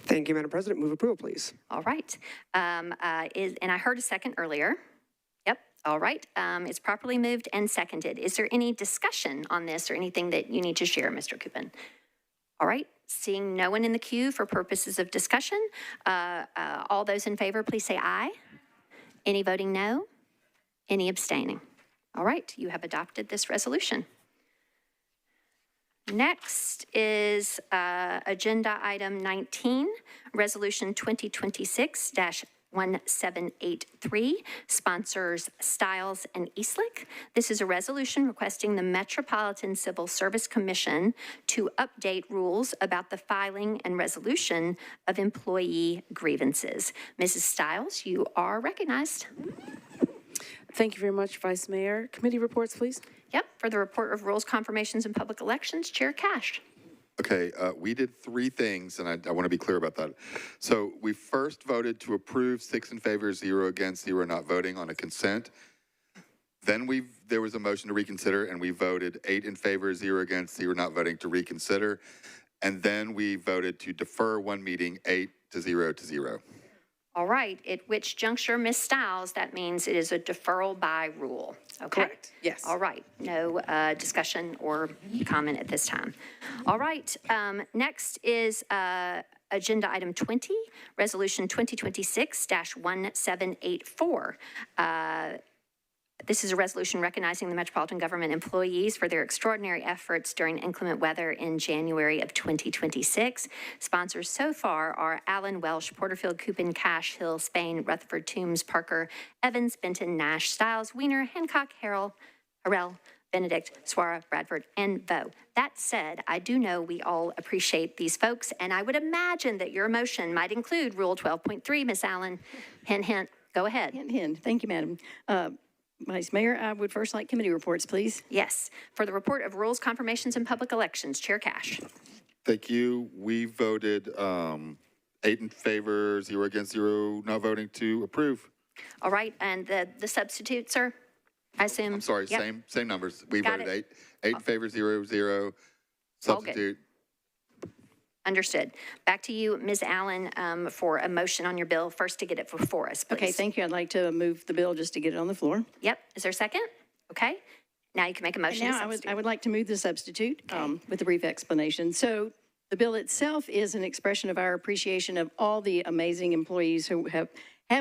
Thank you, Madam President. Move approval, please. All right. And I heard a second earlier. Yep. All right. It's properly moved and seconded. Is there any discussion on this or anything that you need to share, Mr. Coupin? All right. Seeing no one in the queue for purposes of discussion, all those in favor, please say aye. Any voting no? Any abstaining? All right. You have adopted this resolution. Next is Agenda Item 19, Resolution 2026-1783, sponsors Stiles and Eastlick. This is a resolution requesting the Metropolitan Civil Service Commission to update rules about the filing and resolution of employee grievances. Mrs. Stiles, you are recognized. Thank you very much, Vice Mayor. Committee reports, please. Yep, for the report of rules, confirmations, and public elections, Chair Cash. Okay, we did three things, and I want to be clear about that. So we first voted to approve 6 in favor, 0 against, 0 not voting on a consent. Then there was a motion to reconsider, and we voted 8 in favor, 0 against, 0 not voting to reconsider. And then we voted to defer one meeting, 8 to 0 to 0. All right, at which juncture, Ms. Stiles, that means it is a deferral by rule, okay? Correct, yes. All right, no discussion or comment at this time. All right, next is Agenda Item 20, Resolution 2026-1784. This is a resolution recognizing the Metropolitan Government employees for their extraordinary efforts during inclement weather in January of 2026. Sponsors so far are Allen, Welsh, Porterfield, Coopin, Cash, Hill, Spain, Rutherford, Toombs, Parker, Evans, Benton, Nash, Stiles, Wiener, Hancock, Harrell, Benedict, Swara, Bradford, and Vo. That said, I do know we all appreciate these folks, and I would imagine that your motion might include Rule 12.3, Ms. Allen. Hint, hint. Go ahead. Hint, hint. Thank you, Madam Vice Mayor. I would first like committee reports, please. Yes. For the report of rules, confirmations, and public elections, Chair Cash. Thank you. We voted 8 in favor, 0 against, 0 not voting to approve. All right, and the substitute, sir? I assume. I'm sorry, Yep. same numbers. We Got voted it. 8 in favor, 0, 0. Substitute. Understood. Back to you, Ms. Allen, for a motion on your bill, first to get it before us, please. Okay, thank you. I'd like to move the bill just to get it on the floor. Yep. Is there a second? Okay. Now you can make a motion And to now substitute. I would like to move the substitute with a brief explanation. So the bill itself is an expression of our appreciation of all the amazing employees who have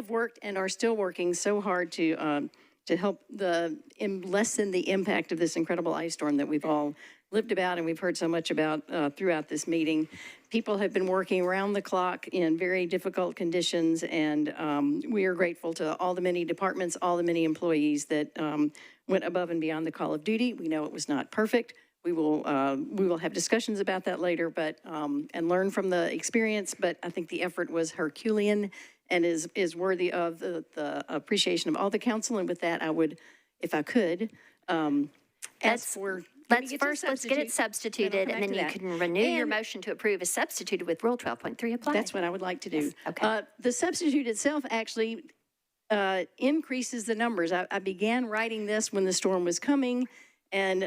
worked and are still working so hard to help lessen the impact of this incredible ice storm that we've all lived about and we've heard so much about throughout this meeting. People have been working around the clock in very difficult conditions, and we are grateful to all the many departments, all the many employees that went above and beyond the call of duty. We know it was not perfect. We will have discussions about that later, but and learn from the experience. But I think the effort was Herculean and is worthy of the appreciation of all the council. And with that, I would, if I could, Let's get it substituted, and then you can renew your motion to approve as substituted with Rule 12.3 apply. That's what I would like to do. Yes. Okay. The substitute itself actually increases the numbers. I began writing this when the storm was coming and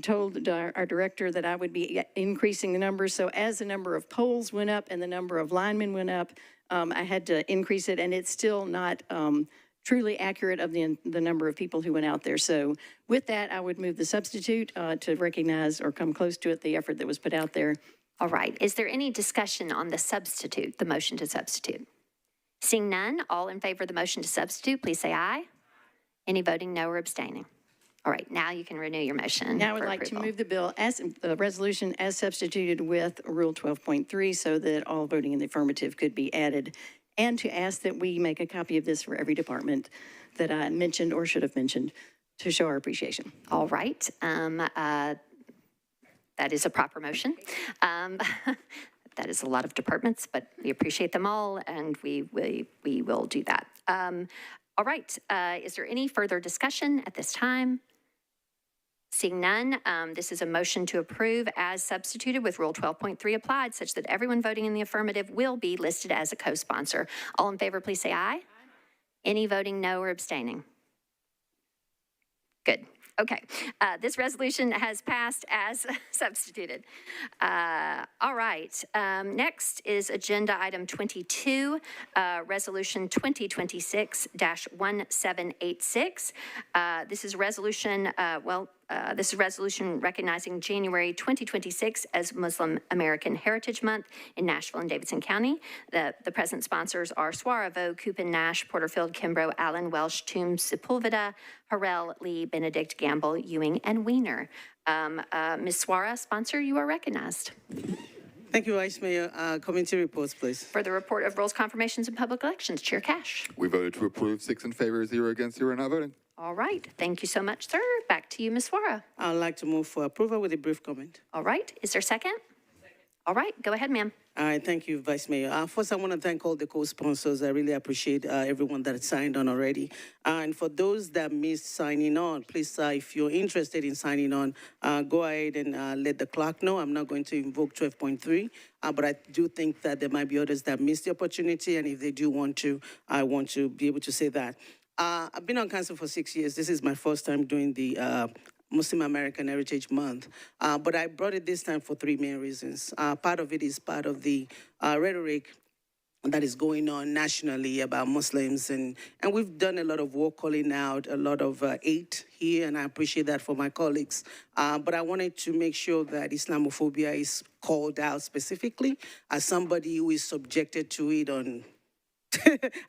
told our director that I would be increasing the numbers. So as the number of polls went up and the number of linemen went up, I had to increase it, and it's still not truly accurate of the number of people who went out there. So with that, I would move the substitute to recognize or come close to it, the effort that was put out there. All right. Is there any discussion on the substitute, the motion to substitute? Seeing none, all in favor of the motion to substitute, please say aye. Any voting no or abstaining? All right. Now you can renew your motion. Now I would like to move the bill as the resolution as substituted with Rule 12.3 so that all voting in the affirmative could be added, and to ask that we make a copy of this for every department that I mentioned or should have mentioned to show our appreciation. All right. That is a proper motion. That is a lot of departments, but we appreciate them all, and we will do that. All right. Is there any further discussion at this time? Seeing none, this is a motion to approve as substituted with Rule 12.3 applied, such that everyone voting in the affirmative will be listed as a co-sponsor. All in favor, please say aye. Any voting no or abstaining? Good. Okay. This resolution has passed as substituted. All right. Next is Agenda Item 22, Resolution 2026-1786. This is a resolution, this is a resolution recognizing January 2026 as Muslim American Heritage Month in Nashville and Davidson County. The present sponsors are Swara, Vo, Coopin, Nash, Porterfield, Kimbrough, Allen, Welsh, Toombs, Sepulveda, Harrell, Lee, Benedict, Gamble, Ewing, and Wiener. Ms. Suara, sponsor, you are recognized. Thank you, Vice Mayor. Committee reports, please. For the report of rules, confirmations, and public elections, Chair Cash. We voted to approve, 6 in favor, 0 against, 0 not voting. All right. Thank you so much, sir. Back to you, Ms. Suara. I'd like to move for approval with a brief comment. All right. Is there a second? All right. Go ahead, ma'am. All right, thank you, Vice Mayor. First, I want to thank all the co-sponsors. I really appreciate everyone that signed on already. And for those that missed signing on, please, if you're interested in signing on, go ahead and let the clerk know. I'm not going to invoke 12.3, but I do think that there might be others that missed the opportunity, and if they do want to, I want to be able to say that. I've been on council for 6 years. This is my first time doing the Muslim American Heritage Month. But I brought it this time for 3 main reasons. Part of it is part of the rhetoric that is going on nationally about Muslims. And we've done a lot of work calling out a lot of hate here, and I appreciate that for my colleagues. But I wanted to make sure that Islamophobia is called out specifically as somebody who is subjected to it on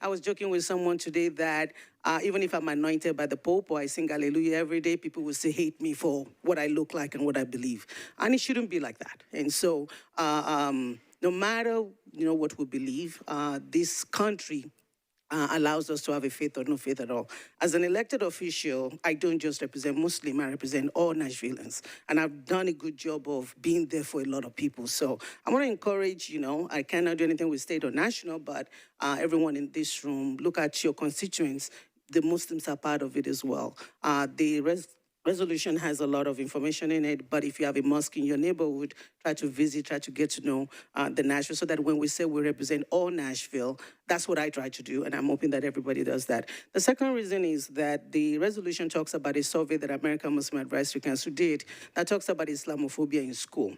I was joking with someone today that even if I'm anointed by the Pope or I sing hallelujah every day, people will still hate me for what I look like and what I believe. And it shouldn't be like that. And so no matter, what we believe, this country allows us to have a faith or no faith at all. As an elected official, I don't just represent Muslim, I represent all Nashvilleans. And I've done a good job of being there for a lot of people. So I want to encourage, I cannot do anything with state or national, but everyone in this room, look at your constituents. The Muslims are part of it as well. The resolution has a lot of information in it, but if you have a mosque in your neighborhood, try to visit, try to get to know the Nashville, so that when we say we represent all Nashville, that's what I try to do, and I'm hoping that everybody does that. The second reason is that the resolution talks about a survey that American Muslim Advisory Council did that talks about Islamophobia in school.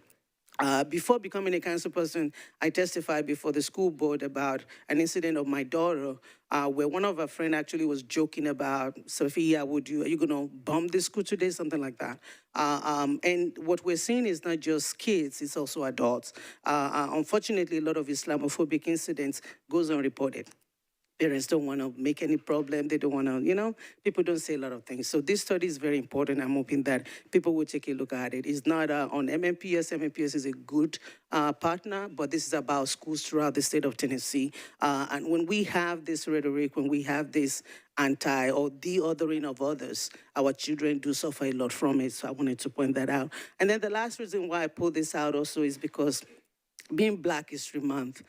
Before becoming a council person, I testified before the school board about an incident of my daughter where one of her friends actually was joking about, Sophia, are you going to bomb this school today? Something like that. And what we're seeing is not just kids, it's also adults. Unfortunately, a lot of Islamophobic incidents goes unreported. Parents don't want to make any problem. They don't want to, people don't say a lot of things. So this study is very important. I'm hoping that people will take a look at it. It's not on MMPS. MMPS is a good partner, but this is about schools throughout the state of Tennessee. And when we have this rhetoric, when we have this anti or de-othering of others, our children do suffer a lot from it. So I wanted to point that out. And then the last reason why I pulled this out also is because being Black History Month,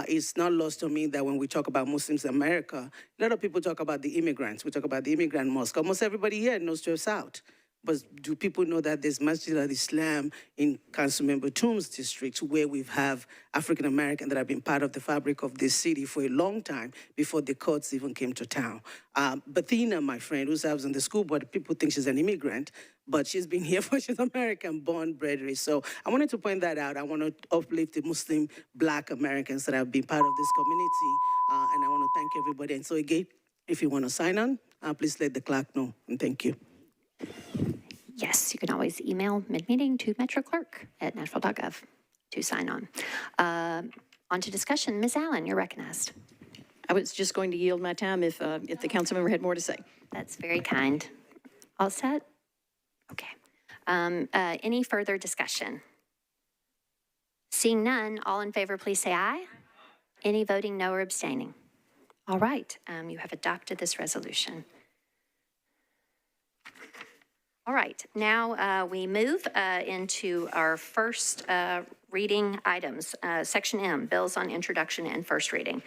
it's not lost on me that when we talk about Muslims in America, a lot of people talk about the immigrants. We talk about the immigrant mosque. Almost everybody here knows 12 South. But do people know that there's Masjid al-Islam in Councilmember Toombs district where we have African Americans that have been part of the fabric of this city for a long time before the courts even came to town. Bethina, my friend, who serves on the school board, people think she's an immigrant, but she's been here for, she's American, born, bred, raised. So I wanted to point that out. I want to uplift the Muslim Black Americans that have been part of this community, and I want to thank everybody. And so again, if you want to sign on, please let the clerk know, and thank you. Yes, you can always email mid-meeting to metroclerk@nashville.gov to sign on. On to discussion. Ms. Allen, you're recognized. I was just going to yield my time if the council member had more to say. That's very kind. All set? Okay. Any further discussion? Seeing none, all in favor, please say aye. Any voting no or abstaining? All right, you have adopted this resolution. All right, now we move into our first reading items. Section M, bills on introduction and first reading.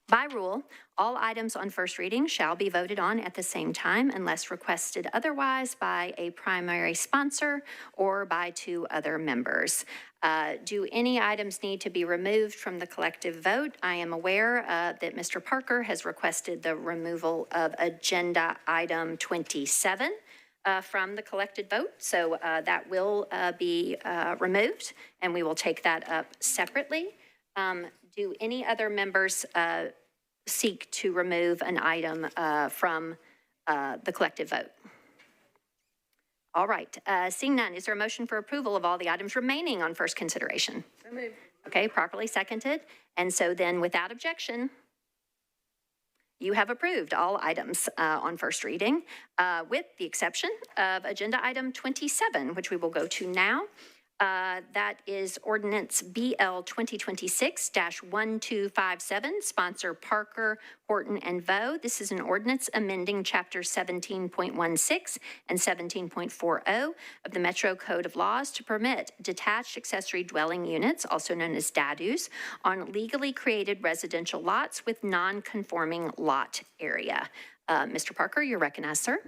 By rule, all items on first reading shall be voted on at the same time unless requested otherwise by a primary sponsor or by 2 other members. Do any items need to be removed from the collective vote? I am aware that Mr. Parker has requested the removal of agenda item 27. From the collected vote, so that will be removed, and we will take that up separately. Do any other members seek to remove an item from the collective vote? All right, seeing none, is there a motion for approval of all the items remaining on first consideration? So moved. Okay, properly seconded, and so then without objection, You have approved all items on first reading, with the exception of Agenda Item 27, which we will go to now. That is Ordinance BL 2026-1257, sponsor Parker, Horton, and Vo. This is an ordinance amending Chapter 17.16 and 17.40 of the Metro Code of Laws to permit detached accessory dwelling units, also known as DADUs, on legally created residential lots with non-conforming lot area. Mr. Parker, you're recognized, sir.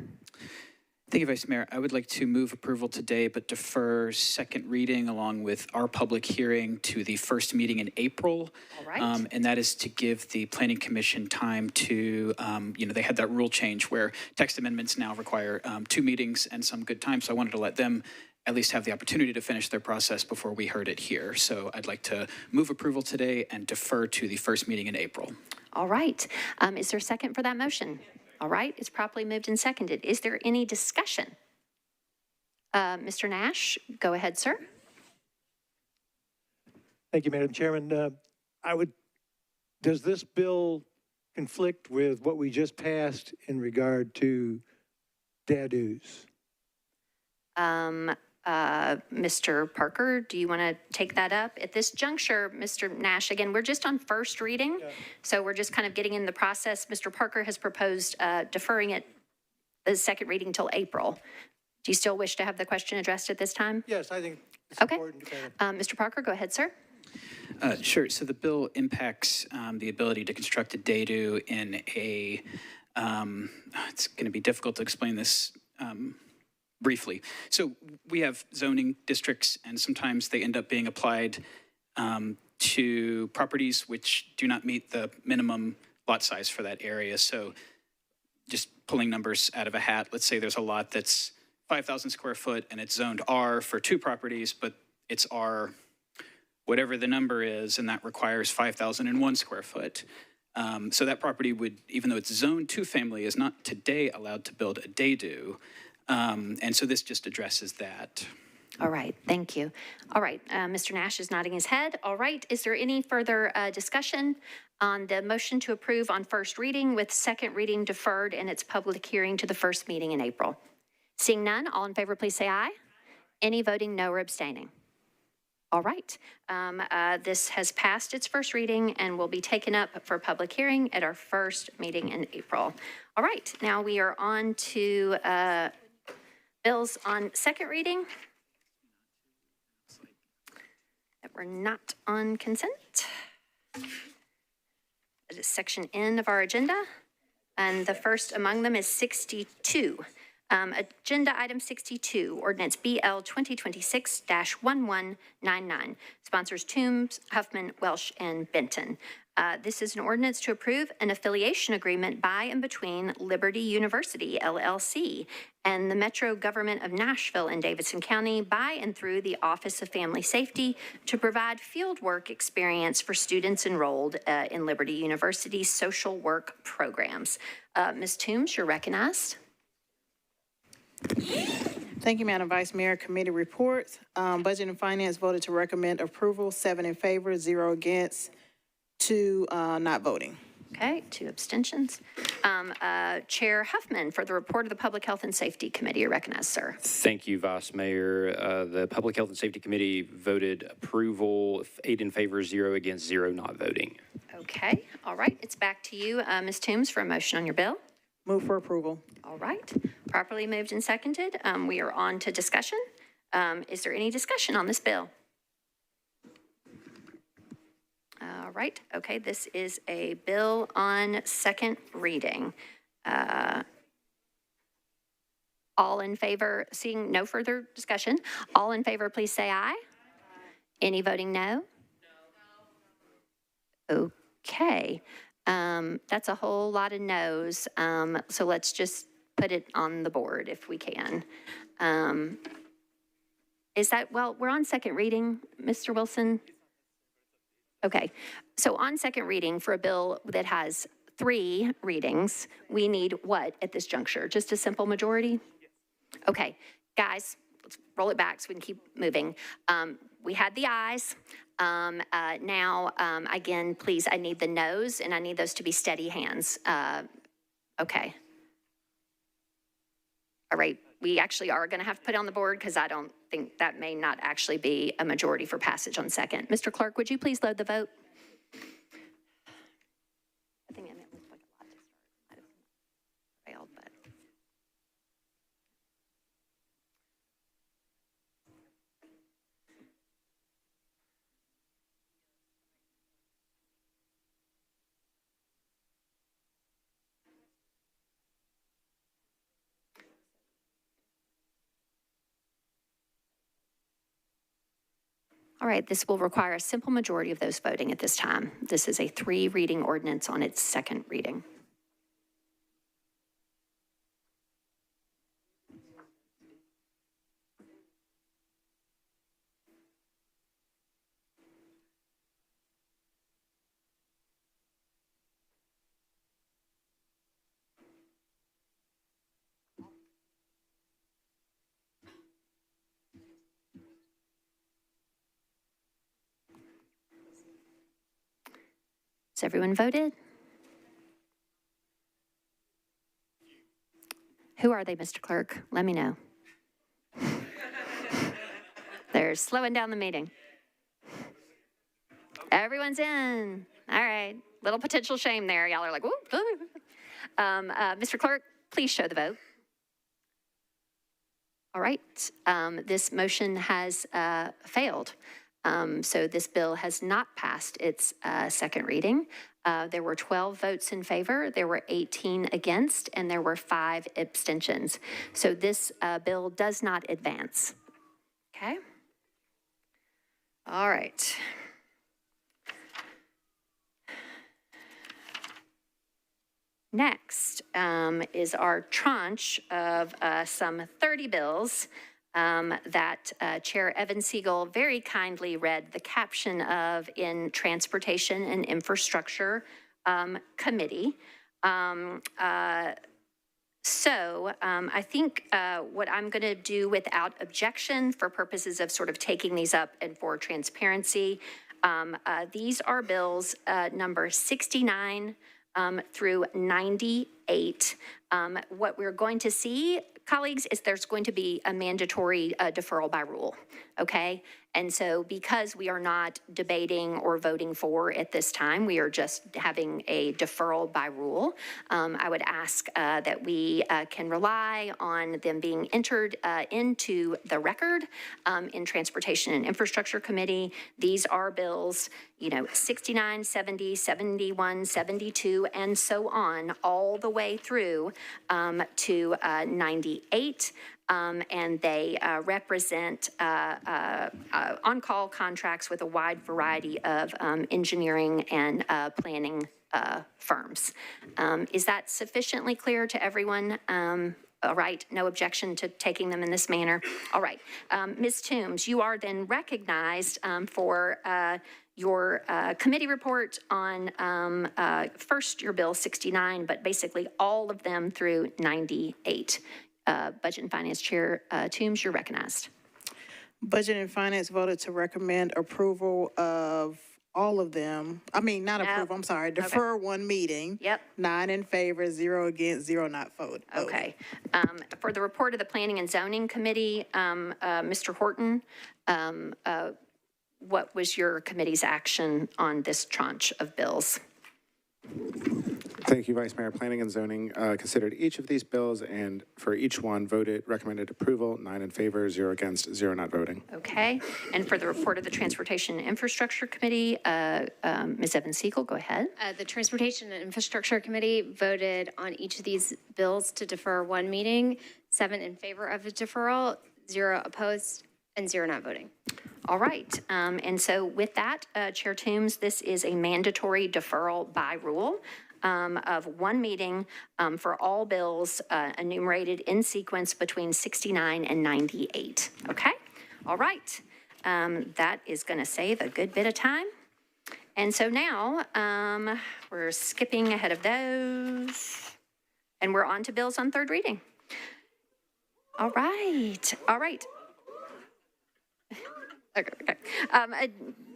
Thank you, Vice Mayor. I would like to move approval today, but defer second reading along with our public hearing to the first meeting in April. All right. And that is to give the Planning Commission time to, they had that rule change where text amendments now require 2 meetings and some good time. So I wanted to let them at least have the opportunity to finish their process before we heard it here. So I'd like to move approval today and defer to the first meeting in April. All right. Is there a second for that motion? All right, it's properly moved and seconded. Is there any discussion? Mr. Nash, go ahead, sir. Thank you, Madam Chairman. Does this bill conflict with what we just passed in regard to DADUs? Mr. Parker, do you want to take that up? At this juncture, Mr. Nash, again, we're just on first reading, so we're just kind of getting in the process. Mr. Parker has proposed deferring it, the second reading, till April. Do you still wish to have the question addressed at this time? Yes, I think it's okay. important. Mr. Parker, go ahead, sir. Sure. So the bill impacts the ability to construct a DADU in a, it's going to be difficult to explain this briefly. So we have zoning districts, and sometimes they end up being applied to properties which do not meet the minimum lot size for that area. So just pulling numbers out of a hat, let's say there's a lot that's 5,000 square foot and it's zoned R for 2 properties, but it's R whatever the number is, and that requires 5,001 square foot. So that property would, even though it's zoned 2-family, is not today allowed to build a DADU. And so this just addresses that. All right, thank you. All right, Mr. Nash is nodding his head. All right, is there any further discussion on the motion to approve on first reading with second reading deferred and its public hearing to the first meeting in April? Seeing none, all in favor, please say aye. Any voting no or abstaining? All right, this has passed its first reading and will be taken up for public hearing at our first meeting in April. All right, now we are on to bills on second reading that were not on consent. That is section N of our agenda, and the first among them is 62. Agenda item 62, ordinance BL 2026-1199, sponsors Toombs, Huffman, Welsh, and Benton. This is an ordinance to approve an affiliation agreement by and between Liberty University, LLC, and the Metro Government of Nashville and Davidson County by and through the Office of Family Safety to provide fieldwork experience for students enrolled in Liberty University's social work programs. Ms. Toombs, you're recognized. Thank you, Madam Vice Mayor. Committee reports. Budget and Finance voted to recommend approval, 7 in favor, 0 against, 2 not voting. Okay, 2 abstentions. Chair Huffman, for the report of the Public Health and Safety Committee, you're recognized, sir. Thank you, Vice Mayor. The Public Health and Safety Committee voted approval, 8 in favor, 0 against, 0 not voting. Okay, all right, it's back to you, Ms. Toombs, for a motion on your bill. Move for approval. All right, properly moved and seconded. We are on to discussion. Is there any discussion on this bill? All right, okay, this is a bill on second reading. All in favor, seeing no further discussion, all in favor, please say aye. Any voting no? Okay. That's a whole lot of no's, so let's just put it on the board if we can. Is that, well, we're on second reading, Mr. Wilson? Okay, so on second reading for a bill that has 3 readings, we need what at this juncture? Just a simple majority? Okay, guys, let's roll it back so we can keep moving. We had the ayes. Again, please, I need the noes, and I need those to be steady hands. Okay. All right, we actually are going to have to put it on the board because I don't think that may not actually be a majority for passage on second. Mr. Clerk, would you please load the vote? I think it looked like a lot to start. Might have failed, but. All right, this will require a simple majority of those voting at this time. This is a 3-reading ordinance on its second reading. Has everyone voted? Who are they, Mr. Clerk? Let me know. They're slowing down the meeting. Everyone's in. All right. Little potential shame there. Y'all are like, whoop. Mr. Clerk, please show the vote. All right. This motion has failed. So this bill has not passed its second reading. There were 12 votes in favor, there were 18 against, and there were 5 abstentions. So this bill does not advance. Okay? All right. Next is our tranche of some 30 bills that Chair Evan Siegel very kindly read the caption of in Transportation and Infrastructure Committee. I think what I'm going to do without objection for purposes of sort of taking these up and for transparency, these are bills number 69 through 98. What we're going to see, colleagues, is there's going to be a mandatory deferral by rule, okay? And so because we are not debating or voting for at this time, we are just having a deferral by rule. I would ask that we can rely on them being entered into the record in Transportation and Infrastructure Committee. These are bills, 69, 70, 71, 72, and so on, all the way through to 98. And they represent on-call contracts with a wide variety of engineering and planning firms. Is that sufficiently clear to everyone? All right, no objection to taking them in this manner. All right, Ms. Toombs, you are then recognized for your committee report on first your bill 69, but basically all of them through 98. Budget and Finance Chair Toombs, you're recognized. Budget and Finance voted to recommend approval of all of them. I mean, not approval, I'm sorry, defer one meeting. Yep. 9 in favor, 0 against, 0 not voted. Okay. For the report of the Planning and Zoning Committee, Mr. Horton, what was your committee's action on this tranche of bills? Thank you, Vice Mayor. Planning and Zoning considered each of these bills and for each one recommended approval, 9 in favor, 0 against, 0 not voting. Okay. And for the report of the Transportation and Infrastructure Committee, Ms. Evan Siegel, go ahead. The Transportation and Infrastructure Committee voted on each of these bills to defer one meeting, 7 in favor of a deferral, 0 opposed, and 0 not voting. All right. And so with that, Chair Toombs, this is a mandatory deferral by rule of one meeting for all bills enumerated in sequence between 69 and 98. Okay? All right. That is going to save a good bit of time. And so now we're skipping ahead of those and we're on to bills on third reading. All right. All right. Okay.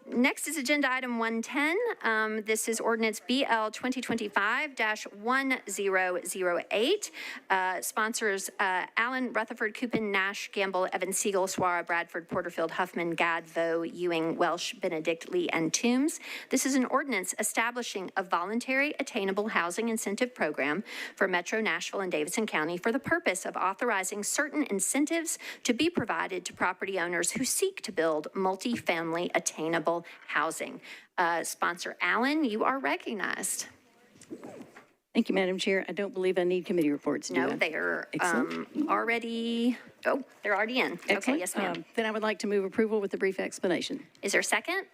Next is agenda item 110. This is ordinance BL 2025-1008. Sponsors Allen, Rutherford, Coupin, Nash, Gamble, Evans, Siegel, Swara, Bradford, Porterfield, Huffman, Gadd, Vo, Ewing, Welsh, Benedict, Lee, and Toombs. This is an ordinance establishing a voluntary attainable housing incentive program for Metro Nashville and Davidson County for the purpose of authorizing certain incentives to be provided to property owners who seek to build multifamily attainable housing. Sponsor Allen, you are recognized. Thank you, Madam Chair. I don't believe I need committee reports, do I? No, they're Excellent. already, oh, they're already in. Okay, Excellent. yes, ma'am. Then I would like to move approval with a brief explanation. Is there a second?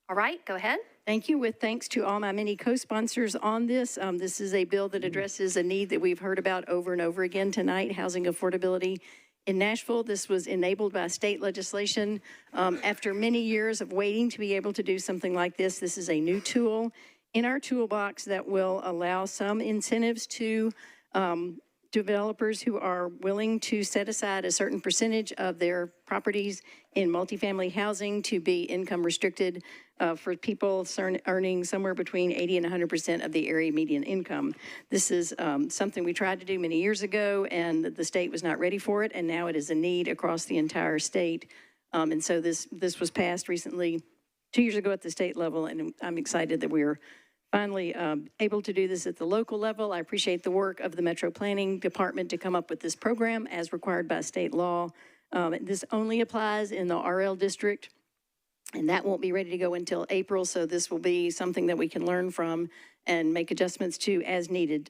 All right, go ahead. Thank you. With thanks to all my many co-sponsors on this. This is a bill that addresses a need that we've heard about over and over again tonight, housing affordability in Nashville. This was enabled by state legislation. After many years of waiting to be able to do something like this, this is a new tool in our toolbox that will allow some incentives to developers who are willing to set aside a certain percentage of their properties in multifamily housing to be income restricted for people earning somewhere between 80 and 100% of the area median income. This is something we tried to do many years ago, and the state was not ready for it, and now it is a need across the entire state. And so this was passed recently, 2 years ago at the state level, and I'm excited that we're finally able to do this at the local level. I appreciate the work of the Metro Planning Department to come up with this program as required by state law. This only applies in the RL district, and that won't be ready to go until April, so this will be something that we can learn from and make adjustments to as needed.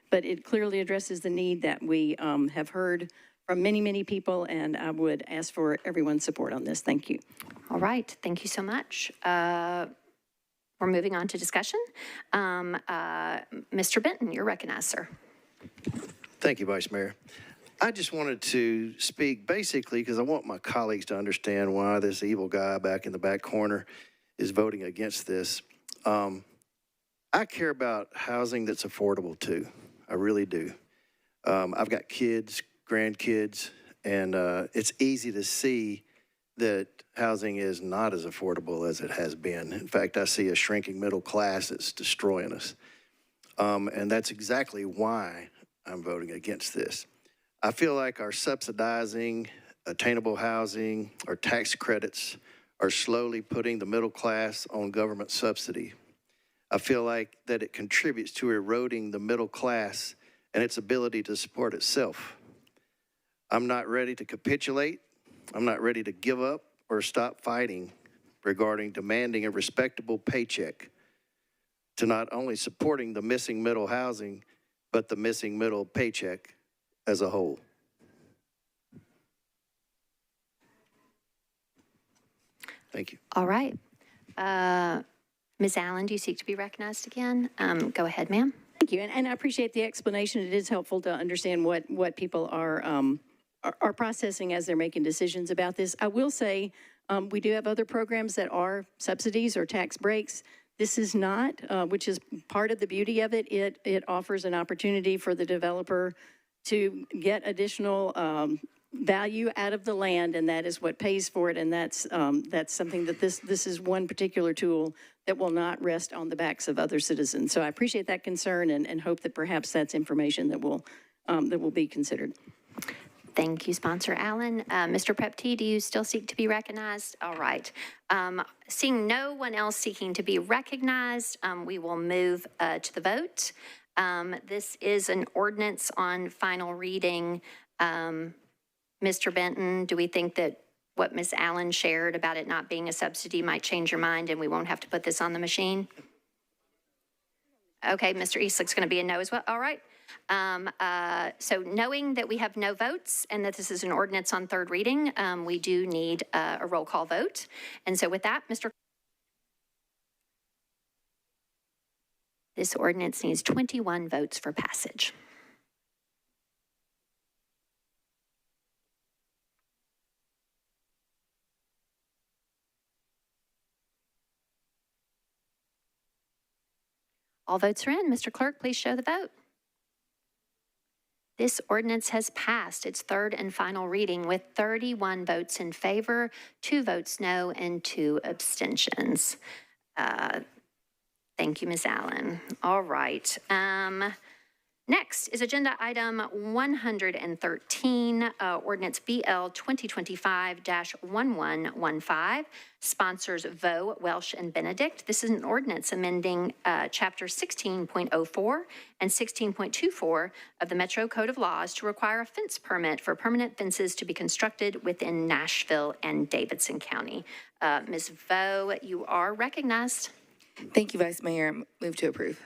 But it clearly addresses the need that we have heard from many, many people, and I would ask for everyone's support on this. Thank you. All right, thank you so much. We're moving on to discussion. Mr. Benton, you're recognized, sir. Thank you, Vice Mayor. I just wanted to speak basically because I want my colleagues to understand why this evil guy back in the back corner is voting against this. I care about housing that's affordable too. I really do. I've got kids, grandkids, and it's easy to see that housing is not as affordable as it has been. In fact, I see a shrinking middle class that's destroying us. And that's exactly why I'm voting against this. I feel like our subsidizing attainable housing, our tax credits are slowly putting the middle class on government subsidy. I feel like that it contributes to eroding the middle class and its ability to support itself. I'm not ready to capitulate. I'm not ready to give up or stop fighting regarding demanding a respectable paycheck to not only supporting the missing middle housing, but the missing middle paycheck as a whole. Thank you. All right. Ms. Allen, do you seek to be recognized again? Go ahead, ma'am. Thank you, and I appreciate the explanation. It is helpful to understand what people are processing as they're making decisions about this. I will say we do have other programs that are subsidies or tax breaks. This is not, which is part of the beauty of it. It offers an opportunity for the developer to get additional value out of the land, and that is what pays for it. And that's something that this is one particular tool that will not rest on the backs of other citizens. So I appreciate that concern and hope that perhaps that's information that will be considered. Thank you, Sponsor Allen. Mr. Prepty, do you still seek to be recognized? All right. Seeing no one else seeking to be recognized, we will move to the vote. This is an ordinance on final reading. Mr. Benton, do we think that what Ms. Allen shared about it not being a subsidy might change your mind and we won't have to put this on the machine? Okay, Mr. Eastlick's going to be a no as well. All right. So knowing that we have no votes and that this is an ordinance on third reading, we do need a roll call vote. And so with that, this ordinance needs 21 votes for passage. All votes are in. Mr. Clerk, please show the vote. This ordinance has passed its third and final reading with 31 votes in favor, 2 votes no, and 2 abstentions. Thank you, Ms. Allen. All right. Next is agenda item 113, ordinance BL 2025-1115, sponsors Vo, Welsh, and Benedict. This is an ordinance amending chapter 16.04 and 16.24 of the Metro Code of Laws to require a fence permit for permanent fences to be constructed within Nashville and Davidson County. Ms. Vo, you are recognized. Thank you, Vice Mayor. Move to approve.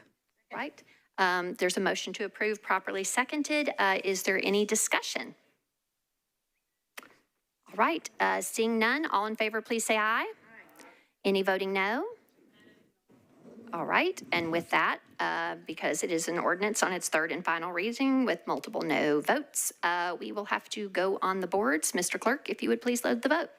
Right. There's a motion to approve properly seconded. Is there any discussion? All right, seeing none, all in favor, please say aye. Any voting no? All right, and with that, because it is an ordinance on its third and final reading with multiple no votes, we will have to go on the boards. Mr. Clerk, if you would please load the vote.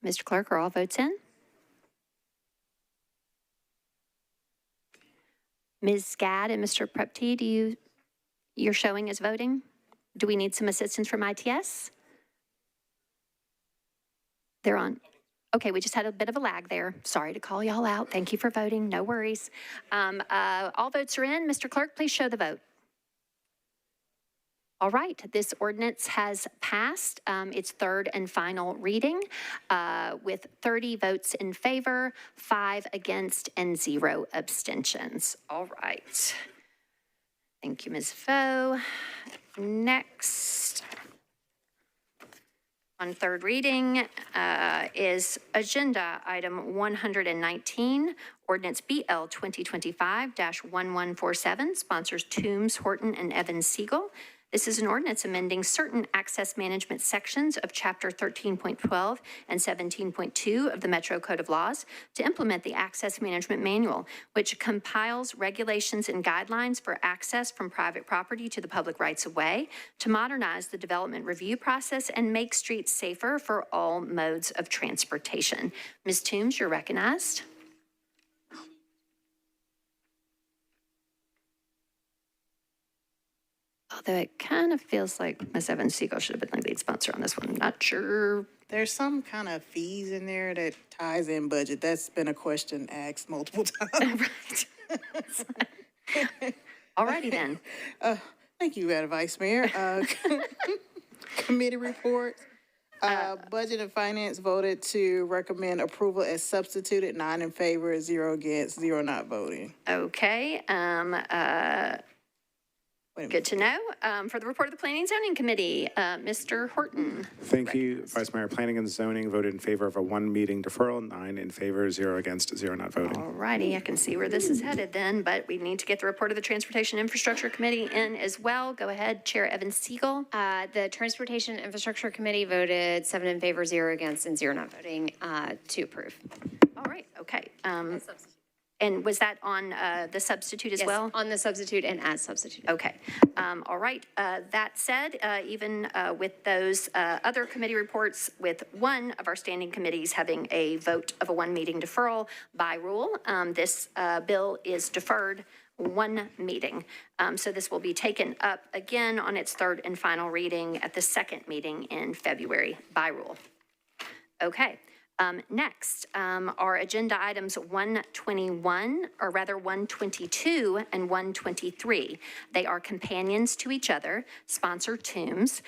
Mr. Clerk, are all votes in? Ms. Scad and Mr. Prepti, you're showing as voting? Do we need some assistance from ITS? They're on. Okay, we just had a bit of a lag there. Sorry to call y'all out. Thank you for voting. No worries. All votes are in. Mr. Clerk, please show the vote. All right, this ordinance has passed its third and final reading with 30 votes in favor, 5 against, and 0 abstentions. All right. Thank you, Ms. Vo. Next, on third reading is agenda item 119, ordinance BL 2025-1147, sponsors Toombs, Horton, and Evans Siegel. This is an ordinance amending certain access management sections of Chapter 13.12 and 17.2 of the Metro Code of Laws to implement the Access Management Manual, which compiles regulations and guidelines for access from private property to the public rights-of-way, to modernize the development review process and make streets safer for all modes of transportation. Ms. Toombs, you're recognized. Although it kind of feels like Ms. Evans Siegel should have been the lead sponsor on this one. I'm not sure. There's some kind of fees in there that ties in budget. That's been a question asked multiple times. Right. All righty then. Thank you, Madam Vice Mayor. Committee reports. Budget and Finance voted to recommend approval as substituted, 9 in favor, 0 against, 0 not voting. Okay. Good to know. For the report of the Planning and Zoning Committee, Mr. Horton. Thank you, Vice Mayor. Planning and Zoning voted in favor of a 1 meeting deferral, 9 in favor, 0 against, 0 not voting. All righty, I can see where this is headed then, but we need to get the report of the Transportation Infrastructure Committee in as well. Go ahead, Chair Evans Siegel. The Transportation Infrastructure Committee voted 7 in favor, 0 against, and 0 not voting to approve. All right, okay. And was that on the substitute as well? On the substitute and as substitute. Okay. All right. That said, even with those other committee reports, with one of our standing committees having a vote of a 1 meeting deferral by rule, this bill is deferred 1 meeting. So this will be taken up again on its third and final reading at the second meeting in February by rule. Okay. Next are agenda items 121, or rather 122 and 123. They are companions to each other, sponsor TOMBS,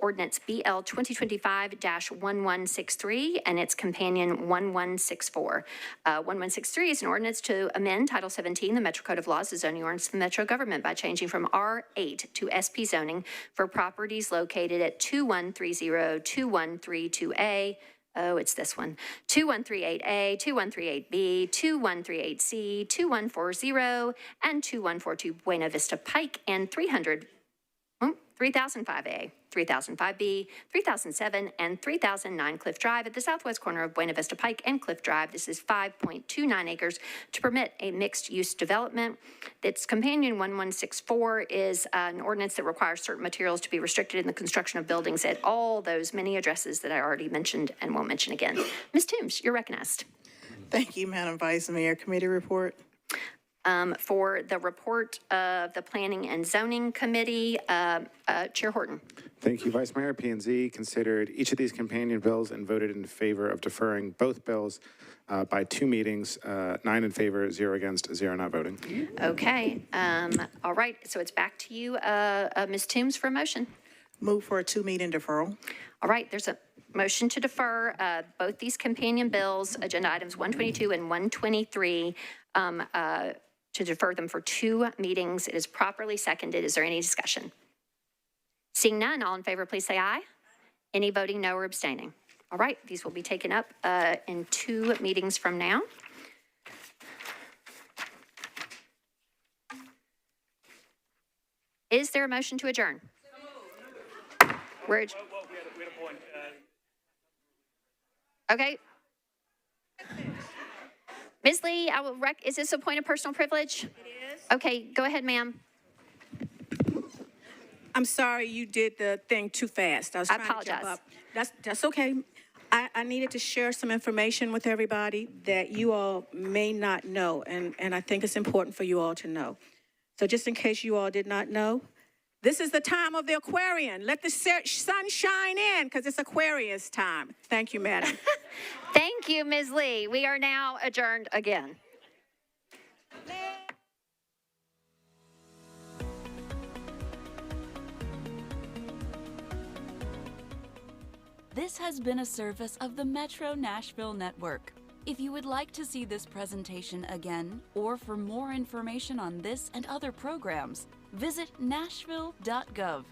ordinance BL 2025-1163, and its companion 1164. 1163 is an ordinance to amend Title 17, the Metro Code of Laws, the zoning ordinance of the Metro government by changing from R8 to SP zoning for properties located at 2130, 2132A, oh, it's this one, 2138A, 2138B, 2138C, 2140, and 2142 Buena Vista Pike, and 3005A, 3005B, 3007, and 3009 Cliff Drive at the southwest corner of Buena Vista Pike and Cliff Drive. This is 5.29 acres to permit a mixed-use development. Its companion 1164 is an ordinance that requires certain materials to be restricted in the construction of buildings at all those many addresses that I already mentioned and won't mention again. Ms. Toombs, you're recognized. Thank you, Madam Vice Mayor. Committee report. For the report of the Planning and Zoning Committee, Chair Horton. Thank you, Vice Mayor. P&Z considered each of these companion bills and voted in favor of deferring both bills by 2 meetings, 9 in favor, 0 against, 0 not voting. Okay. All right. So it's back to you, Ms. Toombs, for a motion. Move for a 2-meeting deferral. All right. There's a motion to defer both these companion bills, agenda items 122 and 123, to defer them for 2 meetings. It is properly seconded. Is there any discussion? Seeing none, all in favor, please say aye. Any voting no or abstaining? All right, these will be taken up in 2 meetings from now. Is there a motion to adjourn? We're okay. Ms. Lee, is this a point of personal privilege? It is. Okay, go ahead, ma'am. I'm sorry you did the thing too fast. I apologize. To jump up. That's okay. I needed to share some information with everybody that you all may not know, and I think it's important for you all to know. So just in case you all did not know, this is the time of the Aquarian. Let the sun shine in, because it's Aquarius time. Thank you, madam. Thank you, Ms. Lee. We are now adjourned again. This has been a service of the Metro Nashville Network. If you would like to see this presentation again, or for more information on this and other programs, visit nashville.gov.